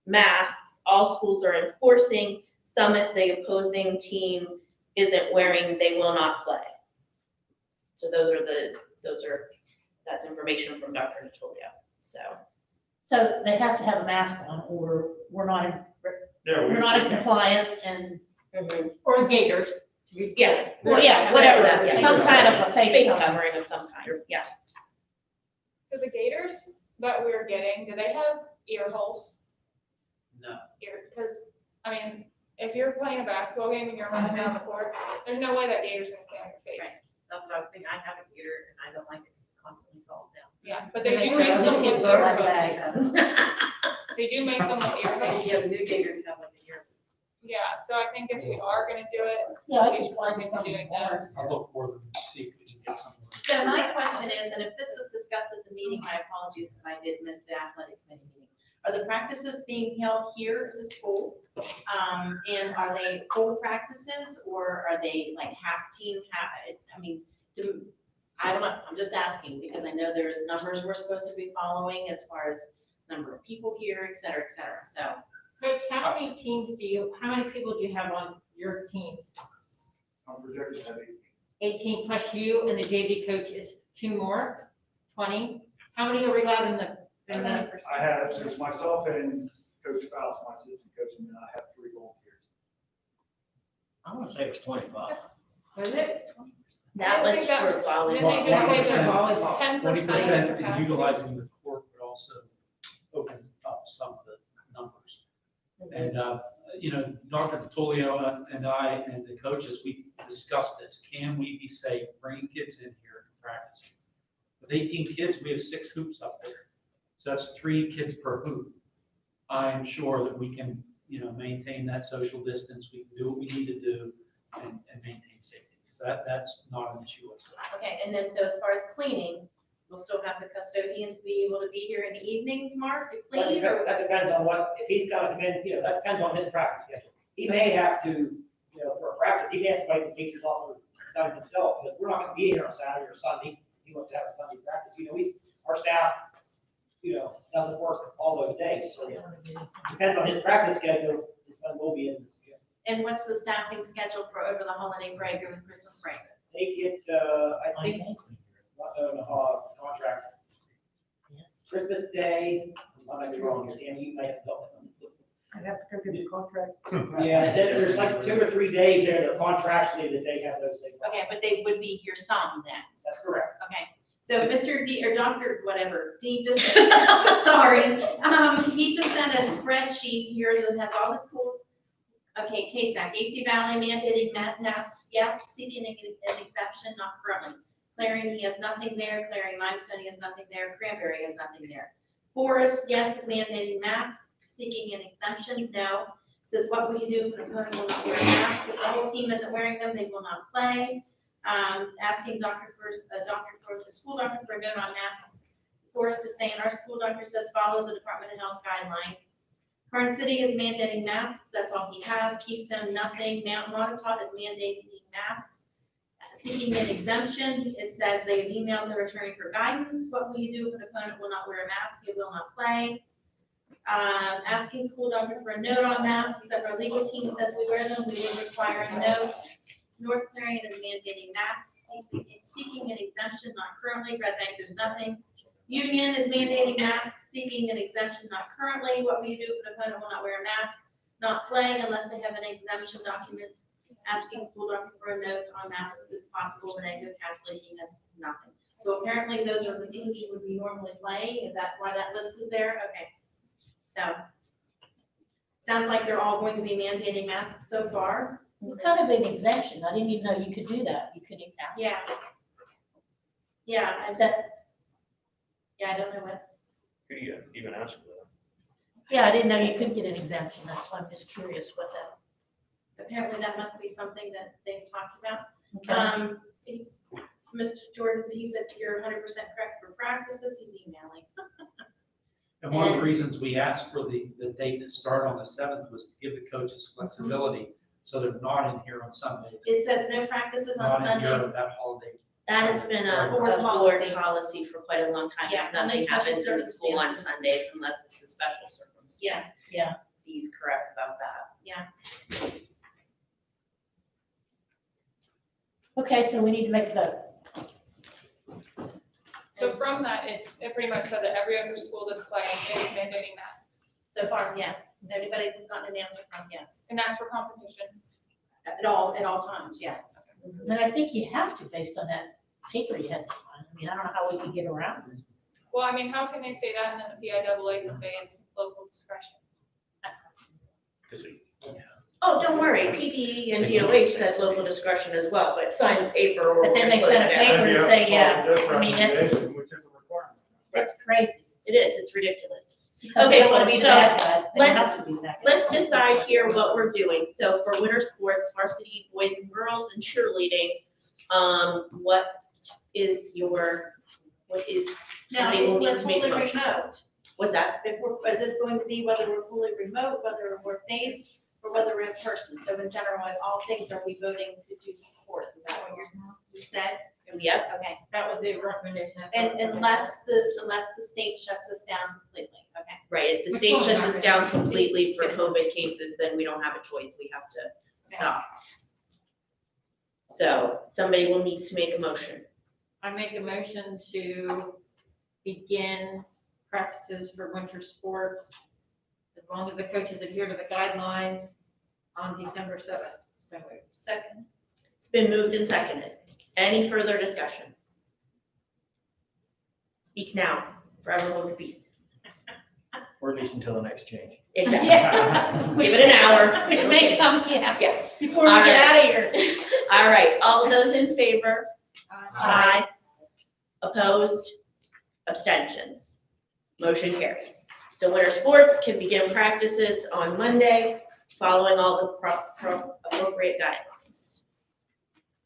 Masks, all schools are enforcing. Some if the opposing team isn't wearing, they will not play. So that's information from Dr. DiTullio, So they have to have a mask on, or we're not in compliance and. Or gators. Yeah, well, yeah, whatever that, yeah. Some kind of a face covering of some kind, yeah. So the gators that we're getting, do they have ear holes? No. Because, if you're playing a basketball game and you're running down the court, there's no way that gator's gonna stay on your face. That's what I was thinking. I have a gator and I don't like it. It constantly falls down. Yeah, but they do make them with ear hooks. They do make them with ear hooks. Yeah, the new gators have like an ear. Yeah, so I think if we are gonna do it, Yeah, I we just should look want into doing that. I'll look for them and see if we can get something. So my question is, and if this was discussed at the meeting, my apologies, because I did miss the athletic committee meeting. Are the practices being held here at the school? And are they full practices or are they like half team, I don't know, I'm just asking because I know there's numbers we're supposed to be following as far as number of people here, et cetera, so. Coach, how many people do you have on your team? I'm projected to have 18 plus you and the JV coach is 2 more, 20? How many are we allowed in the? I have, there's myself and Coach Faust, my assistant coach, and then I have 3 volunteers. I want to say it was 25. Was it? That was for volleyball. Didn't they just say for volleyball? 20% is 10% utilizing the court, but also opens up some of the numbers. And, Dr. DiTullio and I and the coaches, we discussed this. Can we be safe bringing kids in here and practicing? With 18 kids, we have 6 hoops up there. So that's 3 kids per hoop. I'm sure that we can, maintain that social distance. We can do what we need to do and maintain safety. So that's not an issue whatsoever. Okay, and then so as far as cleaning, we'll still have the custodians be able to be here in the evenings, Mark, to clean? Or That depends on if he's got to come in, that depends on his practice schedule. He may have to, for a practice, he may have to invite the teachers off or studies himself, because we're not going to be here on Saturday or Sunday. He wants to have a Sunday practice. Our staff, doesn't work all those days, so depends on his practice schedule, is when we'll be in the gym. And what's the staffing schedule for over the holiday break or the Christmas break? They get, I think, contract. Christmas Day, I might be wrong here, Dan, you might have helped. I have to go get the contract. Yeah, there's like 2 or 3 days there, they're contractually that they have those days. Okay, but they would be here some then? That's correct. Okay, so Mr. D, or Dr., whatever, Dean just, sorry, he just sent a spreadsheet here that has all the schools. Okay, KSAC, AC Valley mandating masks, yes, seeking an exemption, not currently. Clarion, he has nothing there. Clarion Limestone, he has nothing there. Cranberry has nothing there. Forest, yes, is mandating masks. Seeking an exemption, no. Says, what will you do if an opponent will not wear a mask? If the whole team isn't wearing them, they will not play. Asking school doctor for a note on masks. Forest is saying our school doctor says follow the Department of Health guidelines. Current City is mandating masks. That's all he has. Keystone, nothing. Mount Montauk is mandating masks. Seeking an exemption, it says they've emailed the returning for guidance. What will you do if an opponent will not wear a mask? It will not play. Asking school doctor for a note on masks. If our legal team says we wear them, we will require a note. North Clarion is mandating masks, seeking an exemption, not currently. Red Bank, there's nothing. Union is mandating masks, seeking an exemption, not currently. What will you do if an opponent will not wear a mask? Not playing unless they have an exemption document. Asking school doctor for a note on masks is possible, but negative calculating is nothing. So apparently those are the teams you would be normally playing. Is that why that list is there? Okay. So, sounds like they're all going to be mandating masks so far. What kind of an exemption? I didn't even know you could do that. You could ask. Yeah. Yeah, Is that, I don't know what. Who do you even ask for that? yeah, I didn't know you could get an exemption. That's why I'm just curious what that. Apparently that must be something that they've talked about. Okay. Mr. Jordan, he said you're 100% correct for practices. He's emailing. And one of the reasons we asked for the date to start on the 7th was to give the coaches flexibility, so they're not in here on Sundays. It says no practices on Not in Sunday. here that holiday. That has been a board policy for quite a long time. Yeah, Nothing only special happens in the school on circumstances. Sundays unless it's a special circumstance. Yes. Yeah. He's correct about that. Yeah. Okay, so we need to make a vote. So from that, it pretty much said that every other school that's playing is mandating masks. So far, yes. Anybody that's gotten an answer from, yes. And that's for competition. At all times, yes. And I think you have to based on that paper you had to sign. I mean, I don't know how we could get around it. Well, I mean, how can they say that and then the PIAA can say it's local discretion? Oh, don't worry, PTE and DOH said local discretion as well, but sign a paper or. But then they close sent a down. paper to say, yeah, This I mean, it's, recommendation, which is a requirement. it's crazy. It is, it's ridiculous. Because Okay, they don't want to be folks, the bad so guy. They let's- have to be the bad guy. Let's decide here what we're doing. So for winter sports, varsity boys and girls and cheerleading, what is, Now, somebody will need we're to make a fully motion. remote. What's that? Is this going to be whether we're fully remote, whether we're phased, or whether we're in person? So in general, in all things, are we voting to do sports? Is that what you said? Yep. Okay. That was a recommendation. And unless the state shuts us down completely, okay? Right, if the Which state one? shuts us down completely for COVID cases, then we don't have a choice. We have to stop. So somebody will need to make a motion. I make a motion to begin practices for winter sports as long as the coaches adhere to the guidelines on December 7th. So moved. Second. It's been moved and seconded. Any further discussion? Speak now, forever hold your peace. Or at least until the next change. Exactly. Yeah. Give it an hour. Which may come, yeah, Yeah. before we All get right. out of here. All right, all those in favor? Aye. Opposed? Abstentions? Motion carries. So winter sports can begin practices on Monday, following all the appropriate guidelines.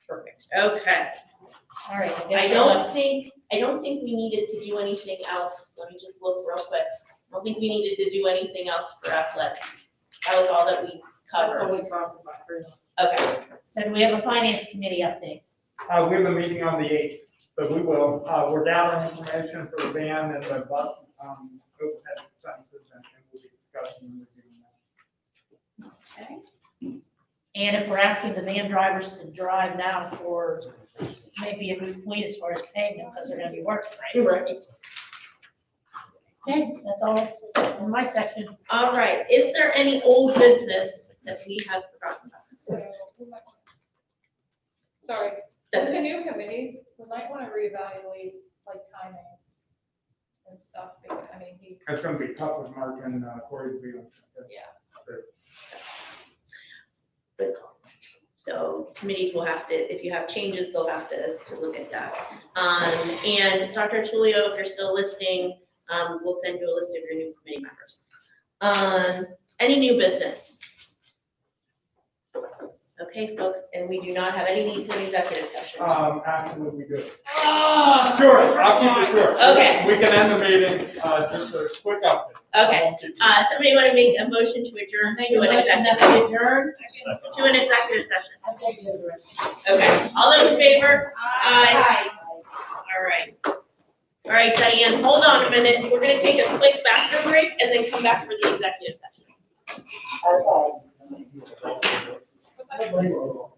Perfect, okay. All right. I don't think we needed to do anything else. Let me just look real quick. I don't think we needed to do anything else for athletics. That was all that we That's all covered. we talked about. Okay. So do we have a finance committee update? We have a meeting on the 8th, but we will, we're down on information for the van and the bus, overhead expenses, and we'll be discussing and reviewing that. Okay. And if we're asking the van drivers to drive now for maybe a good point as far as paying them, because they're gonna be working, right? Right. Okay, that's all in my section. All right, is there any old business that we have forgotten about? So, sorry, That's with the new committees, we might want to reevaluate like timing and stuff, because, I mean, It's gonna be tough with Mark and Corey to be on. yeah. Good call. So committees will have to, if you have changes, they'll have to look at that. And Dr. Chulio, if you're still listening, we'll send you a list of your new committee members. Any new business? Okay, folks, and we do not have any need for an executive session. Actually, we do. Sure, I'll keep it short. Okay. We can end the meeting, just a quick update. Okay, somebody want to make a motion to adjourn Make to a an motion that executive, we adjourn. to an executive session? I'll take the other rest. Okay, all those in favor? Aye. All right. All right, Diane, hold on a minute. We're gonna take a quick bathroom break and then then come back for the executive session. Okay.